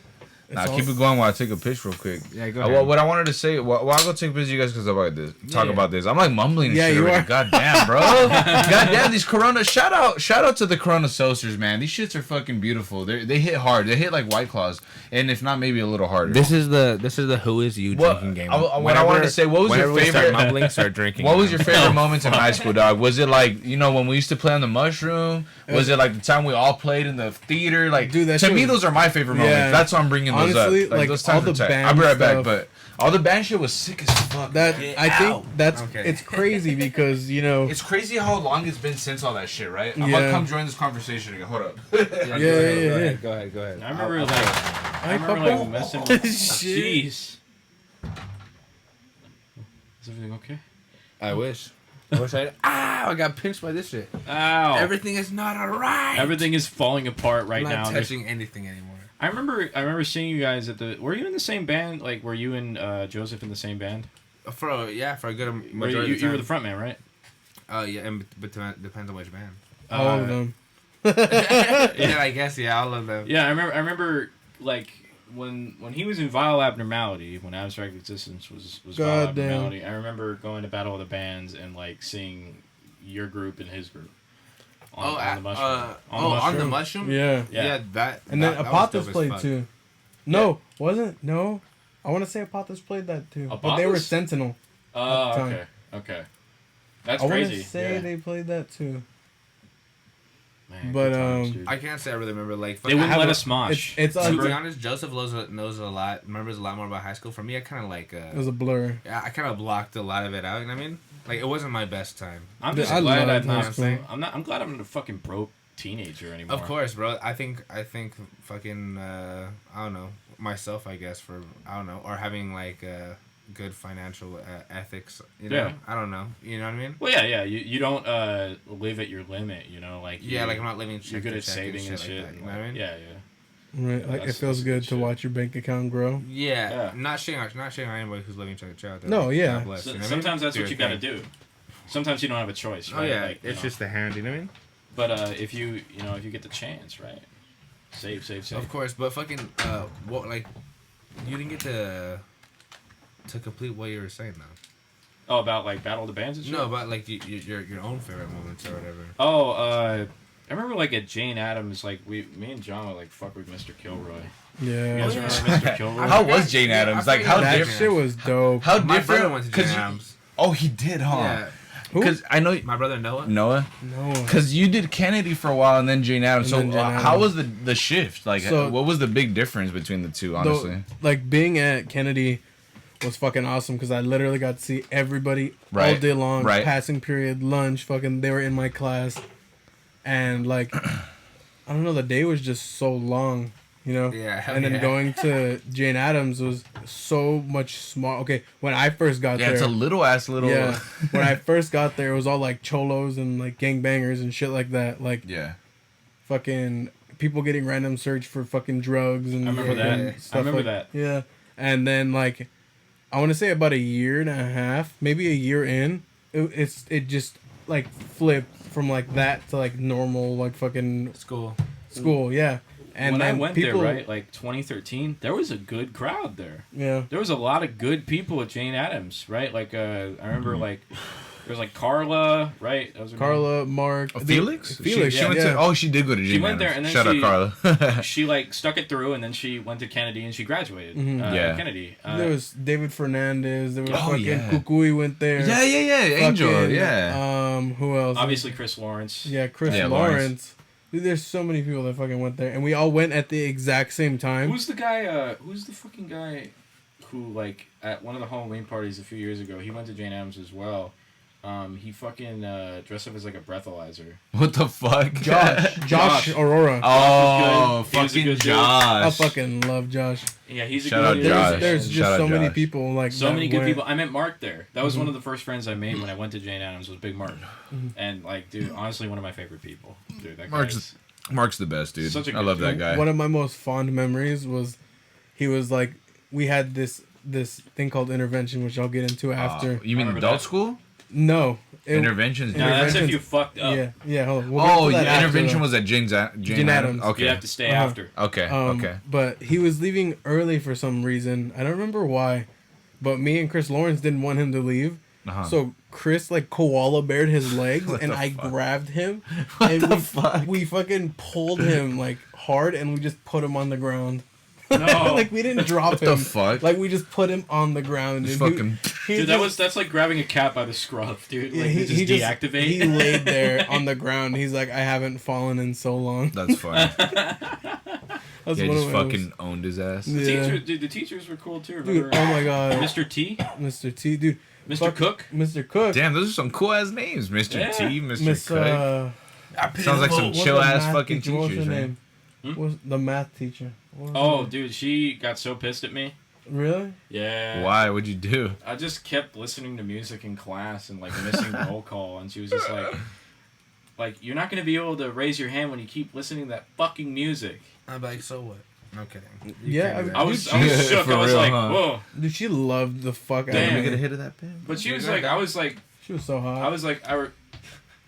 Nah,
all-
keep it going while I take a piss real quick.
Yeah, go
What I wanted to say, well, I'll go take a piss, you guys, because about this. Talk
Yeah.
about this. I'm like mumbling and
Yeah,
shit
you
already.
are.
God damn, bro. God damn, these Corona. Shout out to the Corona Seltzers, man. These shits are fucking beautiful. They hit hard. They hit like White Claws, and if not, maybe a little harder.
This is the Who Is You
What-
drinking game.
what I wanted to say, what was your
whenever we start
favorite-
mumbling, start drinking.
What was your favorite moments in high school, dog? Was it like, when we used to play on the mushroom? Was it like the time we all played in the theater? Like,
Dude, that
to
shit
me,
was-
those are my favorite moments.
Yeah.
That's why I'm bringing those
Honestly,
up.
like,
those
all
times
the
are tight.
band
I'll be right back,
stuff-
but all the band shit was sick as fuck.
That
Get
I think
out.
that's
Okay.
it's crazy because
It's crazy how long it's been since all that shit, right? I'm
Yeah.
gonna come join this conversation again. Hold up.
Yeah,
yeah.
Go ahead.
I remember I remember
Papa.
like messing with.
Shit.
Jeez. Is everything okay?
I wish. I wish I. I got pinched by this shit.
Ow.
Everything is not alright.
Everything is falling apart right
I'm
now.
not
There's-
touching anything anymore.
I remember seeing you guys at the. Were you in the same band? Like, were you and Joseph in the same band?
For a good
Were
majority
you,
of the
you
time.
were the front man, right?
Oh yeah, but depends on which band.
all of them.
Yeah, I guess all of them.
Yeah, I remember like when he was in Vile Abnormality, when Abstract Existence was Vile
God damn.
Abnormality, I remember going to Battle of the Bands and like seeing your group and his group on the mushroom.
On the mushroom.
Yeah.
Yeah, that.
And then
that was
Apothis
dope as
played
fuck.
too. No, wasn't? No. I want to say Apothis played that too. But they were
Apothis?
Sentinel.
Oh,
at the time.
okay. That's
I want
crazy.
to say
yeah.
they played that too.
Man,
but,
good times, dude.
I can't say I really remember. Like,
They wouldn't
have
let
a-
us mosh.
It's
to
on.
be honest, Joseph knows a lot. Remembers a lot more about high school. For me, I kind of like.
It was a blur.
Yeah, I kind of blocked a lot of it out. You know what I mean? Like, it wasn't my best time.
I'm
Dude,
just
I
glad
loved
I'm
high
not.
school.
I'm glad I'm not a fucking broke teenager anymore.
Of course, bro. I think fucking I don't know, myself, I guess, for I don't know, or having like good financial ethics, you know.
Yeah.
I don't know. You know what I mean?
Well, yeah. You don't live at your limit. You know, like
Yeah, like I'm not living
you're
check
good
to
at
check
saving and
like
shit.
that, you know what I mean?
Yeah.
Right, like
That's-
it feels
that's
good
good
to
shit.
watch your bank account grow.
Yeah.
Yeah.
Not shitting on anybody who's living check to check. though.
No, yeah.
God bless,
So,
you know what I mean?
sometimes that's
Do
what you
your
got to
thing.
do. Sometimes you don't have a choice. Right?
Oh yeah,
Like, you
it's
know.
just the hand. You know what I mean?
But if you get the chance, right? Save.
Of course, but fucking what like you didn't get to complete what you were saying though.
Oh, about like Battle of the Bands and shit.
No, about like your own favorite moments or whatever.
Oh, I remember like at Jane Addams, like me and John would like fuck with Mr. Kilroy. You
Yeah.
guys remember Mr. Kilroy?
How was Jane
Yeah,
Addams?
I
Like, how
forgot
That
different?
shit was dope.
How
My
different?
brother went to
'Cause
Jane
you-
Addams.
Oh, he did, huh?
Yeah,
Who?
Because I know
my brother Noah.
Noah.
No.
Because you did Kennedy for a while and then Jane Addams.
And
So
then Jane
how
Addams.
was the shift? Like,
So-
what was the big difference between the two? Honestly,
Like being at Kennedy was fucking awesome because I literally got to see everybody all
Right,
day long.
right.
Passing period, lunch, fucking. They were in my class, and like, I don't know. The day was just so long, you know.
Yeah, hell
And then
yeah.
going to Jane Addams was so much small. Okay, when I first got
yeah,
there,
it's a little ass little.
yeah. When I first got there, it was all like cholos and like gangbangers and shit like that. Like
yeah.
fucking people getting random search for fucking drugs and
I remember
fucking
that.
stuff
I remember
like-
that.
Yeah, and then like, I want to say about a year and a half, maybe a year in, it just like flipped from like that to like normal like fucking
School.
school. Yeah, and
when I
then
went
people,
there, right, like 2013, there was a good crowd there.
Yeah,
There was a lot of good people at Jane Addams, right? Like I remember like there was like Carla, right? That was her name.
Carla, Mark,
Oh, Felix?
Felix,
She went
yeah.
to. Oh, she did go to Jane
She went there
Addams.
and then
Shout
she-
out Carla.
She like stuck it through, and then she went to Kennedy and she graduated.
Mhm.
Yeah.
Kennedy.
There was David Fernandez. There was
Oh,
fucking
yeah.
Kukui went there.
yeah, Angel.
Fucking,
Yeah.
Who else?
obviously Chris Lawrence.
Yeah, Chris
Yeah,
Lawrence.
Lawrence.
Dude, there's so many people that fucking went there, and we all went at the exact same time.
Who's the guy? Who's the fucking guy who like at one of the Halloween parties a few years ago? He went to Jane Addams as well. He fucking dressed up as like a breathalyzer.
What the fuck?
Josh
Josh.
Aurora.
Oh,
He was a
fucking
good dude.
I
Josh.
fucking love Josh.
Yeah, he's a
Shout out
good
Josh.
dude.
There's
Shout
just
out
so many
Josh.
people like
So
that
many good
went.
people. I met Mark there. That was
Mm-hmm.
one of the first friends I made when I went to Jane Addams. Was Big Mark, and like, dude, honestly, one of my favorite people. Dude, that guy
Mark's
is
Mark's the best, dude.
Such a
I
good
love that
dude.
guy.
One of my most fond memories was he was like we had this thing called intervention, which I'll get into after.
You mean
Remember
adult
that?
school?
No,
Interventions.
No, that's if
Interventions-
you fucked up.
yeah. Hold on. We'll get
Oh,
to that
yeah,
after,
intervention
though.
was at Jane
Adams.
Addams. Okay.
You have to stay
Uh-huh.
after.
Okay. Okay.
But he was leaving early for some reason. I don't remember why. But me and Chris Lawrence didn't want him to leave.
Uh-huh.
So Chris like koala bared his legs
What
and
the
I
fuck?
grabbed him.
What
and
the
we,
fuck?
we fucking pulled him like hard and we just put him on the ground.
No.
Like we didn't drop
What
him.
the fuck?
Like we just put him on the ground.
Just
and
fucking.
he
Dude, that's like grabbing a cat by the scruff, dude.
yeah,
Like,
he,
you just
he
deactivate.
He laid there on the ground. He's like, I haven't fallen in so long.
That's funny.
That's
Yeah,
one
just
of my
fucking owned his ass.
Yeah.
Teacher, dude, the teachers were cool too.
Dude,
Remember
oh my god,
Mr. T,
Mr. T, dude,
Mr.
Fuck-
Cook.
Mr. Cook,
Damn, those are some cool ass names, Mr.
Yeah.
T, Mr.
Miss
Cook. Sounds like some
what's
chill
the
ass
math
fucking
teacher? What's her
teachers, man.
name?
Hmm?
What's the math teacher? What was
Oh,
her
dude, she got so pissed at me.
name? Really?
Yeah.
Why? What'd you do?
I just kept listening to music in class and like missing the roll call, and she was just like, you're not gonna be able to raise your hand when you keep listening to that fucking music.
I'm like, so what? No kidding.
Yeah,
can't do
I
that.
was
Yeah,
shook.
for
I was
real,
like,
huh?
whoa.
Dude, she loved the fuck out
Damn.
of
Let me
me.
get a hit of that pen.
But she was
You're
like,
good.
I was like,
She was so hot.
I was like,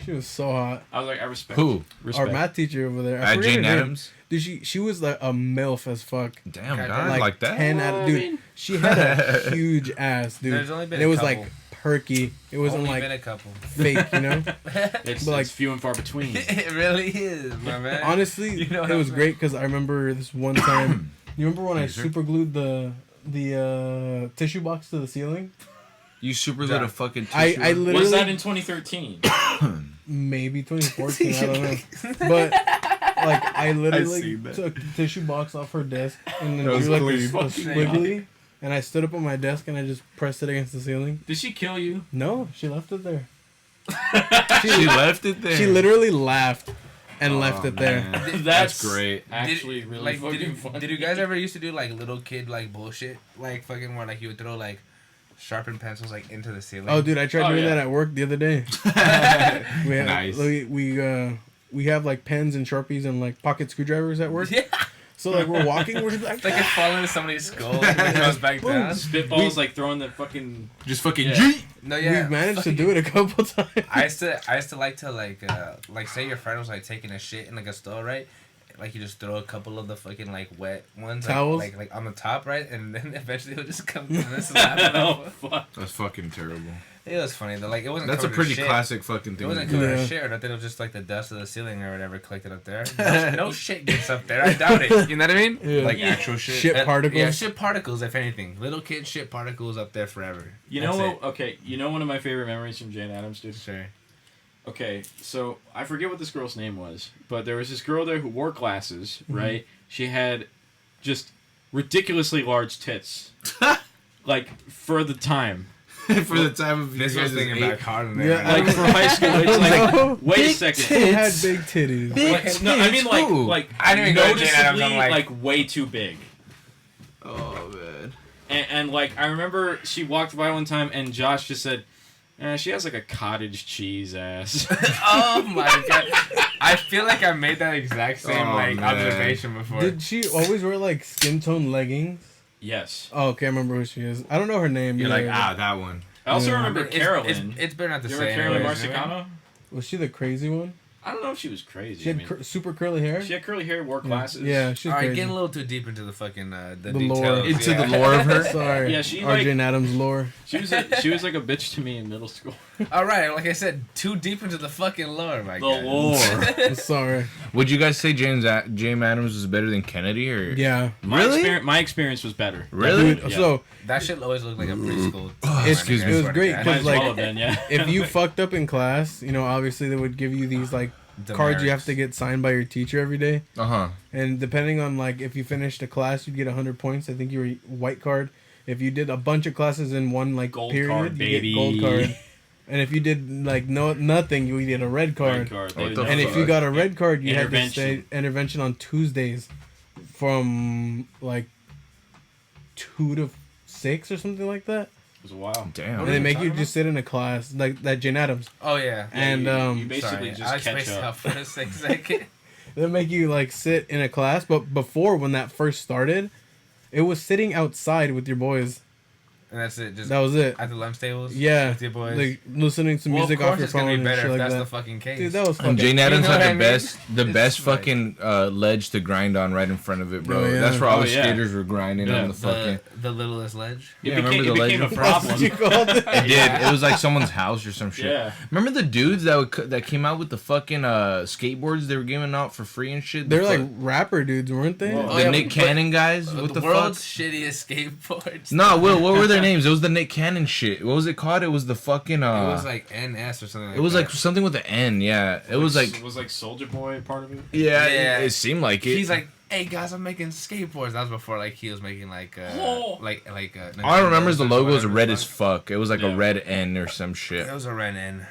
She She was so hot.
I was like, I respect.
Who?
you. Respect.
Our math teacher over there. I forget
Jane
her name.
Adams.
Dude, she was like a MILF as fuck.
Damn,
God,
God, like that.
10 out of, dude. She had a huge ass, dude.
There's only been
and it
a
was
couple.
like perky. It wasn't
Only
like
been a couple.
fake, you know.
It's,
But, like-
it's few and far between.
It really is, my man.
Honestly,
You know what
it
I'm
was
saying?
great because I remember this one time. You remember when I
Yes, sir.
super glued the tissue box to the ceiling?
You super lit a fucking
I
tissue.
literally
Was that in 2013?
maybe 2014. I don't know, but like I literally
seen that.
took the tissue box off her desk and then
That was
drew like
clean.
a squiggly, and I stood up on my desk and I just pressed it against the ceiling.
Did she kill you?
No, she left it there.
she left it there.
She literally laughed and
Oh,
left it there.
man.
That's
great.
Actually, really
like,
fucking funny.
did you guys ever used to do like little kid like bullshit, like fucking where like you would throw like sharpened pencils like into the ceiling?
Oh, dude, I tried
Oh,
doing
yeah.
that at work the other day. We have,
Nice.
we have like pens and sharpies and like pocket screwdrivers at work.
Yeah,
So like we're walking, we're just like,
it's like it falling into somebody's skull and it goes back
Boom.
down.
Spitballs like throwing the fucking.
Just fucking
Yeah.
yeet.
No, yeah,
we've managed to do it a couple times.
I used to like to like say your friend was like taking a shit in like a stall, right? Like you just throw a couple of the fucking like wet ones
Towels?
like on the top, right? And then eventually it'll just come down and slap it
Oh
off.
fuck!
That's fucking terrible.
It was funny though. Like it wasn't.
That's a
covered in
pretty
shit.
classic fucking
It
thing.
wasn't
to do.
covered
Yeah.
in shit or nothing. It was just like the dust of the ceiling or whatever collected up there. No shit gets up there. I doubt it. You know what I mean?
Yeah.
Like actual shit.
Shit particles.
Yeah, shit particles. If anything, little kid shit particles up there forever.
You
That's
know
it.
what? Okay, you know one of my favorite memories from Jane Addams, dude.
Sure.
Okay, so I forget what this girl's name was, but there was this girl there who wore glasses,
Mm-hmm.
right? She had just ridiculously large tits, like for the time.
For the time of
This
you
was
guys'
thinking
age.
back hard on
Yeah,
there.
Like for high school, it's like wait a second.
She had big titties.
Like, no, I mean
Who?
like
I didn't even go to Jane Addams,
noticeably
I'm
like,
like-
way too big.
Oh man.
And like I remember she walked by one time and Josh just said, she has like a cottage cheese ass.
Oh my god! I feel like I made that exact same
Oh,
like
man.
observation before.
Did she always wear like skin tone leggings?
Yes.
Oh, okay, I remember who she is. I don't know her name.
You're
either.
like, that one.
I also
Yeah.
remember
It's-
Carolyn.
It's better not to
you
say.
remember Carolyn
anyways, you know?
Marsicano?
Was she the crazy one?
I don't know if she was crazy.
She
I
had
mean,
super curly hair.
she had curly hair, wore glasses.
Yeah, she's
All right,
crazy.
getting a little too deep into the fucking the
The
details.
lore.
Into
yeah.
the lore of her.
Sorry.
Yeah, she,
RJ
like-
Adams lore.
She was like a bitch to me in middle school.
All right, like I said, too deep into the fucking lore, my guy.
I'm sorry.
Would you guys say James Adams was better than Kennedy or?
Yeah.
Really?
My experience was better.
Really?
Dude,
Yeah.
so
That shit always looked like a preschool.
Excuse me.
It was great,
Might
'cause,
as
like,
well have been, yeah.
if you fucked up in class, you know, obviously they would give you these like cards you have to get signed by your teacher every day.
Uh huh.
And depending on like if you finished a class, you'd get 100 points. I think you were white card. If you did a bunch of classes in one like
Gold
period,
card,
you
baby.
get gold card. And if you did like nothing, you would get a red card.
Red card.
What
They
the
know.
And if you got a red card, you had to
Intervention.
stay intervention on Tuesdays from like 2 to 6 or something like that.
It was a while.
Damn.
And they make you
talking
just sit in a class like that Jane Adams.
Oh yeah.
And
you basically
Sorry, I
just catch
spaced
up.
out for a second.
They make you like sit in a class, but before when that first started, it was sitting outside with your boys.
And that's it. Just
That was it.
at the lunch tables.
Yeah,
With your boys.
like listening to
well,
music
of course
off your
it's gonna
phone
be
and
better
shit
if
like
that's
that.
the fucking case.
Dude, that was fucking.
And Jane Adams
know
had
what
the
I mean?
the
It's
best
like-
fucking ledge to grind on right in front of it, bro.
Oh, yeah.
That's where all
Oh,
the
yeah.
skaters were grinding
Yeah.
on the fucking.
the littlest ledge.
It
Yeah,
became,
remember the
it became a
legend?
That's what you
problem.
called it.
It did. It was like someone's house or some shit.
Yeah.
Remember the dudes that came out with the fucking skateboards they were giving out for free and shit?
They're
The
like
fuck-
rapper dudes, weren't they?
Whoa.
Oh,
the
yeah,
Nick
but-
Cannon guys. What the fuck?
world's shittiest skateboards.
No, Will. What were their names? It was the Nick Cannon shit. What was it called? It was the fucking.
It was like NS or something.
It was like something with the N. Yeah. It was like.
Soldier Boy part of it.
Yeah.
Yeah.
It seemed like it.
He's like, hey guys, I'm making skateboards. That was before like he was making like
Oh.
All I remember is the
Nintendos or
logo was
whatever
red
the
as
fuck.
fuck. It was like a
Yeah.
red N or some shit.
It was a red N.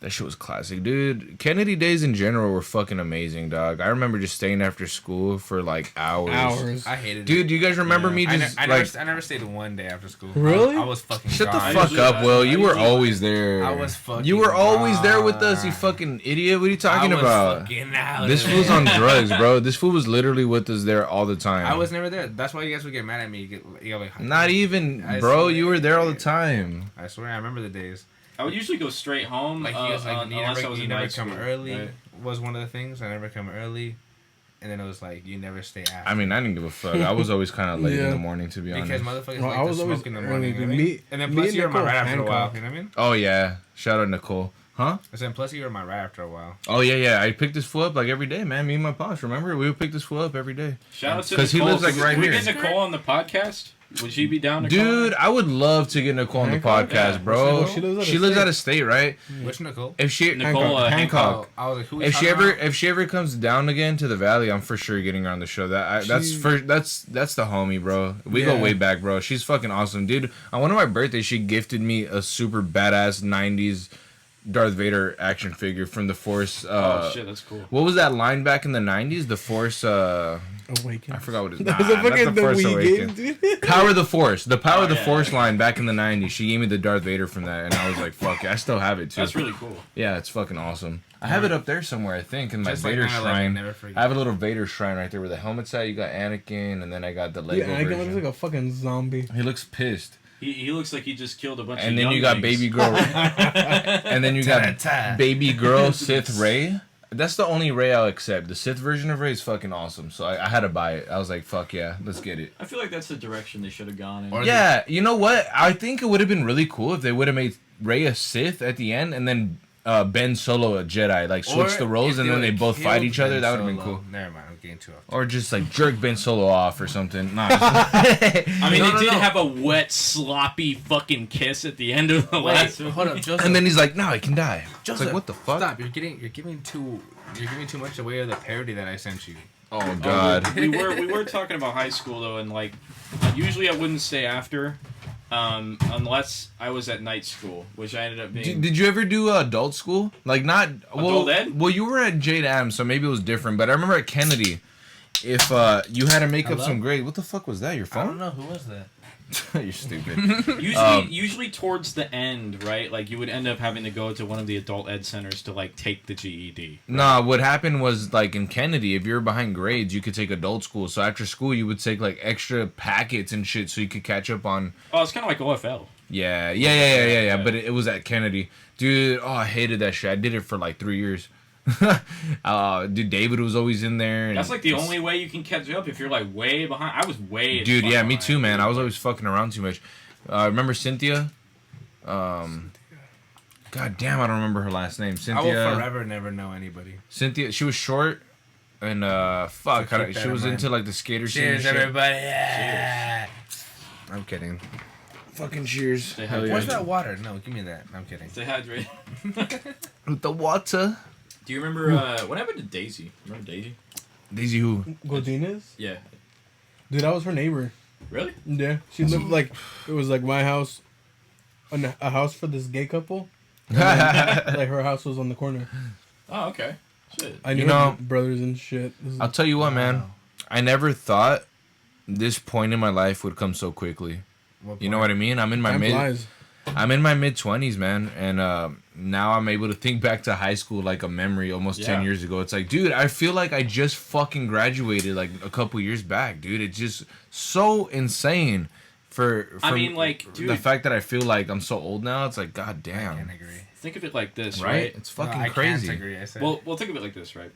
That shit was classic, dude. Kennedy days in general were fucking amazing, dog. I remember just staying after school for like hours.
I hated it.
Dude, do you guys remember
Yeah.
me
I,
just
I
like
never stayed one day after school.
Really?
I was fucking
shut the
gone.
fuck
usually-
up, Will?
I
You were
usually-
always there.
I was fucking
You were always there with us, you
gone.
fucking idiot. What are you talking
I was
about?
fucking out
This
of
fool's
there.
on drugs, bro. This fool was literally with us there all the time.
I was never there. That's why you guys would get mad at me. You get like,
not even,
I
bro.
swear.
You were there all the time.
I swear, I remember the days.
I would usually go straight home.
Like he was like,
unless I was
you
in
never
night
come
school,
early
right?
was one of the things. I never come early, and then it was like you never stay after.
I mean, I didn't give a fuck. I was always kind of late in
Yeah.
the morning, to be
because
honest.
motherfuckers
Well,
like
I
to
was always
smoke in the
early,
morning.
dude.
You know what I mean?
Me-
and then
me
plus
and
you were my
Nicole
right after a while.
Hancock.
You know what I mean?
Oh yeah, shout out Nicole. Huh?
I said plus you were my right after a while.
Oh yeah. I picked this fool up like every day, man. Me and my pops. Remember, we would pick this fool up every day.
Shout out to
'Cause he
Nicole.
lives, like, right
Can we
here.
get Nicole on the podcast? Would she be down to
Dude,
come?
I would love to get Nicole on the
Hancock?
podcast,
Yeah.
bro.
She lives out of
She lives
state.
out of state, right?
Which Nicole?
If she
Nicole,
Hancock.
Oh, I was like, who?
If she ever comes down again to the valley, I'm for sure getting her on the show. That's the homie, bro. We go
Yeah.
way back, bro. She's fucking awesome, dude. On one of my birthdays, she gifted me a super badass '90s Darth Vader action figure from the Force.
Oh shit, that's cool.
What was that line back in the '90s? The Force.
Awaken.
I forgot what it is.
That was a
Not
fucking
the Force
Wii
Awakens.
game, dude.
Power of the Force. The Power of the
yeah.
Force line back in the '90s. She gave me the Darth Vader from that, and I was like, "Fuck yeah!" I still have it too.
That's really cool.
Yeah, it's fucking awesome. I have it up there somewhere, I think, in my
Just like
Vader
9/11,
shrine.
never forget.
I have a little Vader shrine right there where the helmet's at. You got Anakin, and then I got the Lego
Dude, Anakin
version.
looks like a fucking zombie.
He looks pissed.
He looks like he just killed a bunch of
And then you got
younglings.
baby girl. And then you got
Ta-ta.
baby girl Sith Rey. That's the only Rey I'll accept. The Sith version of Rey is fucking awesome. So I had to buy it. I was like, fuck yeah, let's get it.
I feel like that's the direction they should have gone in.
Or-
Yeah, you know what? I think it would have been really cool if they would have made Rey a Sith at the end and then Ben Solo a Jedi. Like switch the roles and then they both fight each other. That would have been cool.
Never mind, I'm getting too off.
Or just like jerk Ben Solo off or something. Nah.
I mean,
No,
they
no,
did
no.
have a wet, sloppy fucking kiss at the end of the last
Wait,
one.
hold up, Joseph.
And then he's like, "No, I can die." It's
Joseph,
like, what the fuck?
Stop! You're giving too much away of the parody that I sent you.
Oh god.
We were talking about high school though, and like usually I wouldn't stay after, unless I was at night school, which I ended up being.
Did you ever do adult school? Like not
Adult ed?
Well, you were at Jade Adams, so maybe it was different. But I remember at Kennedy, if you had to make up
Hello?
some grade. What the fuck was that? Your
I don't
phone?
know who was that.
You're stupid.
Usually towards the end, right? Like you would end up having to go to one of the adult ed centers to like take the GED.
Nah, what happened was like in Kennedy, if you were behind grades, you could take adult school. So after school, you would take like extra packets and shit, so you could catch up on.
Oh, it's kind of like OFL.
Yeah. But it was at Kennedy, dude. Oh, I hated that shit. I did it for like 3 years. Dude, David was always in there. And
That's like the only way you can catch up if you're like way behind. I was way.
Dude,
fucking
yeah, me
behind.
too, man. I was always fucking around too much. Remember Cynthia? God damn, I don't remember her last name.
I
Cynthia.
will forever never know anybody.
Cynthia. She was short, and fuck,
So keep that
she
in
was
mind.
into like the skater scene. and
Cheers,
shit.
everybody! Yeah. I'm kidding.
Fucking cheers.
Stay
Hell
hydrated.
yeah.
Where's that water? No, give me that. I'm kidding.
Stay hydrated.
With the water.
Do you remember what happened to Daisy? Remember Daisy?
Daisy who?
Godinez?
Yeah.
Dude, I was her neighbor.
Really?
Yeah. She lived like, it was like my house, a house for this gay couple. And then, like her house was on the corner.
Oh, okay. Shit.
I knew
You know-
her brothers and shit. This is-
I'll tell you what, man. I never thought this point in my life would come so quickly. You know what I mean? I'm in my
time
mid.
flies.
I'm in my mid-20s, man, and now I'm able to think back to high school like a memory almost 10
Yeah.
years ago. It's like, dude, I feel like I just fucking graduated like a couple years back, dude. It's just so insane for
I mean, like,
the
dude-
fact that I feel like I'm so old now. It's like, god
I can't
damn,
agree.
Think of it like this,
right?
right?
It's fucking
No, I
crazy.
Can't agree. I said.
Well, think of it like this, right?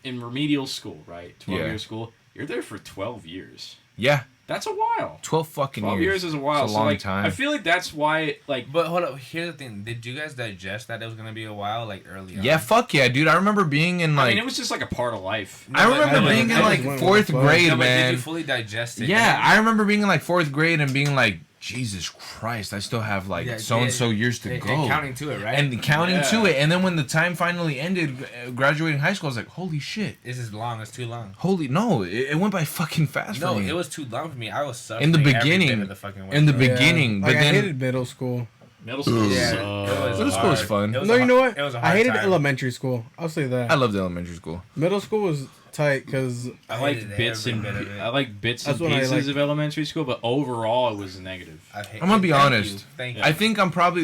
In remedial school, right? 12-year
Yeah.
school, you're there for 12 years.
Yeah,
That's a while.
12 fucking
12
years.
years is a while.
It's a
so
long
like,
time.
I feel like that's why, like,
but hold up. Here's the thing. Did you guys digest that it was gonna be a while, like early on?
Yeah, fuck yeah, dude. I remember being in
I
like
mean, it was just like a part of life.
I remember
I
being
just
in
went
like
with
fourth
the flow.
grade,
No, but
man.
did you fully digest it?
Yeah, I remember being in like fourth grade and being like, Jesus Christ, I still have like
Yeah,
so and so years to
and
go.
counting to it, right?
And counting
Yeah.
to it. And then when the time finally ended, graduating high school, I was like, holy shit.
this is long. It's too long.
No, it went by fucking fast
No,
for me.
it was too long for me. I was suffering
In the
every bit
beginning.
of the fucking way,
In the
bro.
beginning,
Like,
but
I
then-
hated middle school.
Middle school
Yeah,
sucks.
it was
Middle school was
hard.
fun.
It was
No,
a
you know
hard-
what?
It was a
I
hard
hated
time.
elementary school. I'll say that.
I loved elementary school.
Middle school was tight because
I like
hated
bits
every
and
bit of it.
I like bits and
That's what I
pieces
liked.
of elementary school, but overall it was negative.
I'm gonna be
Thank
honest.
you. Thank you.
I think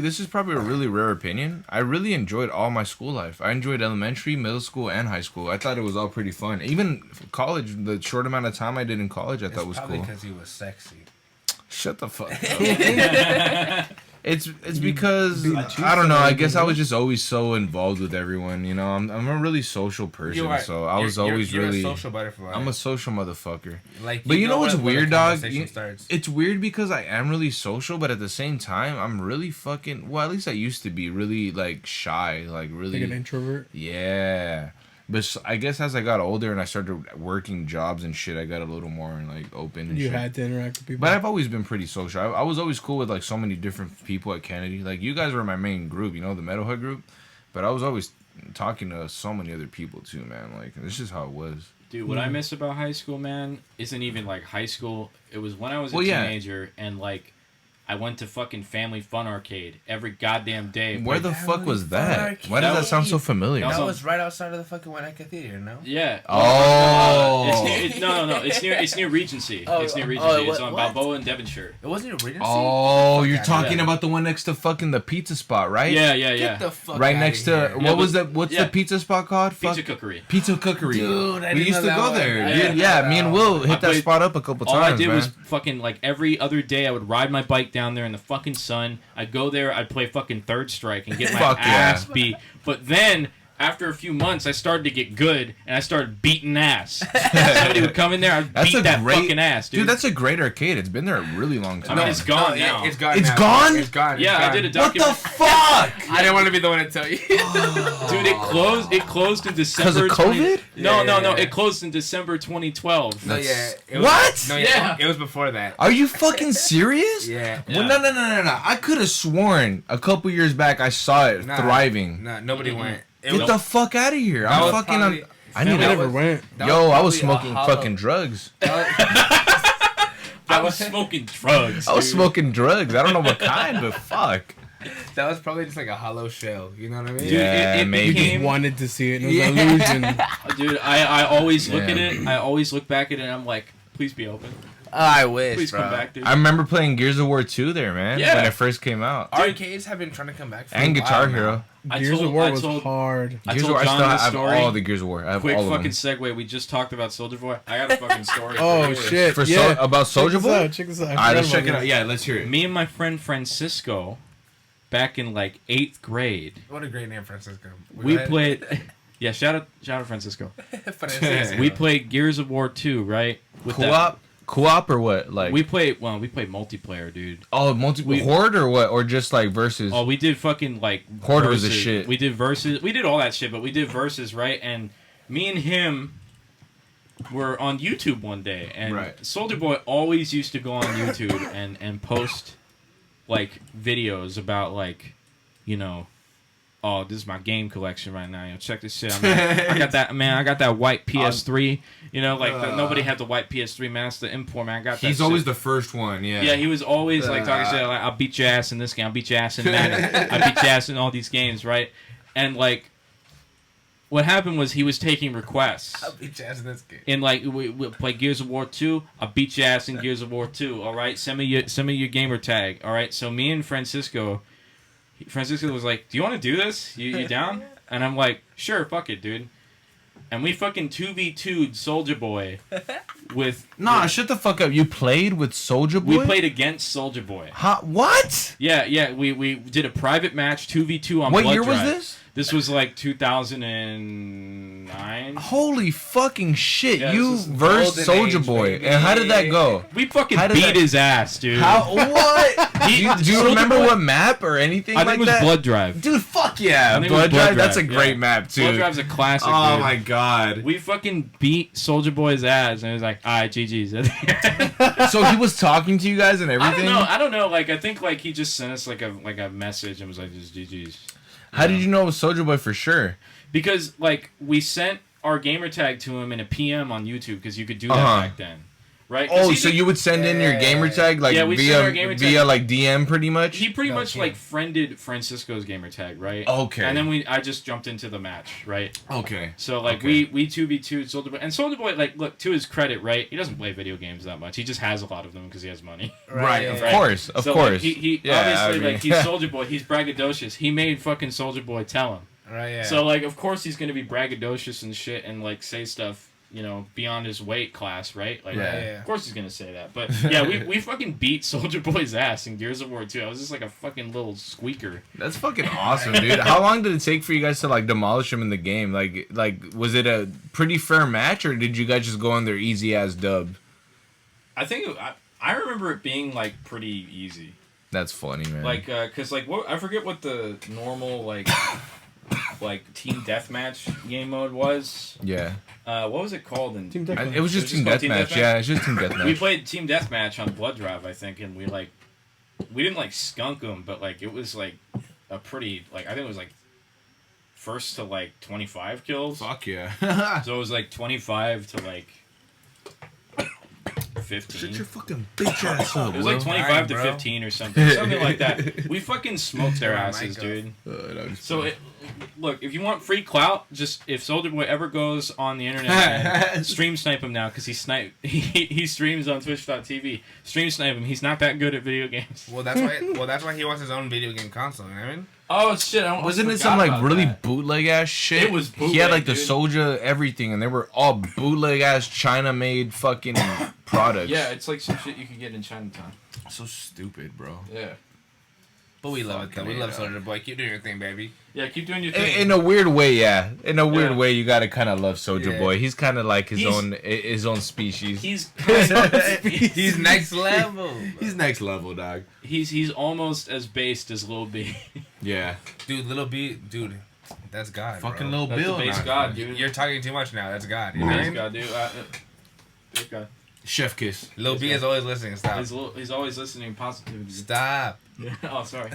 this is probably a really rare opinion. I really enjoyed all my school life. I enjoyed elementary, middle school, and high school. I thought it was all pretty fun. Even college, the short amount of time I did in college, I thought was
probably
cool.
because he was sexy.
Shut the fuck up. It's because I don't know. I guess I was just always so involved with everyone. You know, I'm a really social person, so I was always
you're
really.
a social butterfly.
I'm a social motherfucker.
Like,
but you know what's
when
weird,
a
dog?
conversation starts.
It's weird because I am really social, but at the same time, I'm really fucking. Well, at least I used to be really like shy, like really
Like an introvert.
Yeah. But I guess as I got older and I started working jobs and shit, I got a little more like open. And
You
shit.
had to interact with people.
But I've always been pretty social. I was always cool with like so many different people at Kennedy. Like you guys were my main group, you know, the Metalhead group. But I was always talking to so many other people too, man. Like this is how it was.
Dude, what I miss about high school, man, isn't even like high school. It was when I was a
Well, yeah.
teenager and like I went to fucking Family Fun Arcade every goddamn day.
Where the fuck was that?
Arcade.
Why does
That
that
was-
sound so familiar?
that
That was right outside of the fucking Winnetka Theater, no?
Yeah.
Oh.
No. It's near Regency.
Oh,
it's near
oh,
Regency. It's
what-
on
what?
Balboa and Devonshire.
It wasn't a Regency?
Oh, you're
outta
talking
here.
about the one next to fucking the pizza spot, right?
Yeah.
Get the fuck
Right
outta
next to
here.
what
Yeah,
was
but-
that? What's
yeah.
the pizza spot called?
Pizza
Fuck.
Cookery.
Pizza Cookery.
Dude, I
we
didn't
used to
know
go
that
there.
one.
I
Yeah,
didn't
yeah,
know
me and
that
Will
one.
hit
I
that
played-
spot up a couple
All
times,
I did
man.
was fucking like every other day I would ride my bike down there in the fucking sun. I'd go there, I'd play fucking Third Strike and get my
Fuck yeah.
ass beat. But then after a few months I started to get good and I started beating ass. Somebody would come in there, I'd
That's
beat
a
that
great
fucking ass, dude.
Dude, that's a great arcade. It's been there a really long
I
time.
mean, it's gone
No,
now.
It's gone.
It's
now.
gone?
It's gone.
Yeah, I
It's
did a
gone.
What the
document.
fuck?
I didn't want to be the one to tell you.
Dude, it closed. It closed in December.
of COVID?
No.
Yeah.
It closed in December 2012.
No, yeah. It
What?
Was, no,
Yeah.
It was before that.
Are you fucking serious?
Yeah.
Well, no. I could have sworn a couple years back I saw it
Nah,
thriving.
Nah, nobody went. It
Get
was,
the fuck out of here.
That
I'm
was
fucking
probably-
I
We
need
that
never
to.
was-
went.
that
Yo, I was
probably a
smoking
hollow-
fucking drugs.
I was smoking drugs.
I was
dude.
smoking drugs. I don't know what kind, but fuck.
That was probably just like a hollow shell. You know what I mean?
Dude,
Yeah,
it
maybe.
We just
became-
wanted to see it. And it was
Yeah.
an illusion.
Dude, I always look
Yeah.
at it. I always look back at it and I'm like, please be open.
I wish,
Please
bro.
come back, dude.
I remember playing Gears of War 2 there, man.
Yeah.
When it first came out.
Arcades have been trying to come back for
And
a while
Guitar
now.
Hero.
Gears of War was
told-
hard.
I
Gears of
told
War, I
John
still
this
have
story.
all the Gears of War. I have
Quick
all of
fucking
them.
segue. We just talked about Soldier Boy. I got a fucking story.
Oh
for you.
shit!
For
yeah.
about Soulja Boy?
Check this out.
All right, let's check it out. Yeah, let's hear it.
Me and my friend Francisco, back in like 8th grade,
What a great name, Francisco.
we played. Yeah, shout out Francisco.
Francisco.
We played Gears of War 2, right? With that-
Co-op or what? Like
we played multiplayer, dude.
we horde or what? Or just like versus?
Oh, we did fucking like
Horde was the
versus.
shit.
We did versus. We did all that shit, but we did versus, right? And me and him were on YouTube one day, and
Right.
Soldier Boy always used to go on YouTube and post like videos about like, you know, oh, this is my game collection right now. You know, check this shit. I got that, man. I got that white PS3. You know, like nobody had the white PS3, man. That's the import, man. I got that.
He's always
shit.
the first one. Yeah.
Yeah, he was always like talking shit. Like, I'll beat your ass in this game. I'll beat your ass in that. I beat your ass in all these games, right? And like, what happened was he was taking requests.
I'll beat your ass in this game.
And like we play Gears of War 2. I'll beat your ass in Gears of War 2. All right, send me your gamer tag. All right, so me and Francisco was like, "Do you want to do this? You down?" And I'm like, "Sure, fuck it, dude." And we fucking 2v2'd Soldier Boy with.
Nah, shut the fuck up. You played with Soulja Boy?
We played against Soldier Boy.
What?
Yeah, we did a private match 2v2 on
What
Blood
year was
Drive.
this?
This was like 2009.
Holy fucking shit!
Yeah,
you
this is
versed
golden
Soulja
age,
Boy,
baby.
and how did that go?
We fucking
How did
beat
that-
his ass, dude.
How? What? do you
Soulja
remember
Boy-
what map or anything
I think
like
it was
that?
Blood Drive.
Dude, fuck yeah!
I think it was
Blood
Blood
Drive. That's a
Drive,
great
yeah.
map too.
Blood Drive's a classic.
Oh
dude.
my god!
We fucking beat Soldier Boy's ass, and it was like, all right, GG's.
So he was talking to you guys and everything.
I don't know. Like, I think like he just sent us like a message and was like, just GG's.
How did you know it was Soulja Boy for sure?
Because like we sent our gamer tag to him in a PM on YouTube because you could do that
Uh-huh.
back then, right? 'Cause
Oh,
he
so
did-
you would send in your gamer tag like
Yeah, we sent our gamer
via
tag.
like DM pretty much.
He pretty
No,
much
PM.
like friended Francisco's gamer tag, right?
Okay.
And then I just jumped into the match, right?
Okay.
So like
Okay.
we 2v2 Soldier Boy, and Soldier Boy, like, look, to his credit, right? He doesn't play video games that much. He just has a lot of them because he has money.
Right, of
yeah.
course, of
So,
course.
Like, he
Yeah,
obviously
I mean-
like he's Soldier Boy. He's braggadocious. He made fucking Soldier Boy tell him.
Right, yeah.
So like of course he's gonna be braggadocious and shit and like say stuff, beyond his weight class, right? Like,
Yeah.
of course he's gonna say that. But yeah, we fucking beat Soldier Boy's ass in Gears of War 2. I was just like a fucking little squeaker.
That's fucking awesome, dude. How long did it take for you guys to like demolish him in the game? Like was it a pretty fair match, or did you guys just go in there easy ass dub?
I think I remember it being like pretty easy.
That's funny, man.
Like, cause like what I forget what the normal like team deathmatch game mode was.
Yeah.
What was it called? In
Team Deathmatch.
It was just team
called Team
deathmatch. Yeah, it's just team
We
deathmatch.
played team deathmatch on Blood Drive, I think, and we didn't like skunk them, but like it was like a pretty I think it was like first to like 25 kills.
Fuck yeah.
So it was like 25 to like 15.
Shut your fucking bitch ass up,
It was like 25 to 15 or something like that. We fucking smoked their asses, dude. So look, if you want free clout, just if Soldier Boy ever goes on the internet, and stream snipe him now because he streams on Twitch.tv. Stream snipe him. He's not that good at video games.
Well, that's why he wants his own video game console. You know what I mean?
Oh shit!
Wasn't it some like really bootleg ass shit?
It was bootleg,
He had like the
dude.
Soldier everything, and they were all bootleg ass China made fucking products.
Yeah, it's like some shit you could get in Chinatown.
So stupid, bro.
Yeah.
But we love it though. We
Fucking
love
A,
Soldier Boy. Keep doing your thing, baby.
Yeah, keep doing your thing.
In a weird way, yeah. In a weird
Yeah.
way, you gotta kind of love Soldier
Yeah.
Boy. He's kind of like his
He's-
own species.
He's
He's next level.
He's next level, dog.
he's almost as based as Lil B.
Yeah.
Dude, Little B, dude, that's God.
Fucking
bro.
Lil
That's
Bill.
the base
nah.
god, dude.
You're talking too much now. That's God. You know what I
Base
mean?
god, dude. Base god.
Chef kiss.
Lil B is always listening. Stop.
He's always listening positivity.
Stop.
Oh, sorry.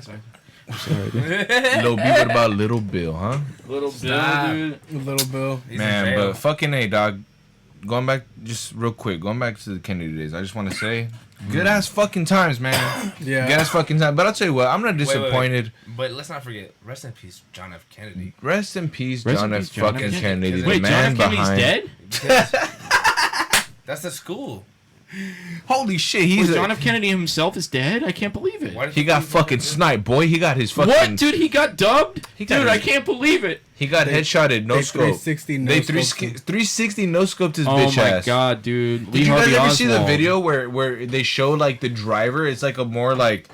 Lil B, what about Little Bill, huh?
Little
Stop.
Bill, dude.
Little Bill.
He's in
Man,
jail.
but fucking A, dog. Going back, just real quick, going back to the Kennedy days, I just want to say, good ass fucking times, man.
Yeah.
Good ass fucking time. But I'll tell you what, I'm not
wait, wait.
disappointed.
But let's not forget, rest in peace, John F. Kennedy.
Rest in peace,
Rest
John
in
F.
peace, John F.
fucking
Kennedy.
Kennedy, the
Wait, John
man
F. Kennedy's
behind.
dead?
That's the school.
Holy shit, he's
Wait, John F. Kennedy himself is dead? I can't believe it.
Why did
he
you
got
think-
fucking sniped, boy. He got his fucking.
What, dude? He got dubbed?
He got
Dude, I
his-
can't believe it.
He got headshotted, no
They
scope.
360 no
They
scoped him.
360 no scoped his
Oh
bitch
my
ass.
god, dude.
Did you guys ever see the video where they show like the driver? It's like a more like,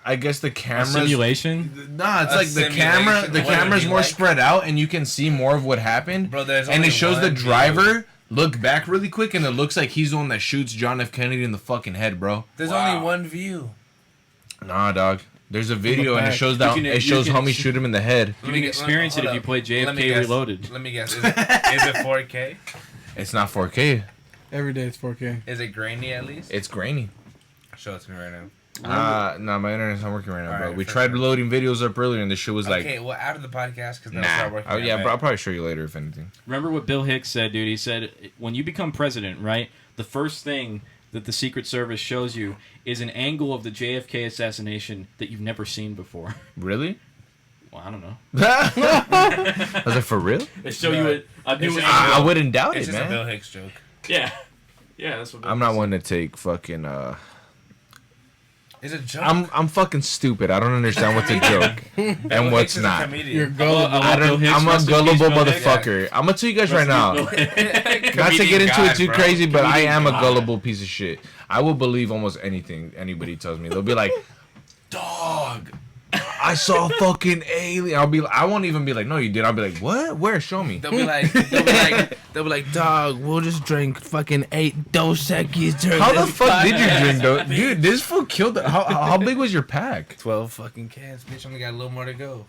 I guess the camera.
simulation?
Nah, it's
A
like the camera.
simulation
The
of what it'd
camera's
be
more
like.
spread out, and you can see more of what happened.
Bro, there's
and
only
it shows the
one
driver look back really quick, and it looks like he's the one that shoots John F. Kennedy in the fucking head, bro.
There's
Wow.
only one view.
Nah, dog. There's a video, and it
back.
shows that
You can-
it shows
you can-
homie shoot him in the head.
You can experience it if you play
Let me
JFK
guess.
Reloaded.
Let me guess. Is it 4K?
It's not 4K.
Every day it's 4K.
Is it grainy at least?
It's grainy.
Show it to me right now.
No, my internet's not working right now, bro.
Alright,
We
for
tried
sure.
loading videos up earlier, and the shit was like,
Okay, well, out of the podcast because
nah.
start working.
Oh, yeah,
on
bro. I'll
it.
probably show you later if anything.
Remember what Bill Hicks said, dude? He said, when you become president, right, the first thing that the Secret Service shows you is an angle of the JFK assassination that you've never seen before.
Really?
Well, I don't know.
I was like, for real?
They show you a new
It's just-
angle.
I wouldn't doubt
It's
it,
just a
man.
Bill Hicks joke.
Yeah. Yeah, that's what Bill
I'm not
Hicks
one to take fucking
It's a joke.
I'm fucking stupid. I don't understand what's a joke
Bill
and what's
Hicks is a
not.
comedian.
You're
said.
gullible.
I
Bill
don't.
Hicks,
I'm a
rest in peace,
gullible
Bill Hicks.
motherfucker. I'm gonna tell you guys right now.
Rest in peace, Bill Hicks.
Not to get
Comedian
into
God,
it too
bro.
crazy, but I
Comedian
am a
God.
gullible piece of shit. I will believe almost anything anybody tells me. They'll be like, "Dog, I saw a fucking alien." I won't even be like, "No, you did." I'll be like, "What? Where? Show me."
They'll be like, dog, we'll just drink fucking 8 Dos Equis during
How the
this
fuck did you
podcast."
drink though, dude? This fool killed. How big was your pack?
12 fucking cans, bitch. Only got a little more to go.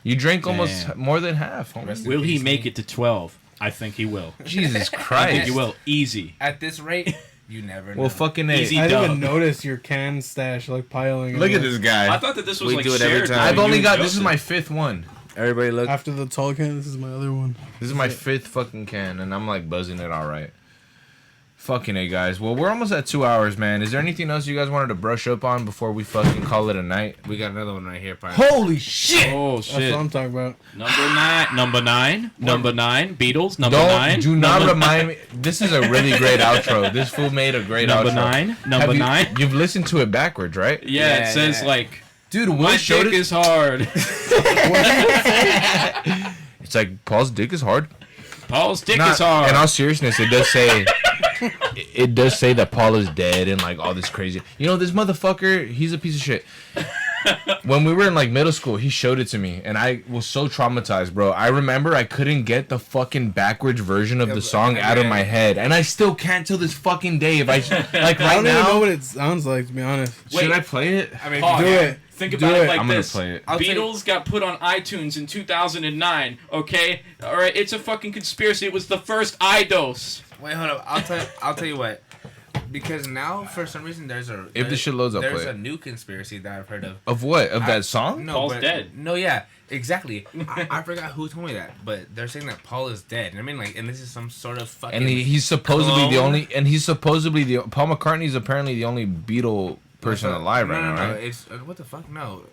You drank almost
Damn.
more than half. Homie.
Rest in
Will he
peace,
make
me.
it to 12? I think he will.
Jesus
I think
Christ.
he will. Easy.
At this rate, you never know.
Well, fucking A.
Easy.
I didn't
Dub.
even notice your can stash like piling.
Look
in
at
there.
this guy.
I thought that this was
We
like
do it every
shared.
time.
I've
with
only
you
got.
and
This is
Joseph.
my fifth one.
Everybody look.
After the tall can, this is my other one.
This is my fifth fucking can, and I'm like buzzing it all right. Fucking A, guys. Well, we're almost at 2 hours, man. Is there anything else you guys wanted to brush up on before we fucking call it a night?
We got another one right here, partner.
Holy shit!
Oh
That's
shit!
what I'm talking about.
Number nine. Beatles. Number nine.
Do not
number,
remind me. This is a really great outro. This fool made a great
Number
outro.
nine. Number
Have you,
nine.
You've listened to it backwards, right?
Yeah,
Yeah,
it says
yeah.
like
Dude, Will
my
showed
dick
it.
is hard.
It's like Paul's dick is hard.
Paul's dick
Nah,
is hard.
in all seriousness, it does say that Paul is dead and like all this crazy. You know, this motherfucker, he's a piece of shit. When we were in like middle school, he showed it to me, and I was so traumatized, bro. I remember I couldn't get the fucking backwards version of the song out of my head, and I still can't till this fucking day. If I like
I
right
don't even know
now,
what it sounds like, to be honest.
should I play it?
I mean,
Pause.
Do it.
Think
Do
about it
it.
like
I'm gonna
this.
play it.
I'll tell you-
Beatles got put on iTunes in 2009. Okay, all right, it's a fucking conspiracy. It was the first iDose.
wait, hold up. I'll tell you what. Because now, for some reason,
If the shit loads, I'll
there's
play
a
it.
new conspiracy that I've heard of.
Of what? Of that song?
No,
Paul's
but,
dead.
No, yeah, exactly. I forgot who told me that, but they're saying that Paul is dead. And I mean, like, and this is some sort of fucking.
And he's supposedly the
clone?
only. And he's supposedly the. Paul McCartney's apparently the only Beatle person alive right now, right?
It's what the fuck? No,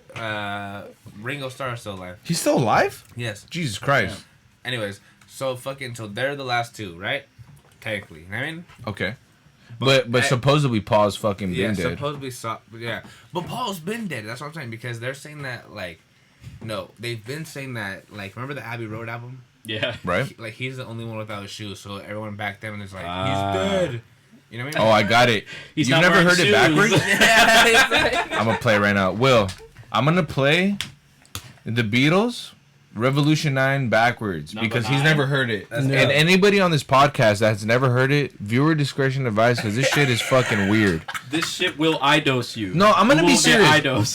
Ringo Starr is still alive.
He's still alive?
Yes.
Jesus Christ.
Anyways, so they're the last two, right? Technically, you know what I mean.
Okay. But supposedly Paul's fucking
Yeah,
been dead.
supposedly, yeah. But Paul's been dead. That's what I'm saying, because they're saying that, like, no, they've been saying that, like, remember the Abbey Road album?
Yeah.
Right?
Like, he's the only one without shoes, so everyone back then is like,
Ah.
he's dead. You know what I
Oh,
mean?
I got it.
He's
You've
not
never
wearing
heard it
shoes.
backwards?
Yeah,
I'm gonna play it right now. Will, I'm gonna play the Beatles Revolution 9 backwards
Number
because he's
9?
never heard it.
That's
And
good.
anybody on this podcast that's never heard it, viewer discretion advised because this shit is fucking weird.
This shit will iDose you.
No, I'm gonna
You
be
will get
serious.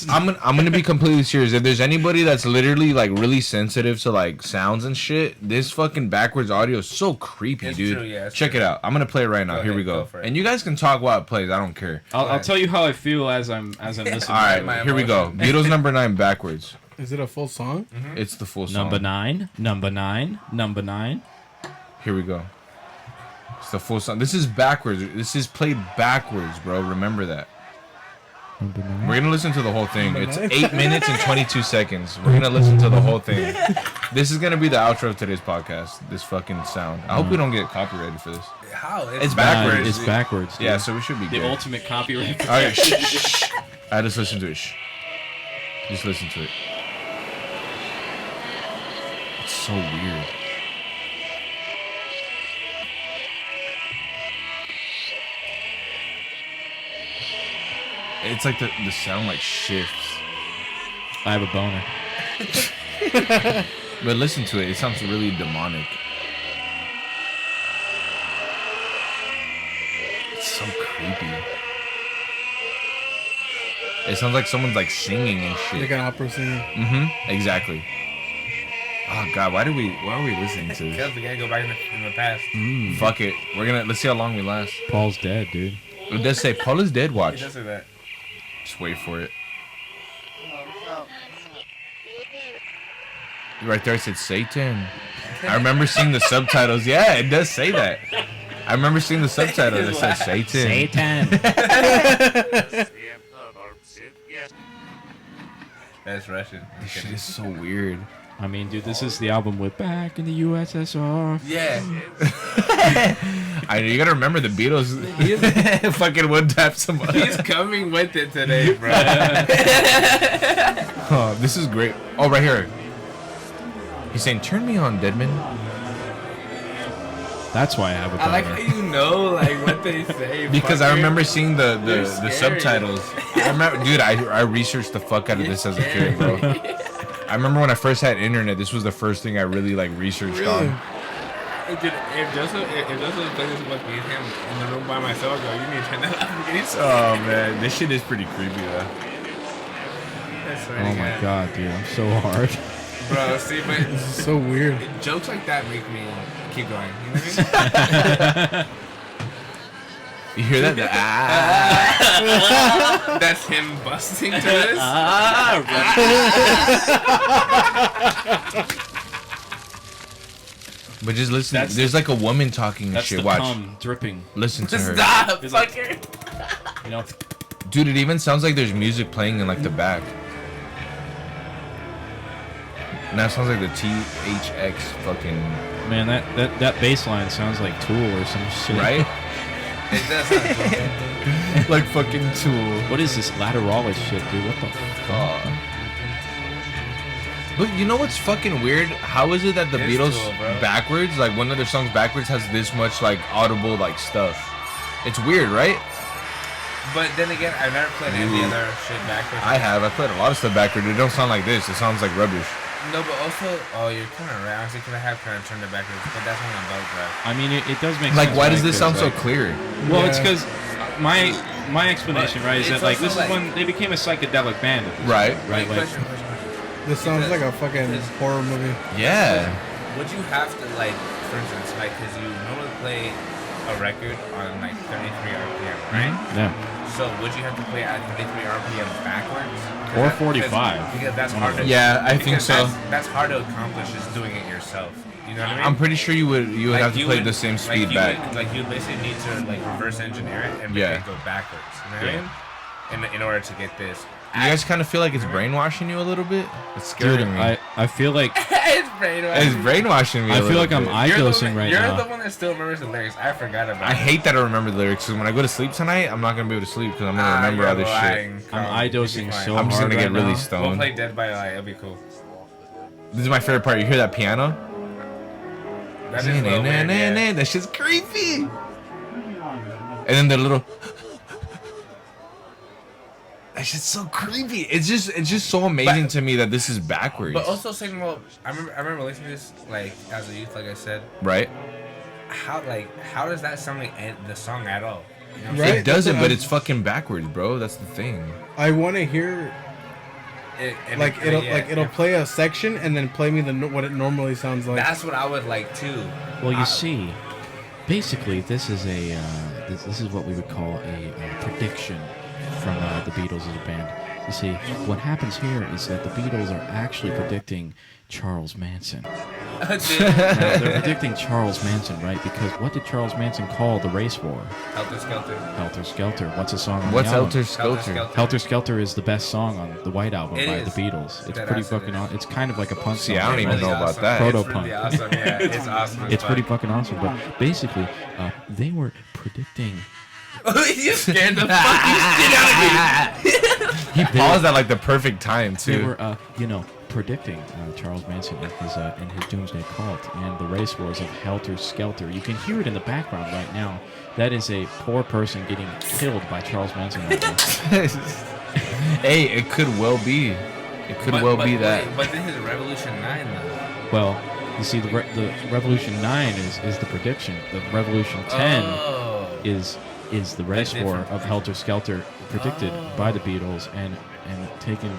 iDosed.
I'm gonna be completely serious. If there's anybody that's literally like really sensitive to like sounds and shit, this fucking backwards audio is so creepy,
It's
dude.
true, yeah, it's
Check
true.
it out. I'm gonna play it right now.
Go
Here we
ahead,
go.
go for it.
And you guys can talk while it plays. I don't care.
I'll tell you how I feel as I'm listening.
All right,
my
here we go.
emotion.
Beatles number 9 backwards.
Is it a full song?
It's the full song.
Number 9, number 9, number 9.
Here we go. It's the full song. This is backwards. This is played backwards, bro. Remember that.
Number 9.
We're gonna listen to the whole thing. It's 8 minutes and 22 seconds. We're gonna listen to the whole thing. This is gonna be the outro of today's podcast. This fucking sound. I hope we don't get copyrighted for this.
How?
It's backwards.
It's backwards. Dude.
Yeah, so we should be
The
good.
ultimate copyright.
All right, shh, shh, shh. I just listen to it. Shh. Just listen to it. It's so weird. It's like the sound like shifts.
I have a boner.
But listen to it. It sounds really demonic. It's so creepy. It sounds like someone's like singing and
Like
shit.
an opera singer.
Mm-hmm. Exactly. Oh God, why are we listening to this?
Because we gotta go back in the past.
Fuck it. Let's see how long we last.
Paul's dead, dude.
It does say Paul is dead.
It
Watch.
does say that.
Just wait for it. Right there it said Satan. I remember seeing the subtitles. Yeah, it does say that. I remember seeing the subtitles. It said Satan.
Satan.
That's Russian.
This shit is so weird.
I mean, dude, this is the album with Back in the USSR.
Yeah.
I know you gotta remember the Beatles. Fucking one tap some.
He's coming with it today, bro.
Oh, this is great. Oh, right here. He's saying, "Turn me on, Deadman."
That's why I have a
I like how
boner.
you know, like, what they say.
Because I
fucker.
remember seeing the
You're scary.
subtitles. I remember, dude. I researched the fuck out of this as a kid, bro. I remember when I first had internet. This was the first thing I really like researched
Really?
on.
Dude, if Joseph was playing this with me and him in the room by myself, yo, you need to turn that off. He's so
Oh man, this shit is pretty creepy though.
Oh my god, dude, I'm so hard.
Bro, see, but
This is so weird.
jokes like that make me keep going. You know what I mean?
You hear that?
That's him busting to this.
But just listen.
That's
There's like a woman talking and
That's
shit.
the
Watch.
cum dripping.
Listen to her.
Stop,
It's like-
fucker.
You know,
Dude, it even sounds like there's music playing in like the back. Now it sounds like the THX fucking
man, that bass line sounds like Tool or some shit.
right?
It does sound cool.
Like fucking Tool.
What is this lateralis shit, dude? What the fuck?
But you know what's fucking weird? How is it that the
It's
Beatles
cool, bro.
backwards, like one of their songs backwards, has this much like audible like stuff? It's weird, right?
But then again, I've never played any other shit backwards.
I have. I played a lot of stuff backwards. It don't sound like this. It sounds like rubbish.
No, but also, you're kind of right. Honestly, because I have kind of turned it backwards, but that's only on belt drive.
I mean, it does make
Like,
sense.
why
right?
does this
'Cause,
sound so
like-
clear?
Well,
Yeah.
it's because my explanation,
But
right, is
it's
that like
also
this
like-
is when they became a psychedelic band.
Right.
Right. Like,
Question.
This sounds like a fucking horror movie.
Yeah.
Would you have to, like, for instance, like, because you normally play a record on, like, 33 RPM, right?
yeah.
So would you have to play at 33 RPM backwards?
Or
'Cause
45.
Because that's hard to
Yeah, I think
because
so.
That's hard to accomplish just doing it yourself. You know what I mean?
I'm pretty sure you would
Like,
have to
you
play
would-
the same speed
like,
back.
You basically need to, like, reverse engineer it and make
Yeah.
it go backwards. You know what I mean? In order to get this.
You guys kind of feel like it's brainwashing you a little bit? It's scaring
Dude,
me.
I feel like
It's brainwashing.
It's brainwashing me.
I
a
feel
little
like I'm
bit.
eye-dosing right
You're
now.
the one that still remembers the lyrics. I forgot about
I
it.
hate that I remember the lyrics because when I go to sleep tonight, I'm not gonna be able to sleep because I'm gonna remember
you're
other shit.
lying.
I'm
Come,
eye-dosing
you'll be fine.
so
I'm just
hard
gonna get
right
really
now.
stoned.
We'll play Dead by Daylight. It'll be cool.
This is my favorite part. You hear that piano?
That is a little weird, yeah.
That shit's creepy. And then the little. That shit's so creepy. It's just so amazing to me that this is backwards.
But also saying, well, I remember listening to this like as a youth, like I said.
Right?
How does that sound like the song at all? You know what I'm
Right?
It doesn't,
That's what
but
I'm-
it's fucking backwards, bro. That's the thing.
I want to hear
saying?
like it'll play a section and then play me what it normally sounds like.
That's what I would like too.
Well, you see, basically, this is a this is what we would call a prediction from the Beatles as a band. You see, what happens here is that the Beatles are actually predicting Charles Manson.
Dude,
Now, they're predicting Charles Manson, right? Because what did Charles Manson call the race war?
Helter Skelter.
Helter Skelter. What's a song on
What's
the album?
Helter Skelter?
Helter Skelter is the best song on the White Album
It
by
is.
the Beatles. It's
That
pretty
ass it
fucking
is.
awesome. It's kind of like a punk
See,
song.
I don't even
right?
know about
awesome.
that.
Proto
It's really
punk.
awesome. Yeah, it's awesome. as
It's pretty
fuck.
fucking awesome. But basically, they were predicting.
You scared the fucking shit out of me.
He paused at like the perfect time
They
too.
were, predicting Charles Manson in his Doomsday Cult and the race wars of Helter Skelter. You can hear it in the background right now. That is a poor person getting killed by Charles Manson right now.
Hey, it could well be. It could well be that.
But this is Revolution 9 though.
Well, you see, the Revolution 9 is the prediction. The Revolution 10
Oh.
is the race
That's
war
different.
of Helter Skelter predicted by the Beatles and taken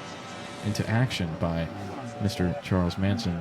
into action by Mr. Charles Manson.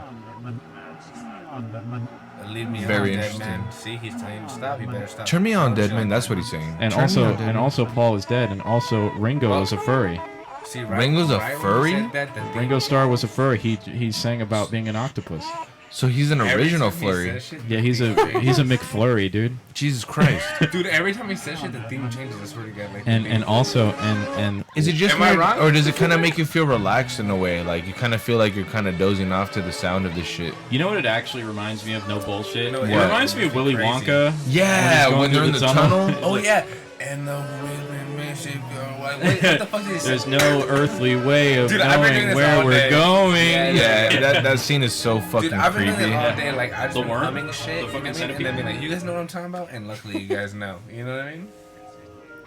Leave me
Very
alone, dead
interesting.
man. See, he's telling you to stop. You better stop.
Turn me on,
Stop
Deadman.
showing
That's
that.
what he's saying.
And
Turn me
also
on, Deadman.
Paul is dead, and also Ringo is a furry.
See,
Ringo's a
when you
furry?
said that, the thing-
Ringo Starr was a furry. He sang about being an octopus.
So he's an
every
original
time he
flurry.
says shit,
Yeah,
the
he's
theme
a
changes.
McFlurry, dude.
Jesus Christ.
Dude, every time he says shit, the theme changes. I swear to God. Like,
And also and
Is it just
Am I
weird,
wrong?
or does it kind of make you feel relaxed in a way? Like you kind of feel like you're kind of dozing off to the sound of this shit.
you know what it actually reminds me of? No bullshit.
No,
It
yeah.
reminds me of Willy
Crazy.
Wonka.
Yeah,
going
when they're in
through
the
the
tunnel.
Oh yeah. And the women Mexico. What the fuck did he say?
There's no earthly way of
Dude, I've been doing
knowing
this
where
all
we're
day.
going.
Yeah,
Yeah, that scene is so fucking
Dude, I've been
creepy.
doing it all day. Like I just
The
been
worm?
humming shit.
The
You know
fucking
what I mean?
centipede?
And then be like, you guys know what I'm talking about? And luckily, you guys know. You know what I mean?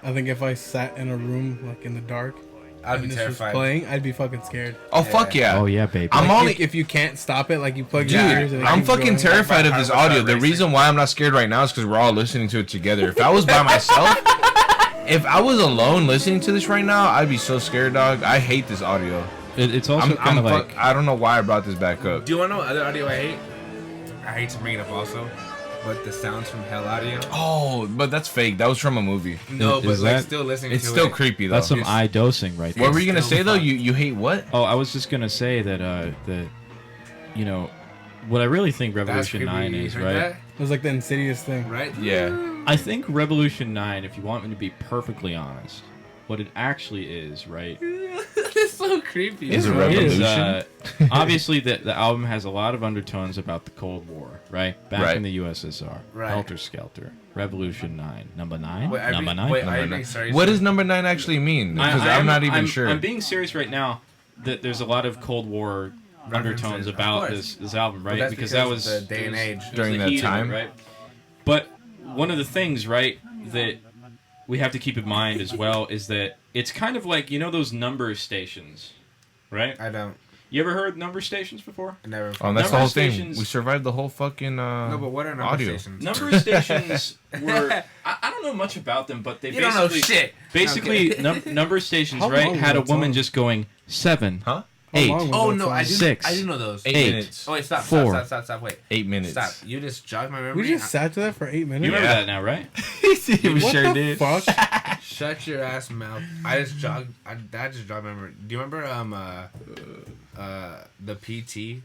I think if I sat in a room like in the dark
I'd
and
be
this
terrified.
was playing, I'd be fucking scared.
Oh fuck yeah!
Oh yeah, baby.
I'm
Like,
only.
if you can't stop it, like you plug
Dude,
your ears and it
I'm
keeps
fucking
going.
terrified of
My
this
heart would
audio.
start
The
racing.
reason why I'm not scared right now is because we're all listening to it together. If I was by myself, if I was alone listening to this right now, I'd be so scared, dog. I hate this audio.
It's also kind of like
I don't know why I brought this back up.
Do you want to know what other audio I hate? I hate to bring it up also, but the sounds from Hell audio.
Oh, but that's fake. That was from a movie.
No,
Is
but like
that-
still listening
It's
to
still
it.
creepy though.
that's some
It's-
eye dosing right there.
What were you gonna
still
say though?
fun.
You hate what?
Oh, I was just gonna say that you know, what I really think
That's
Revolution
creepy.
9
You
is,
heard
right?
that?
It was like the Insidious thing.
Right?
Yeah.
I think Revolution 9, if you want me to be perfectly honest, what it actually is, right?
It's so creepy.
Is it
Is,
revolution?
Obviously the album has a lot of undertones about the Cold War, right? Back
Right.
in the USSR.
Right.
Helter Skelter. Revolution 9. Number 9?
Wait,
Number 9?
wait,
Number
are you
Number
being
nine.
serious?
What does number 9 actually mean? Because I'm not even sure.
I'm being serious right now that there's a lot of Cold War undertones
Of
about
course.
this album,
But
right?
that's
Because that
of
was
the day and age.
it was
During
the
that
heat of it,
time.
right? But one of the things, right, that we have to keep in mind as well is that it's kind of like, you know, those number stations, right?
I don't.
You ever heard number stations before?
I never.
Oh, and that's the
Number
whole thing.
stations-
We survived the whole fucking
no, but what are number
audio.
stations?
Number stations were I don't know much about them, but they
You don't know shit.
basically
Okay.
number stations,
How
right,
long
had a
was that
woman
song?
just going 7,
Huh?
How
8.
long was
Oh
that
no,
song?
I didn't.
6,
I didn't know those.
8
8.
minutes.
Oh wait, stop,
4.
stop. Wait,
8 minutes.
stop. You just jogged my memory.
We just sat to that for 8 minutes.
You remember
Yeah.
that now, right?
We
What
sure
the
did.
fuck?
Shut your ass mouth. I just jogged. That just jogged my memory. Do you remember the PT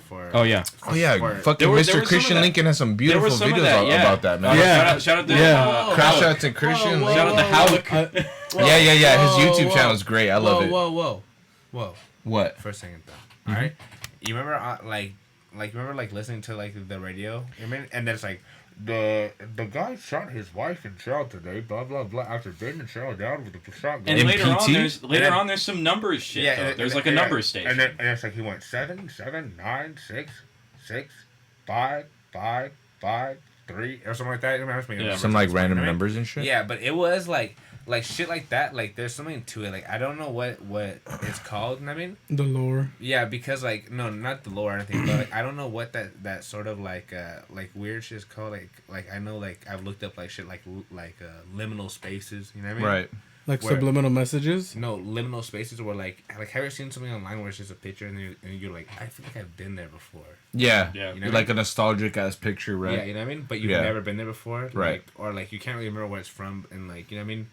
for?
Oh yeah.
Oh yeah,
for-
fucking
There was
Mr.
some of
Christian
that.
Lincoln has some
There
beautiful
was some of
videos
that, yeah.
about that, man.
Yeah.
Shout out to
Yeah.
Crash
Whoa.
out to Christian.
Whoa,
shout out to Halleck.
Yeah. His
Whoa,
YouTube
whoa.
channel is great. I love it.
Whoa.
What?
For a second though. All right. You remember listening to like the radio? You mean? And there's like the guy shot his wife in jail today. Blah blah blah. After being in jail down with the shotgun.
And later
MPT?
on, there's some numbers shit.
Yeah,
though.
and-
There's
and-
like a
and-
number station.
And then and it's like he went 7, 9, 6, 6, 5, 5, 5, 3, or something like that. I mean, I was making
Yeah.
numbers
Some like
at this point,
random
right?
numbers and shit.
Yeah, but it was like shit like that. Like there's something to it. Like I don't know what it's called. You know what I mean?
The lore.
Yeah, because like no, not the lore or anything, but like I don't know what that sort of like weird shit is called. Like I know like I've looked up like shit like liminal spaces. You know what I mean?
Right.
Like
Where-
subliminal messages.
No, liminal spaces where like have you ever seen something online where it's just a picture and you're like, I feel like I've been there before.
Yeah.
Yeah.
You know what I
Like
mean?
a nostalgic ass picture, right?
Yeah, you know what I mean? But you've
Yeah.
never been there before.
Right.
Like, or like you can't really remember where it's from and like, you know what I mean?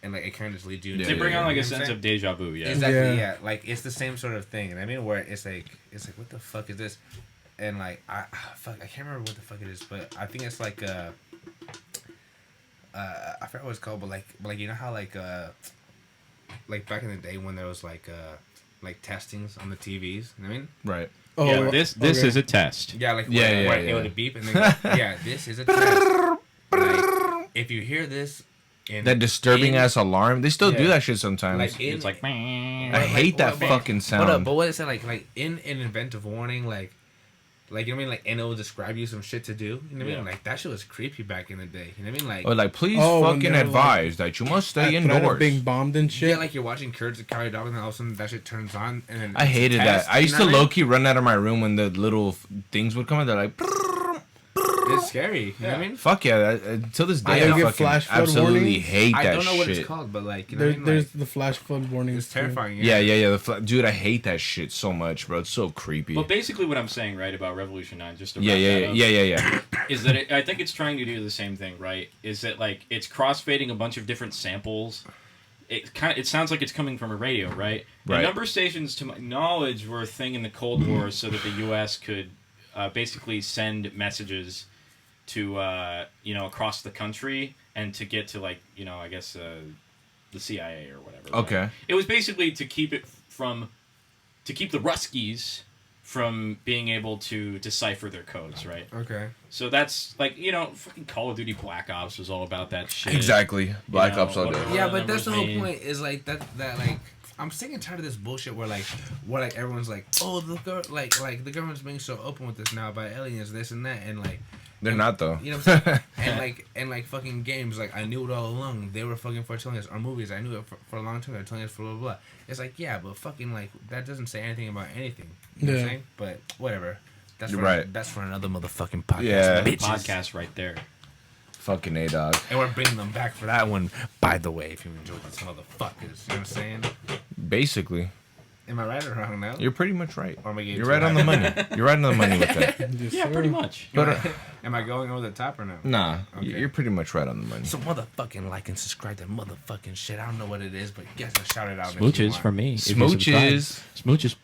And like it kind of just leads you
Yeah,
They bring on like
you
a
know what I'm
sense
saying?
of deja vu. Yeah.
Exactly,
Yeah.
yeah. Like it's the same sort of thing. And I mean where it's like what the fuck is this? And like I can't remember what the fuck it is, but I think it's like I forgot what it's called, but like you know how like back in the day when there was like testings on the TVs, you know what I mean?
Right.
Oh,
Yeah, this
okay.
is a test.
Yeah, like
Yeah,
where
yeah,
it would
yeah.
beep and then go, yeah, this is a test. Like, if you hear this in
That disturbing
in-
ass alarm. They still do
Yeah.
that shit sometimes.
like in,
It's like.
I
like,
hate that
what-
fucking
Hold up,
sound.
but what is it like in an inventive warning, like you know what I mean, like, and it will describe you some shit to do. You know what I mean?
Yeah.
Like that shit was creepy back in the day. You know what I mean? Like,
Or like, please
Oh, when
fucking
they're, like,
advise that you must stay
At threat of
indoors.
being bombed and shit.
yeah, like you're watching Courage the Cowardly Dog, and then all of a sudden that shit turns on, and then
I
it's a
hated
test,
that. I
you
used
know
to
what I mean?
low key run out of my room when the little things would come in. They're like,
It's scary. You know what I mean?
fuck yeah. Until this
I
day, I
don't get
fucking
flash flood
absolutely
warnings.
hate
I
that
don't know what
shit.
it's called, but like you know what I mean?
There's
Like,
the flash flood warnings.
it's
too.
terrifying.
Yeah. Dude, I hate that shit so much, bro. It's so creepy.
Well, basically, what I'm saying, right, about Revolution 9, just to wrap
Yeah,
that up,
yeah.
is that I think it's trying to do the same thing, right? Is that like it's crossfading a bunch of different samples. It sounds like it's coming from a radio, right?
Right.
And number stations, to my knowledge, were a thing in the Cold War, so that the U.S. could basically send messages to across the country and to get to like I guess the CIA or whatever. right?
Okay.
It was basically to keep the Ruskies from being able to decipher their codes, right?
Okay.
So that's like fucking Call of Duty Black Ops was all about that shit.
Exactly. Black
know,
Ops all day.
whatever.
Yeah,
the
but that's the whole
numbers mean.
point. Is like that like I'm sick and tired of this bullshit where like everyone's like, oh like the government's being so open with this now about aliens, this and that, and like
They're not though.
you know what I'm saying? and like fucking games, like I knew it all along. They were fucking foretelling us. Or movies, I knew it for a long time. They're telling us blah blah blah. It's like yeah, but fucking like that doesn't say anything about anything. You know what I'm
Yeah.
saying? But whatever. That's
You're
for,
right.
That's for another motherfucking podcast.
Yeah.
The
bitches.
podcast right there.
Fucking A dog.
And we're bringing them back for that one. By the way, if you enjoyed these motherfuckers, you know what I'm saying?
Basically,
Am I right or wrong now?
you're pretty much right.
Or am I getting
You're
too
right on
high?
the money. You're right on the money with that.
Yes,
Yeah,
sir.
pretty much.
But
Am I going over the top or no?
nah,
Okay.
you're pretty much right on the money.
So motherfucking like and subscribe to motherfucking shit. I don't know what it is, but you guys can shout it out. if you
Smooches
want.
for me.
Smooches.
Smooches.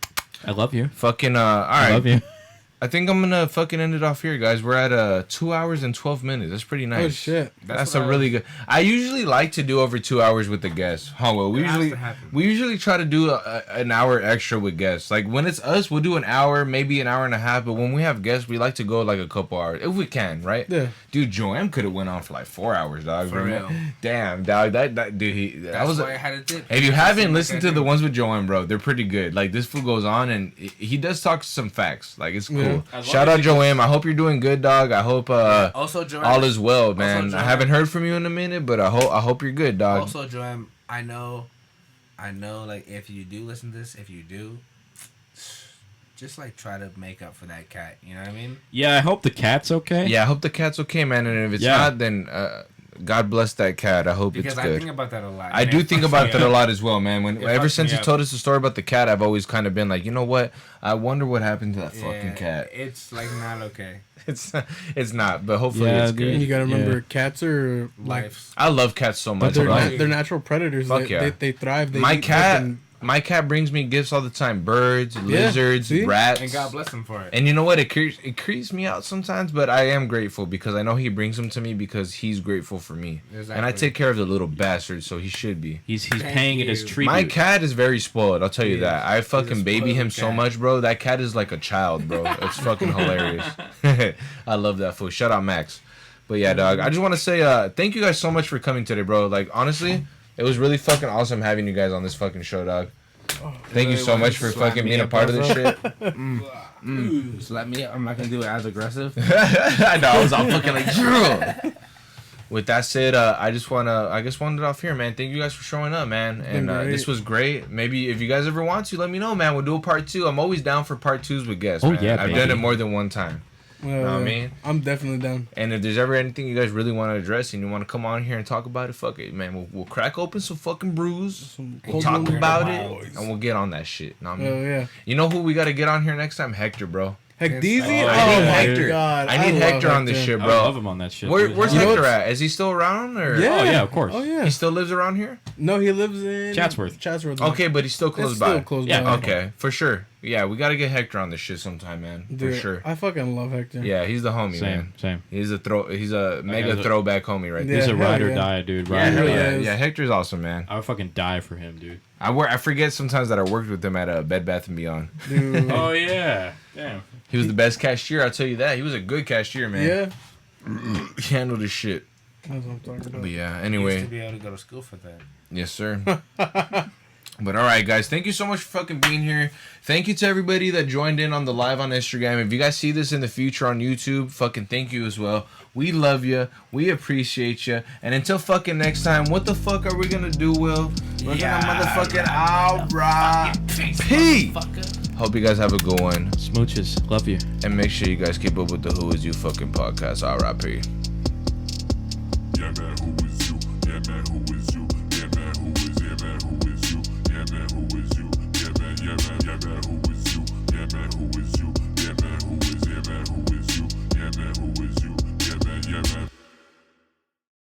I love you.
Fucking all
I
right.
love you.
I think I'm gonna fucking end it off here, guys. We're at 2 hours and 12 minutes. That's pretty nice.
Oh shit.
That's a really good. I usually like to do over 2 hours with the guests. Oh well,
It has to happen.
we usually try to do an hour extra with guests. Like when it's us, we'll do an hour, maybe an hour and a half. But when we have guests, we like to go like a couple hours if we can, right?
Yeah.
Dude, Joanne could have went on for like 4 hours, dog.
For real.
Damn, dog. That dude. That
That's
was.
why I had to dip.
If you haven't
Like
listened
I
to
did.
the ones with Joanne, bro, they're pretty good. Like this fool goes on and he does talk some facts. Like it's cool.
Yeah.
As long
Shout
as
out
he
Joanne. I hope you're doing good, dog. I hope
Also, Joanne.
all is well, man. I
Joanne-
haven't heard from you in a minute, but I hope you're good, dog.
Also, Joanne, I know, like, if you do listen to this, if you do, just, like, try to make up for that cat. You know what I mean?
Yeah, I hope the cat's okay.
Yeah, I hope the cat's okay, man. And if it's
Yeah.
not, then God bless that cat. I hope
Because
it's
I
good.
think about that a lot.
I do think about that a lot as well, man.
It
Ever
fucks
since
me
you
up.
told us the story about the cat, I've always kind of been like, you know what? I wonder what happened to that fucking cat.
It's, like, not okay.
It's not, but hopefully
Yeah,
it's
dude.
good.
You gotta remember,
Yeah.
cats are like,
Life.
I love cats so
but
much,
they're
bro.
they're natural predators.
Fuck
they,
yeah.
they thrive. They
My
eat
cat,
fucking-
my cat brings me gifts all the time. Birds, lizards,
see?
rats.
And God bless him for it.
And you know what? It creeps me out sometimes, but I am grateful because I know he brings them to me because he's grateful for me. And I
Exactly.
take care of the little bastard, so he should be.
He's
Thank
paying it as
you.
tribute.
My cat is very spoiled. I'll tell you
He
that.
is.
I
He's
fucking
a
baby him
spoiled
so
cat.
much, bro. That cat is like a child, bro. It's fucking hilarious. I love that fool. Shout out Max. But yeah, dog. I just want to say thank you guys so much for coming today, bro. Like honestly, it was really fucking awesome having you guys on this fucking show, dog. Thank you
really
so
wanted
much
to
for
slap
fucking
me
being a
up,
part of
bro.
this shit.
So let me. I'm not gonna do it as aggressive.
I know. I was all fucking like. "Drew." With that said, I just wanted it off here, man. Thank you guys for showing up, man. And
great.
this was great. Maybe if you guys ever want to, let me know, man. We'll do a part 2. I'm always down for part 2s with guests.
Oh,
man.
yeah,
I've
baby.
done it more than one time.
Well,
Know what I mean?
I'm definitely down.
And if there's ever anything you guys really want to address and you want to come on here and talk about it, fuck it, man. We'll crack open some fucking brews.
Some
We'll
cold
talk
one-
about
Wild.
it, and we'll get on that shit. Know what I mean?
Oh yeah.
You know who we got to get on here next time? Hector, bro.
Heck,
Yes.
DZ.
Oh,
Oh,
I need
my
Hector.
god.
I need
love
Hector on this shit,
I
bro.
would love him on that shit.
Where's
You know
Hector
what's-
at? Is he still around or?
Yeah.
Oh, yeah, of course.
Oh yeah.
He still lives around here?
No, he lives in
Chatsworth.
Chatsworth.
Okay, but he's still close
It's
by.
still close
Yeah,
by.
Okay, for sure. Yeah, we gotta get Hector on this shit sometime, man.
Dude,
for sure.
I fucking love Hector.
Yeah, he's the homie, man.
Same.
He's a mega
guy's a-
throwback homie right
Yeah,
He's
there.
a
hell
ride or
yeah.
die, dude.
Yeah,
Ride or
hell
really
die.
yeah.
is.
Yeah, Hector's awesome, man.
I would fucking die for him, dude.
I forget sometimes that I worked with him at Bed Bath & Beyond.
Dude.
Oh yeah. Damn.
He was the best cashier, I'll tell you that. He was a good cashier, man.
Yeah.
He handled his shit.
That's what I'm talking about.
But yeah,
Used
anyway.
to be able to go to school for that.
Yes, sir. But all right, guys, thank you so much for fucking being here. Thank you to everybody that joined in on the live on Instagram. If you guys see this in the future on YouTube, fucking thank you as well. We love you. We appreciate you. And until fucking next time, what the fuck are we gonna do, Will? We're gonna motherfucking alright. Peace. Hope you guys have a good one.
Smooches. Love you.
And make sure you guys keep up with the Who Is You fucking podcast. R.I.P.